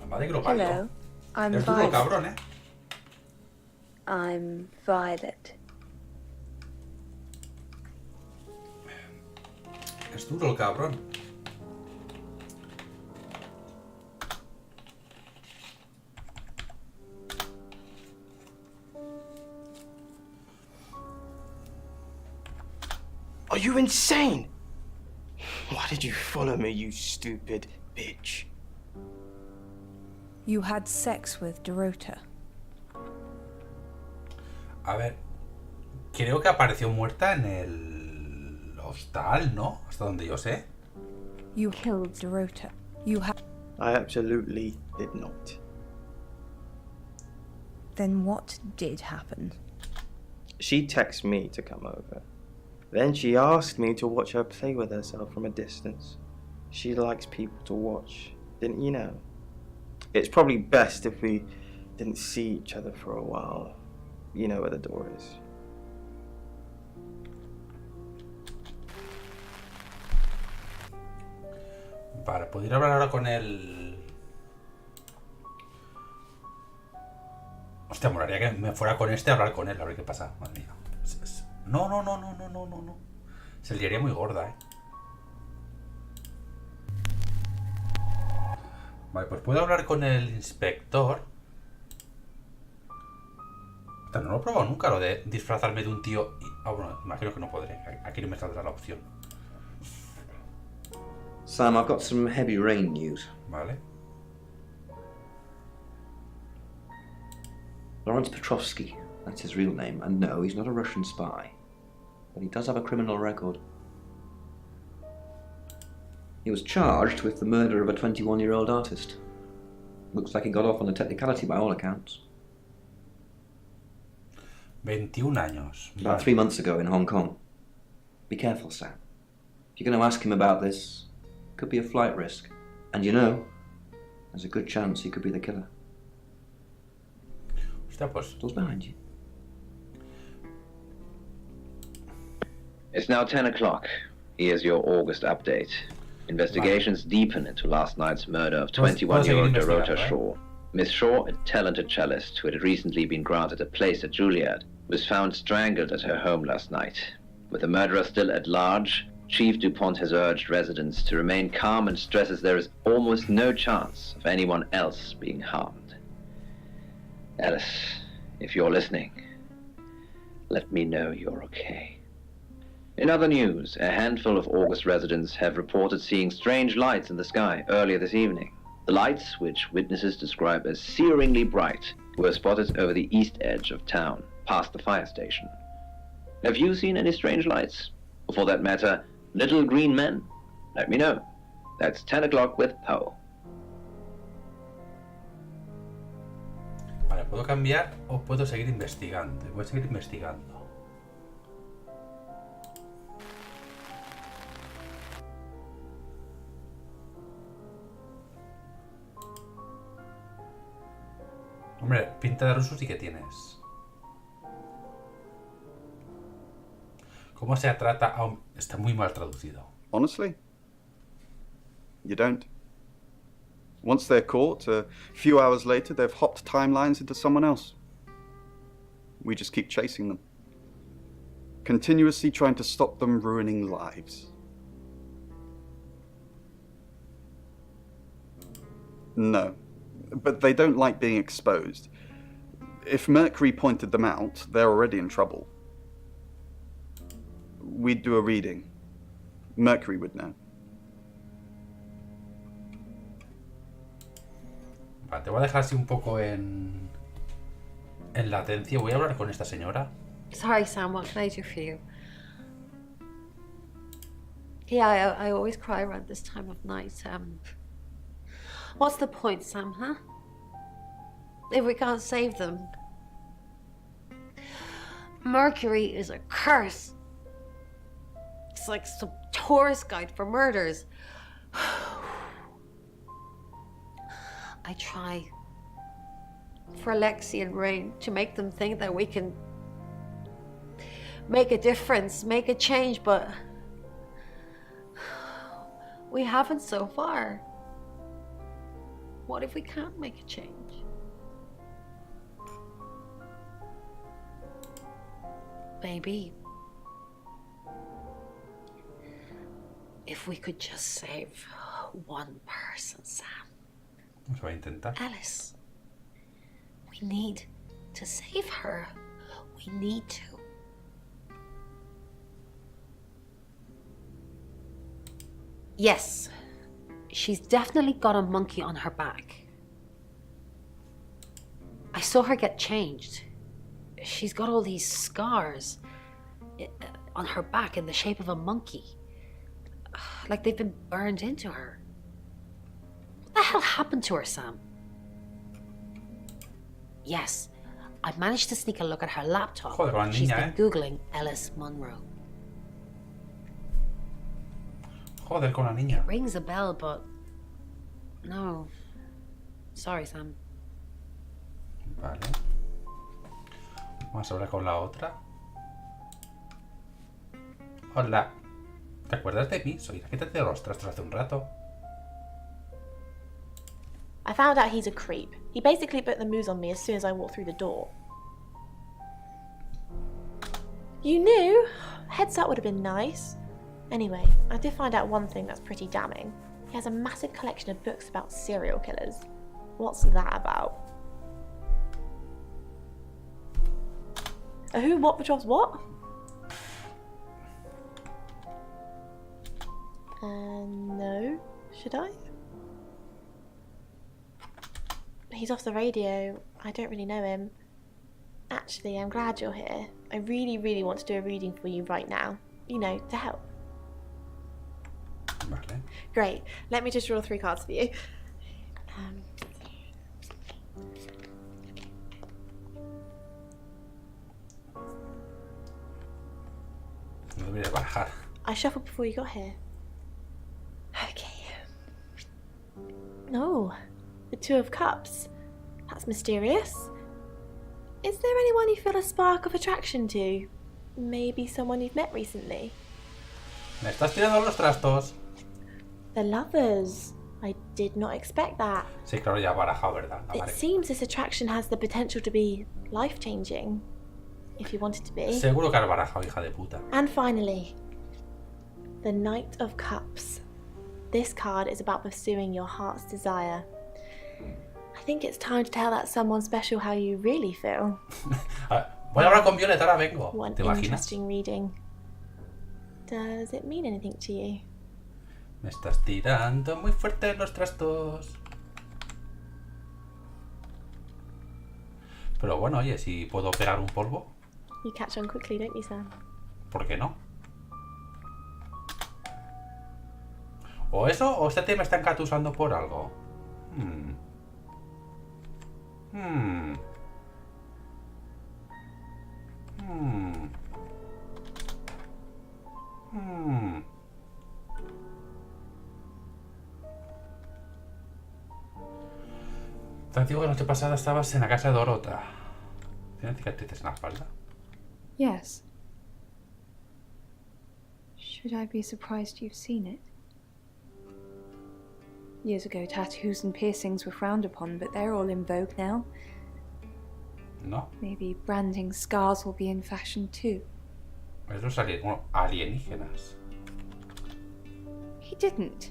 Madre que lo parió. Hello, I'm Es duro, Violet. cabrón, I'm Violet. Es duro el cabrón. Are you insane? Why did you follow me, you stupid bitch? You had sex with Dorota. A ver, creo que apareció muerta en el hostal, ¿no? Hasta donde yo sé. You killed Dorota. You had. I absolutely did not. Then what did happen? She texted me to come over. Then she asked me to watch her play with herself from a distance. She likes people to watch, didn't you know? It's probably best if we didn't see each other for a while. You know where the door is. Vale, ¿puedo ir a hablar ahora con él? Hostia, molaría que me fuera con este a hablar con él, a ver qué pasa. Madre mía. No. Se liaría muy gorda, Vale, pues puedo hablar con el inspector. No lo he probado nunca, lo de disfrazarme de un tío. Bueno, imagino que no podré. Aquí no me saldrá la opción. Sam, I've got some heavy rain news. Vale. Lawrence Petrovsky, that's his real name, and no, he's not a Russian spy. But he does have a criminal record. He was charged with the murder of a 21-year-old artist. Looks like he got off on a technicality by all accounts. 21 años. About 3 months ago in Hong Kong. Be careful, Sam. If you're going to ask him about this, it could be a flight risk. And you know, there's a good chance he could be the killer. Hostia, pues. Door's behind you. It's now 10 o'clock. Here's your August update. Investigations deepen into last night's murder of 21-year-old Dorota Shaw. Miss Shaw, a talented cellist who had recently been granted a place at Juilliard, was found strangled at her home last night. With the murderer still at large, Chief DuPont has urged residents to remain calm and stresses there is almost no chance of anyone else being harmed. Alice, if you're listening, let me know you're okay. In other news, a handful of August residents have reported seeing strange lights in the sky earlier this evening. The lights, which witnesses describe as searingly bright, were spotted over the east edge of town, past the fire station. Have you seen any strange lights? Or for that matter, little green men? Let me know. That's 10 o'clock with Poe. Vale, puedo cambiar o puedo seguir investigando. Voy a seguir investigando. Hombre, pinta de ruso sí que tienes. ¿Cómo se trata a un... Está muy mal traducido. Honestly, you don't. Once they're caught, a few hours later, they've hopped timelines into someone else. We just keep chasing them. Continuously trying to stop them ruining lives. No. But they don't like being exposed. If Mercury pointed them out, they're already in trouble. We'd do a reading. Mercury would know. Vale, te voy a dejar así un poco en latencia. Voy a hablar con esta señora. Sorry, Sam, what can I do for you? Yeah, I always cry around this time of night. What's the point, Sam, huh? If we can't save them. Mercury is a curse. It's like some tourist guide for murders. I try for Alexi and Rain to make them think that we can make a difference, make a change, but we haven't so far. What if we can't make a change? Maybe if we could just save one person, Sam. Vamos a intentar. Alice. We need to save her. We need to. Yes, she's definitely got a monkey on her back. I saw her get changed. She's got all these scars on her back in the shape of a monkey. Like they've been burned into her. What the hell happened to her, Sam? Yes, I managed to sneak a look at her laptop. Joder, con la She's niña, been Googling Alice Munro. Joder con la niña. Rings a bell, but no. Sorry, Sam. Vale. Vamos a hablar con la otra. Hola. ¿Te acuerdas de mí? Soy la que te dio los trastos hace un rato. I found out he's a creep. He basically put the moves on me as soon as I walked through the door. You knew? Heads up would have been nice. Anyway, I did find out one thing that's pretty damning. He has a massive collection of books about serial killers. What's that about? A who, what, patrols, what? No. Should I? He's off the radio. I don't really know him. Actually, I'm glad you're here. I really, really want to do a reading for you right now. You know, to help. Vale. Great. Let me just draw 3 cards for you. No debería barajar. I shuffled before you got here. Okay. Oh, the 2 of Cups. That's mysterious. Is there anyone you feel a spark of attraction to? Maybe someone you've met recently? Me estás tirando los trastos. The Lovers. I did not expect that. Sí, claro, ya barajado, ¿verdad? Ah, It vale. seems this attraction has the potential to be life-changing. If you want it to be. Seguro que has barajado, hija de puta. And finally, the Knight of Cups. This card is about pursuing your heart's desire. I think it's time to tell that someone special how you really feel. Voy a hablar con Violeta, ahora vengo. One ¿Te imaginas? interesting reading. Does it mean anything to you? Me estás tirando muy fuerte los trastos. Pero bueno, oye, si puedo pegar un polvo, You catch on quickly, don't you, Sam? ¿por qué no? O eso, o este tío me está encatusando por algo. Te digo que la noche pasada estabas en la casa de Dorota. ¿Tienes cicatrices en la espalda? Yes. Should I be surprised you've seen it? Years ago, tattoos and piercings were frowned upon, but they're all in vogue now. No. Maybe branding scars will be in fashion too. Es los alienígenas. He didn't.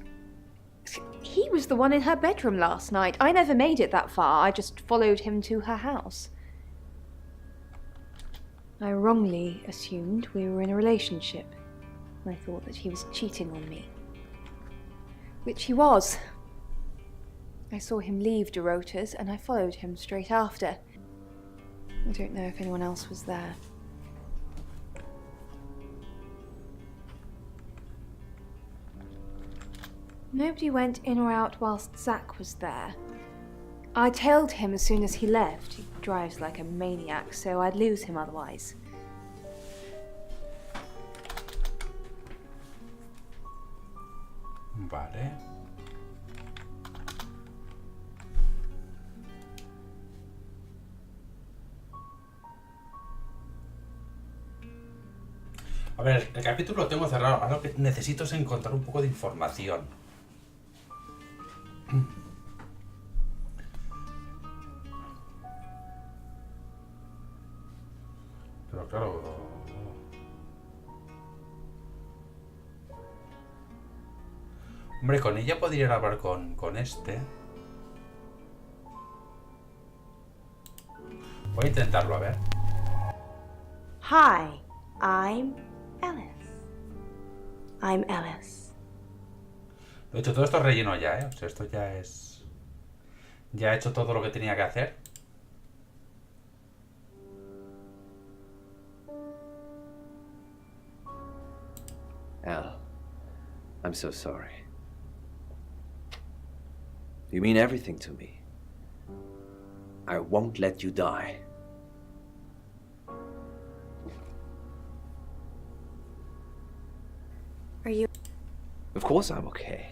He was the one in her bedroom last night. I never made it that far. I just followed him to her house. I wrongly assumed we were in a relationship. I thought that he was cheating on me. Which he was. I saw him leave Dorota's and I followed him straight after. I don't know if anyone else was there. Nobody went in or out whilst Zach was there. I tailed him as soon as he left. He drives like a maniac, so I'd lose him otherwise. Vale. A ver, el capítulo lo tengo cerrado. Ahora lo que necesito es encontrar un poco de información. Pero claro... Hombre, con ella podría ir a hablar con este. Voy a intentarlo, a ver. Hi, I'm Alice. I'm Alice. De hecho, todo esto es relleno ya, ¿eh? O sea, esto ya es... Ya he hecho todo lo que tenía que hacer. Al, I'm so sorry. You mean everything to me. I won't let you die. Are you... Of course I'm okay.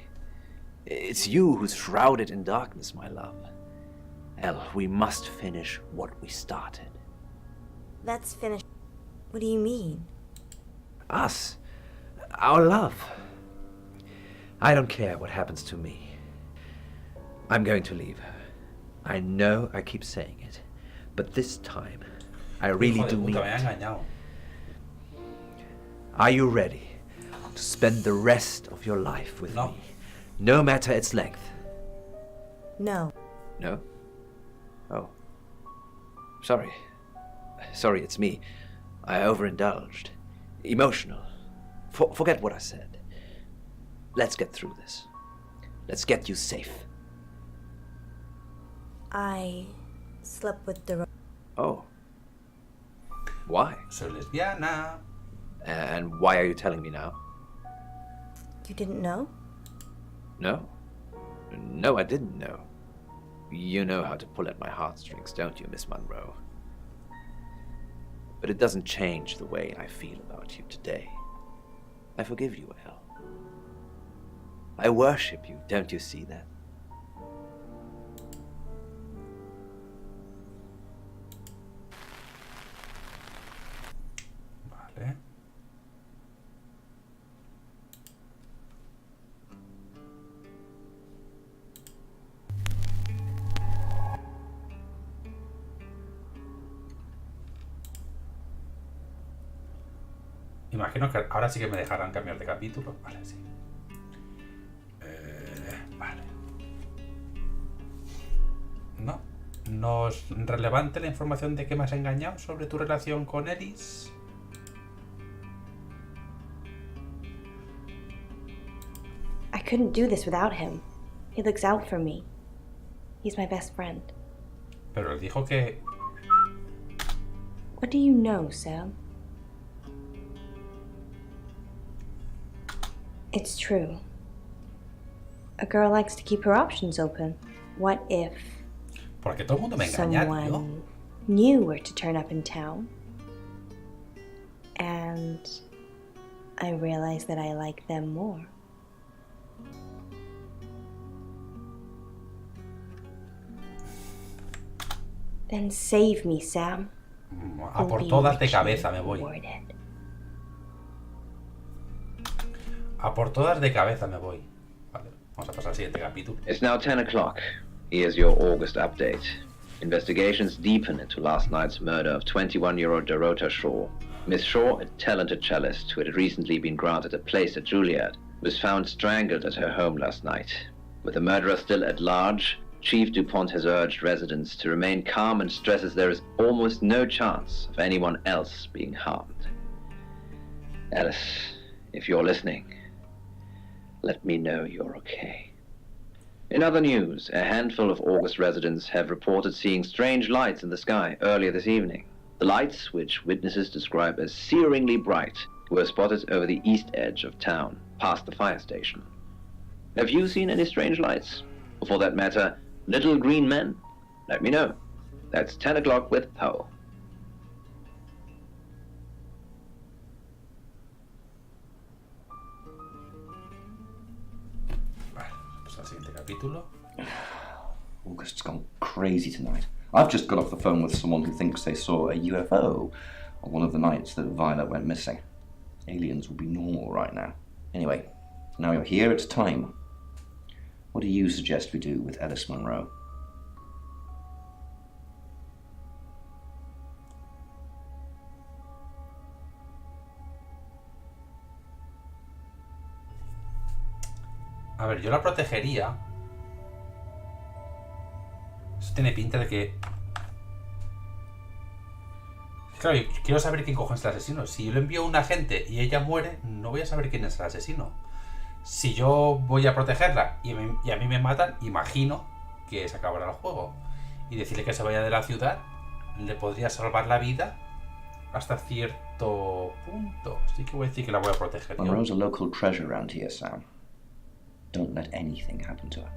It's you who's shrouded in darkness, my love. El, we must finish what we started. Let's finish. What do you mean? Us. Our love. I don't care what happens to me. I'm going to leave her. I know I keep saying it, but this time, I really do mean it. Are you ready to spend the rest of your life with me? No matter its length. No. No? Oh. Sorry. Sorry, it's me. I overindulged. Emotional. Forget what I said. Let's get through this. Let's get you safe. I slept with the... Oh. Why? Soy lesbiana. And why are you telling me now? You didn't know? No. No, I didn't know. You know how to pull at my heartstrings, don't you, Miss Monroe? But it doesn't change the way I feel about you today. I forgive you, El. I worship you, don't you see that? Vale. Imagino que ahora sí que me dejarán cambiar de capítulo. Vale, sí. Vale. No. ¿No es relevante la información de que me has engañado sobre tu relación con Ellis? I couldn't do this without him. He looks out for me. He's my best friend. Pero él dijo que... What do you know, Sam? It's true. A girl likes to keep her options open. What if Porque todo el mundo me engaña, tío. someone new were to turn up in town and I realize that I like them more? Then save me, Sam. A por todas de cabeza me voy. A por todas de cabeza me voy. Vale, vamos a pasar al siguiente capítulo. It's now 10 o'clock. Here's your August update. Investigations deepen into last night's murder of 21-year-old Dorota Shaw. Miss Shaw, a talented cellist who had recently been granted a place at Juilliard, was found strangled at her home last night. With the murderer still at large, Chief DuPont has urged residents to remain calm and stresses there is almost no chance of anyone else being harmed. Alice, if you're listening, let me know you're okay. In other news, a handful of August residents have reported seeing strange lights in the sky earlier this evening. The lights, which witnesses describe as searingly bright, were spotted over the east edge of town, past the fire station. Have you seen any strange lights? Or for that matter, little green men? Let me know. That's 10 o'clock with Poe. Capítulo. August's gone crazy tonight. I've just got off the phone with someone who thinks they saw a UFO on one of the nights that Violet went missing. Aliens would be normal right now. Anyway, now you're here, it's time. What do you suggest we do with Ellis Monroe? A ver, yo la protegería. Eso tiene pinta de que... Claro, yo quiero saber quién cojones es el asesino. Si yo le envío a un agente y ella muere, no voy a saber quién es el asesino. Si yo voy a protegerla y a mí me matan, imagino que se acabará el juego. Y decirle que se vaya de la ciudad le podría salvar la vida hasta cierto punto. Así que voy a decir que la voy a proteger. Monroe's a local treasure around here, Sam. Don't let anything happen to her.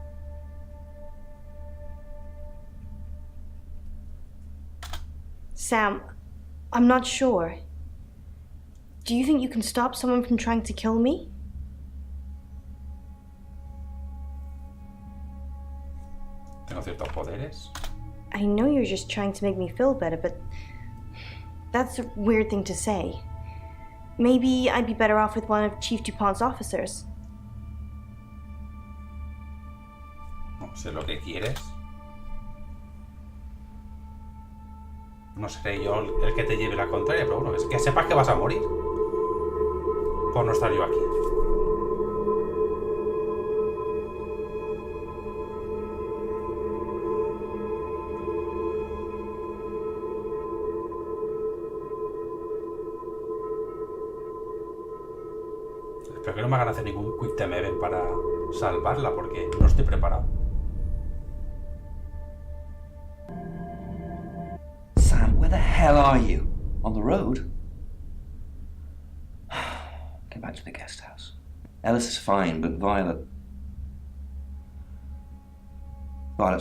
Sam, I'm not sure. Do you think you can stop someone from trying to kill me? Tengo ciertos poderes. I know you're just trying to make me feel better, but that's a weird thing to say. Maybe I'd be better off with one of Chief DuPont's officers. No sé lo que quieres. No seré yo el que te lleve la contraria, pero bueno, que sepas que vas a morir por no estar yo aquí. Espero que no me hagan hacer ningún quick time event para salvarla, porque no estoy preparado. Sam, where the hell are you? On the road? Get back to the guest house. Ellis is fine, but Violet's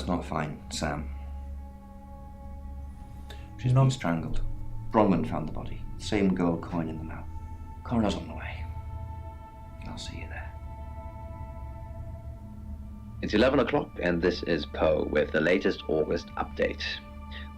not fine, Sam. She's been strangled. Bronwyn found the body. Same gold coin in the mouth. Coroner's on the way. I'll see you there. It's 11 o'clock, and this is Poe with the latest August update.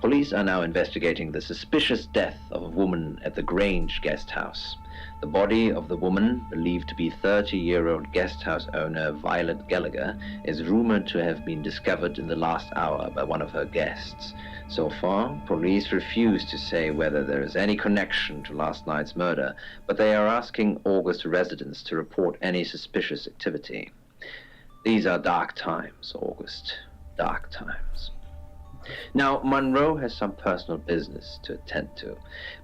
Police are now investigating the suspicious death of a woman at the Grange guest house. The body of the woman, believed to be 30-year-old guest house owner Violet Gallagher, is rumored to have been discovered in the last hour by one of her guests. So far, police refuse to say whether there is any connection to last night's murder, but they are asking August residents to report any suspicious activity. These are dark times, August. Dark times. Now, Monroe has some personal business to attend to,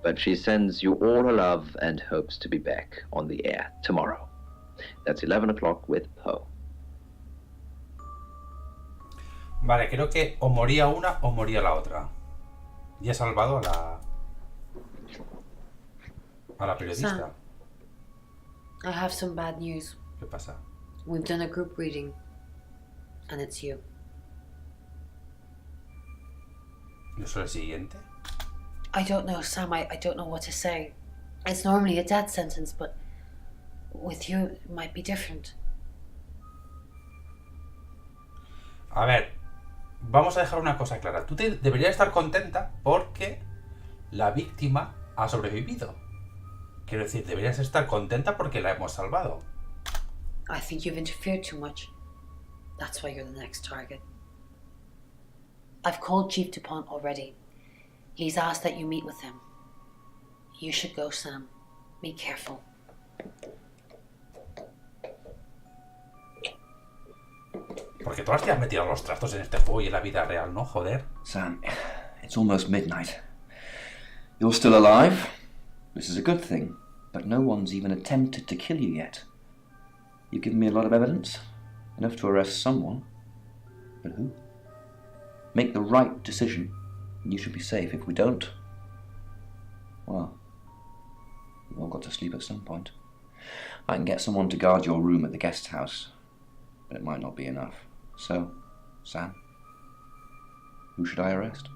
but she sends you all her love and hopes to be back on the air tomorrow. That's 11 o'clock with Poe. Vale, creo que o moría una o moría la otra. Y he salvado a la periodista. Sam, I have some bad news. ¿Qué pasa? We've done a group reading, and it's you. ¿No soy el siguiente? I don't know, Sam. I don't know what to say. It's normally a death sentence, but with you, it might be different. A ver, vamos a dejar una cosa clara. Tú deberías estar contenta porque la víctima ha sobrevivido. Quiero decir, deberías estar contenta porque la hemos salvado. I think you've interfered too much. That's why you're the next target. I've called Chief DuPont already. He's asked that you meet with him. You should go, Sam. Be careful. Porque todas te has metido los trastos en este juego y en la vida real, ¿no? Joder. Sam, it's almost midnight. You're still alive. This is a good thing, but no one's even attempted to kill you yet. You've given me a lot of evidence, enough to arrest someone. But who? Make the right decision, and you should be safe. If we don't, well, we've all got to sleep at some point. I can get someone to guard your room at the guest house, but it might not be enough. So, Sam, who should I arrest?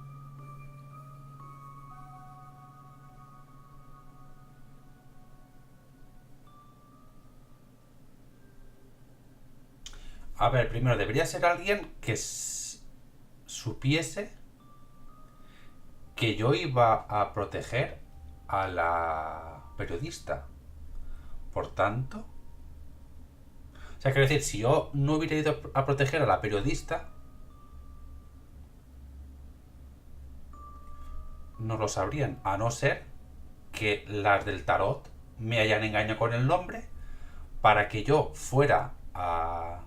A ver, primero debería ser alguien que supiese que yo iba a proteger a la periodista. Por tanto... O sea, quiero decir, si yo no hubiera ido a proteger a la periodista, no lo sabrían, a no ser que las del tarot me hayan engañado con el nombre para que yo fuera a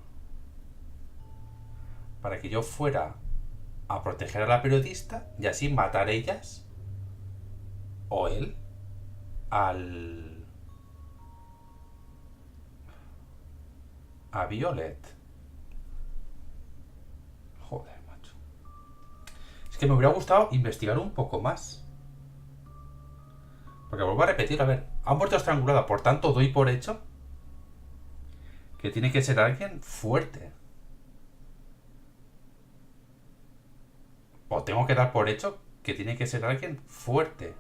proteger a la periodista y así matar ellas o él a Violet. Joder, macho. Es que me hubiera gustado investigar un poco más. Porque vuelvo a repetir, a ver, ha muerto estrangulada, por tanto doy por hecho que tiene que ser alguien fuerte. O tengo que dar por hecho que tiene que ser alguien fuerte.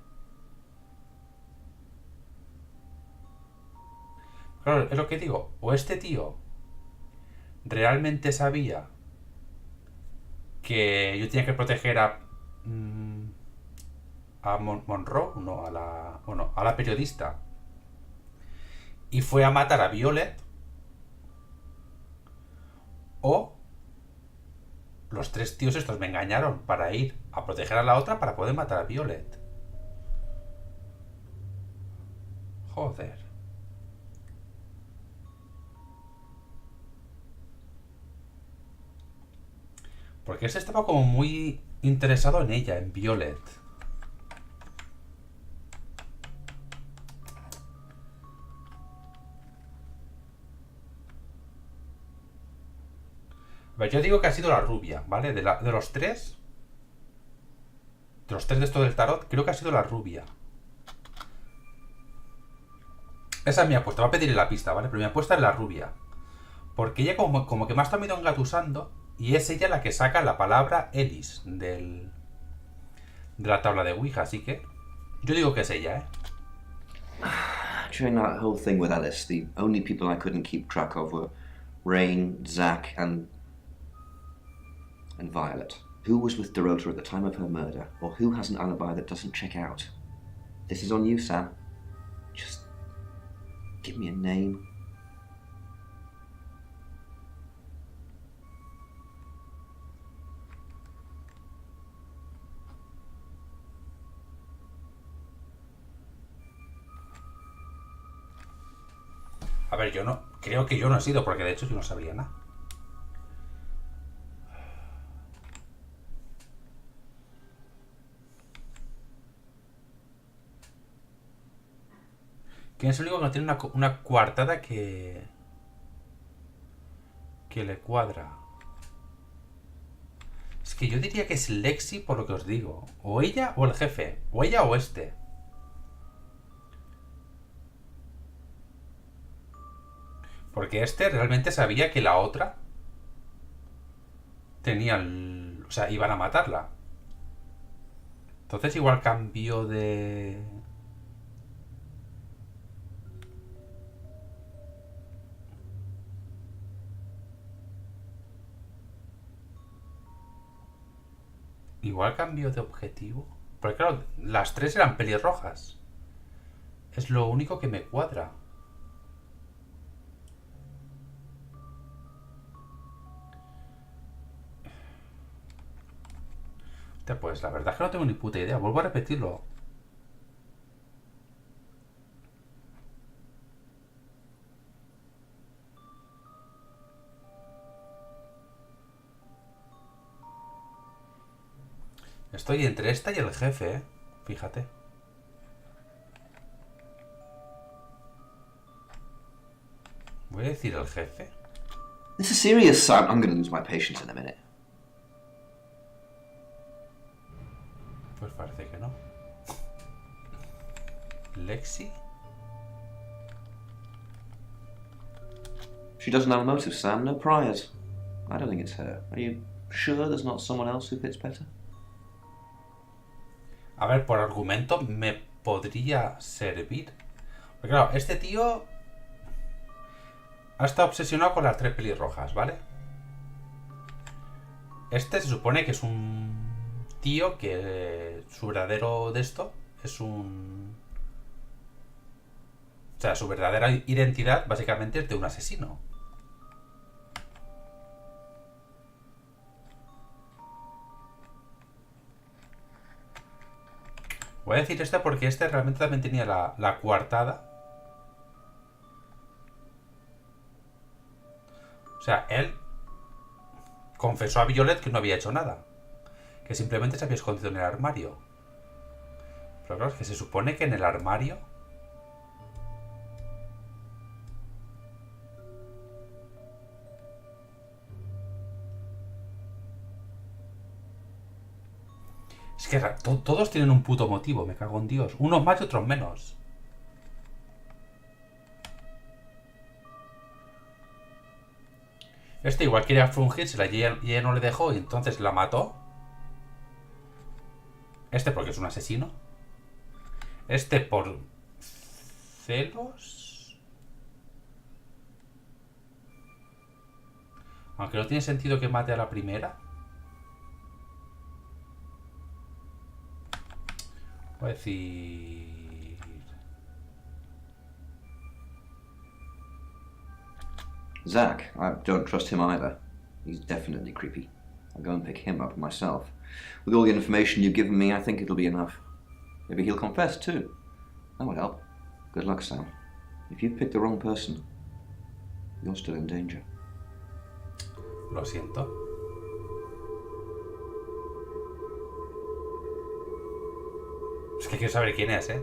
Claro, es lo que digo. O este tío realmente sabía que yo tenía que proteger a Monroe, no, a la periodista, y fue a matar a Violet, o los tres tíos estos me engañaron para ir a proteger a la otra para poder matar a Violet. Joder. Porque ese estaba como muy interesado en ella, en Violet. A ver, yo digo que ha sido la rubia, ¿vale? De los tres. De los tres de esto del tarot, creo que ha sido la rubia. Esa es mi apuesta. Va a pedirle la pista, ¿vale? Pero mi apuesta es la rubia. Porque ella como que me ha estado medio engatusando. Y es ella la que saca la palabra Ellis de la tabla de Ouija. Así que yo digo que es ella, ¿eh? During that whole thing with Alice, the only people I couldn't keep track of were Rain, Zach, and Violet. Who was with Dorota at the time of her murder, or who has an alibi that doesn't check out? This is on you, Sam. Just give me a name. A ver, yo no... Creo que yo no he sido, porque de hecho yo no sabía nada. ¿Quién es el único que no tiene una coartada que le cuadra? Es que yo diría que es Lexi por lo que os digo. O ella o el jefe. O ella o este. Porque este realmente sabía que la otra tenía o sea, iban a matarla. Entonces igual cambió de... Igual cambió de objetivo. Porque claro, las tres eran pelirrojas. Es lo único que me cuadra. Pues la verdad es que no tengo ni puta idea. Vuelvo a repetirlo. Estoy entre esta y el jefe, ¿eh? Fíjate. Voy a decir el jefe. This is serious, Sam. I'm going to lose my patience in a minute. Pues parece que no. Lexi. She doesn't have a motive, Sam. No priors. I don't think it's her. Are you sure there's not someone else who fits better? A ver, por argumento me podría servir. Porque claro, este tío ha estado obsesionado con las tres pelirrojas, ¿vale? Este se supone que es un tío que su verdadero de esto es un O sea, su verdadera identidad básicamente es de un asesino. Voy a decir este porque este realmente también tenía la coartada. O sea, él confesó a Violet que no había hecho nada. Que simplemente se había escondido en el armario. Pero claro, es que se supone que en el armario... Es que todos tienen un puto motivo, me cago en Dios. Unos más y otros menos. Este igual quería frungírsela y ella no le dejó y entonces la mató. Este porque es un asesino. Este por celos. Aunque no tiene sentido que mate a la primera. Voy a decir... Zach, I don't trust him either. He's definitely creepy. I'll go and pick him up myself. With all the information you've given me, I think it'll be enough. Maybe he'll confess too. That would help. Good luck, Sam. If you've picked the wrong person, you're still in danger. Lo siento. Es que quiero saber quién es, ¿eh?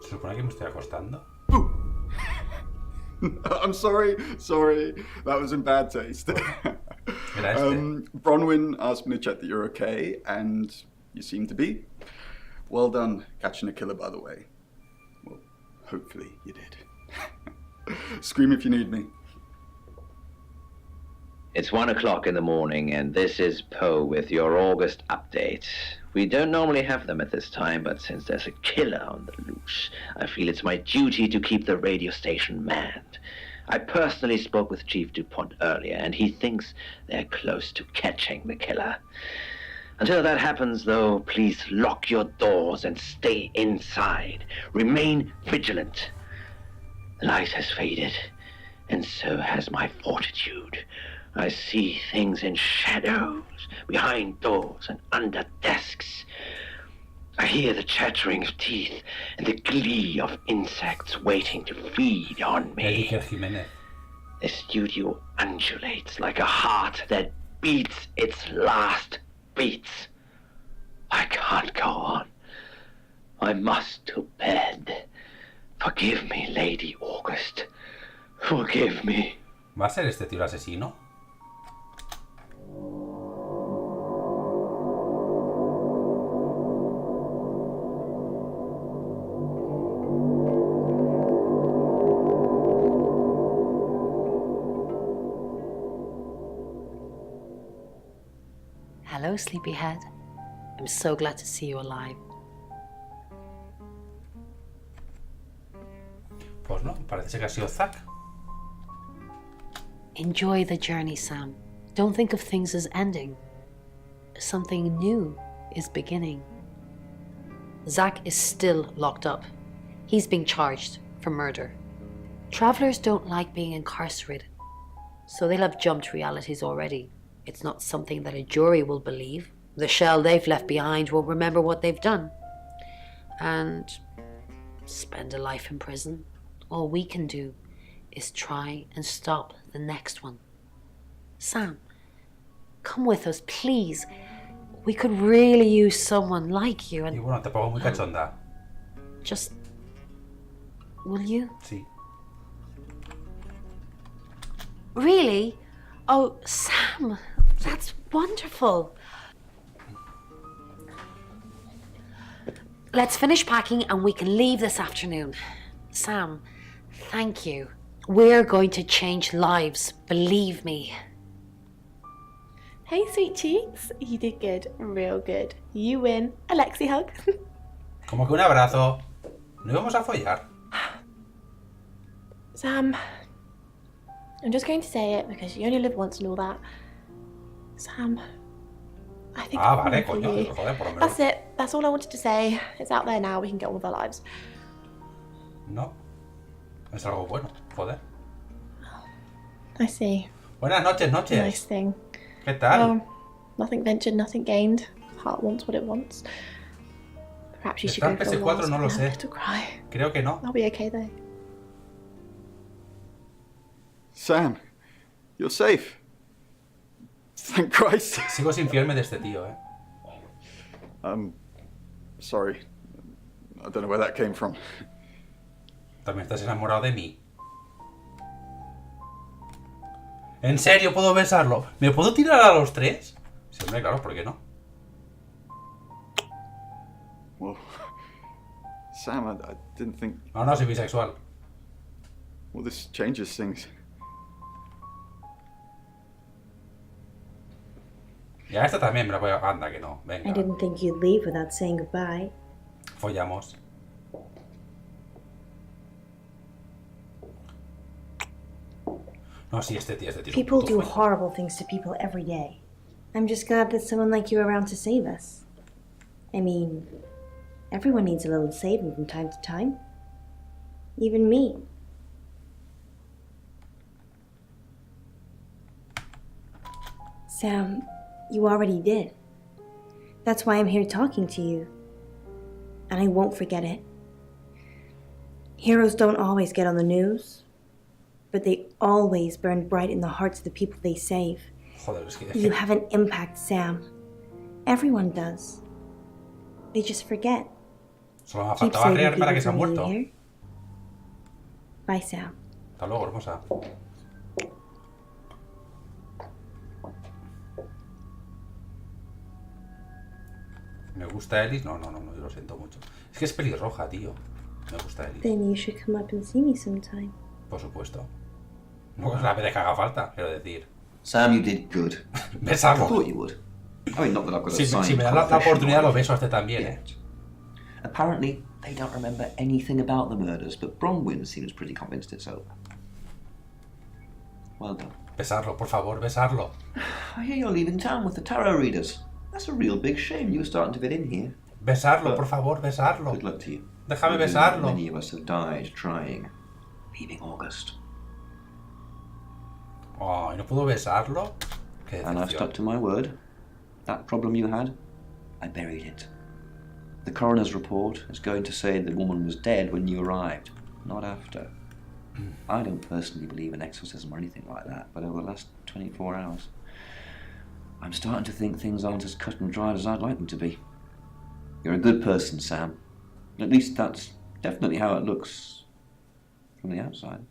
¿Se supone que me estoy acostando? I'm sorry. That was in bad taste. Bronwyn asked me to check that you're okay, and you seem to be. Well done catching a killer, by the way. Well, hopefully you did. Scream if you need me. It's 1 o'clock in the morning, and this is Poe with your August update. We don't normally have them at this time, but since there's a killer on the loose, I feel it's my duty to keep the radio station manned. I personally spoke with Chief DuPont earlier, and he thinks they're close to catching the killer. Until that happens, though, please lock your doors and stay inside. Remain vigilant. The light has faded, and so has my fortitude. I see things in shadows, behind doors and under desks. I hear the chattering of teeth and the glee of insects waiting to feed on me. The studio undulates like a heart that beats its last beats. I can't go on. I must to bed. Forgive me, Lady August. Forgive me. ¿Va a ser este tío el asesino? Hello, sleepyhead. I'm so glad to see you alive. Pues no, parece ser que ha sido Zack. Enjoy the journey, Sam. Don't think of things as ending. Something new is beginning. Zack is still locked up. He's being charged for murder. Travelers don't like being incarcerated, so they'll have jumped realities already. It's not something that a jury will believe. The shell they've left behind won't remember what they've done. And spend a life in prison. All we can do is try and stop the next one. Sam, come with us, please. We could really use someone like you. Y bueno, te pongo muy cachonda. Just... will you? Sí. Really? Oh, Sam, that's wonderful. Let's finish packing and we can leave this afternoon. Sam, thank you. We're going to change lives, believe me. Hey, sweet cheeks. You did good. Real good. You win. Alexi hug. Como que un abrazo. ¿No íbamos a follar? Sam, I'm just going to say it because you only live once and all that. Sam, I think Ah, I'm vale, for coño. you. Joder, por lo menos. That's it. That's all I wanted to say. It's out there now. We can get on with our lives. No. Es algo bueno. Joder. I see. Buenas noches, noches. Nice thing. ¿Qué tal? Nothing ventured, nothing gained. Heart wants what it wants. Perhaps you should Está go en for a PS4, no lo walk. sé. Little cry. Creo que no. I'll be okay though. Sam, you're safe. Thank Christ. Sigo sin fiarme de este tío, Sorry. I don't know where that came from. También estás enamorado de mí. ¿En serio puedo besarlo? ¿Me puedo tirar a los tres? Sí, hombre, claro, ¿por qué no? Well, Sam, I didn't think... No, no, soy bisexual. Well, this changes things. Ya esta también me la voy a... Anda, que no. Venga, I didn't think you'd leave without saying goodbye. follamos. No, sí, este tío es un People puto do follón. horrible things to people every day. I'm just glad there's someone like you around to save us. I mean, everyone needs a little saving from time to time. Even me. Sam, you already did. That's why I'm here talking to you. And I won't forget it. Heroes don't always get on the news, but they always burn bright in the hearts of the people they save. Joder, es que... You have an impact, Sam. Everyone does. They just forget. Solo me Keep faltaba saving reírme para people que se ha from you, muerto. hear? Bye, Sam. Hasta luego, hermosa. ¿Me gusta Ellis? No, yo lo siento mucho. Es que es pelirroja, tío. Me gusta Ellis. Then you should come up and see me sometime. Por supuesto. No es la vez que haga falta, quiero decir. Sam, you did good. Besarlo. I thought you would. I mean, not that I've got a Si signed me da la confession oportunidad or lo beso a este también, yet. Apparently, they don't remember anything about the murders, but Bronwyn seems pretty convinced it's over. Well done. Besarlo, por favor, besarlo. I hear you're leaving town with the tarot readers. That's a real big shame. You were starting to fit in here. Besarlo, por favor, besarlo. Good luck to you. Déjame Because besarlo. Many of us have died trying. Leaving August. Oh, ¿y no puedo besarlo? Qué And I've decepción. stuck to my word. That problem you had, I buried it. The coroner's report is going to say the woman was dead when you arrived, not after. I don't personally believe in exorcism or anything like that, but over the last 24 hours, I'm starting to think things aren't as cut and dried as I'd like them to be. You're a good person, Sam. At least that's definitely how it looks from the outside.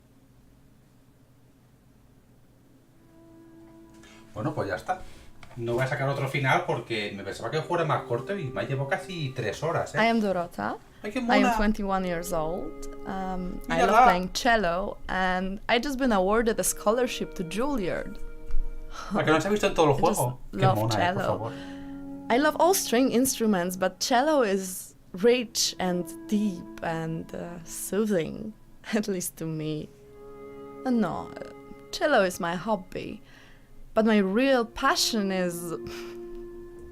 Bueno, pues ya está. No voy a sacar otro final porque me pensaba que el juego era más corto y me llevo casi 3 horas, I am Dorota. Ay, qué I mona. am 21 years old. I Mírala. love playing cello, and I just been awarded a scholarship to Juilliard. ¿A que no se ha visto en todo el I just juego? Qué love mona, por cello. favor. I love all string instruments, but cello is rich and deep and soothing, at least to me. No, cello is my hobby, but my real passion is...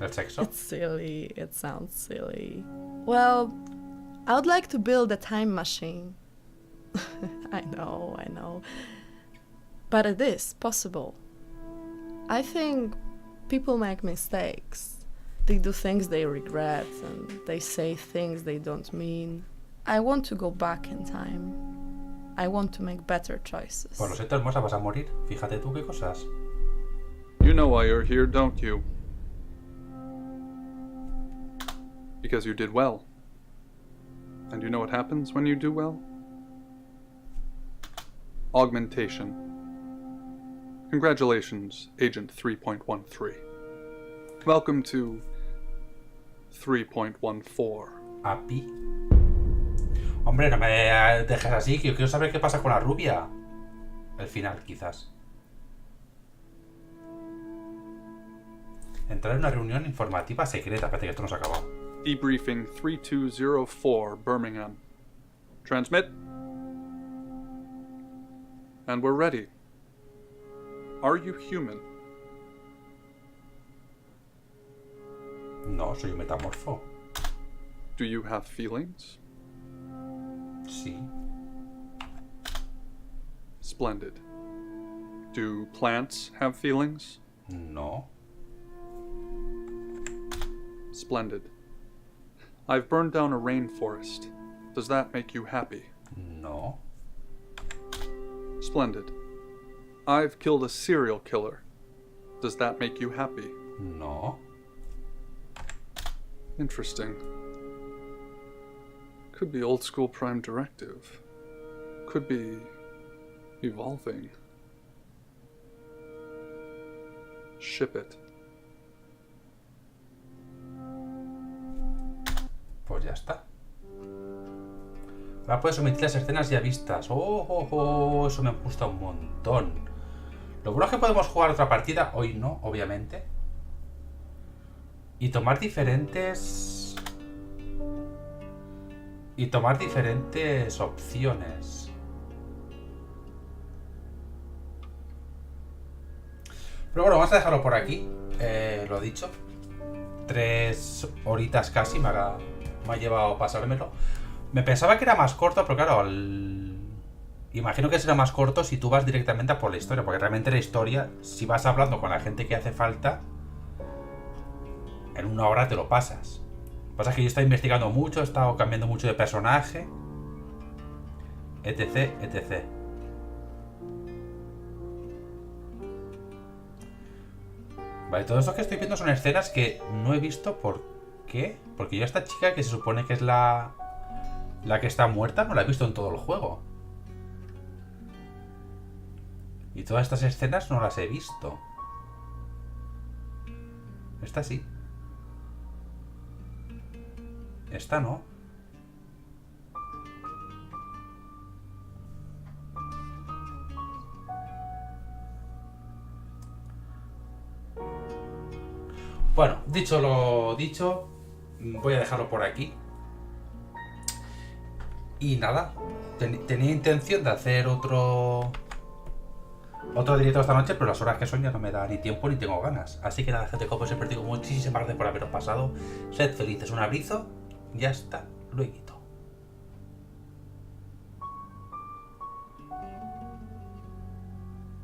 ¿El sexo? It's silly, it sounds silly. Well, I would like to build a time machine. I know. But it is possible. I think people make mistakes. They do things they regret and they say things they don't mean. I want to go back in time. I want to make better choices. Pues lo siento, hermosa, vas a morir. Fíjate tú qué cosas. You know why you're here, don't you? Because you did well. And you know what happens when you do well? Augmentation. Congratulations, Agent 3.13. Welcome to 3.14. Api. Hombre, no me dejes así, que yo quiero saber qué pasa con la rubia. El final, quizás. Entrar en una reunión informativa secreta. Espérate que esto no se ha acabado. Debriefing 3204, Birmingham. Transmit. And we're ready. Are you human? No, soy un metamorfo. Do you have feelings? Sí. Splendid. Do plants have feelings? No. Splendid. I've burned down a rainforest. Does that make you happy? No. Splendid. I've killed a serial killer. Does that make you happy? No. Interesting. Could be old school Prime Directive. Could be evolving. Ship it. Pues ya está. Ahora puedes omitir las escenas ya vistas. Oh, eso me gusta un montón. Lo bueno es que podemos jugar otra partida. Hoy no, obviamente. Y tomar diferentes... opciones. Pero bueno, vamos a dejarlo por aquí. Lo dicho. 3 horitas casi me ha llevado pasármelo. Me pensaba que era más corto, pero claro, imagino que será más corto si tú vas directamente a por la historia, porque realmente la historia, si vas hablando con la gente que hace falta, en 1 hora te lo pasas. Lo que pasa es que yo he estado investigando mucho, he estado cambiando mucho de personaje, etc, etc. Vale, todo esto que estoy viendo son escenas que no he visto. ¿Por qué? Porque yo a esta chica, que se supone que es la que está muerta, no la he visto en todo el juego. Y todas estas escenas no las he visto. Esta sí. Esta no. Bueno, dicho lo dicho, voy a dejarlo por aquí. Y nada, tenía intención de hacer otro directo esta noche, pero las horas que son ya no me da ni tiempo ni tengo ganas. Así que nada, gente, como siempre digo, muchísimas gracias por haberos pasado. Sed felices, un abrazo, ya está, luego.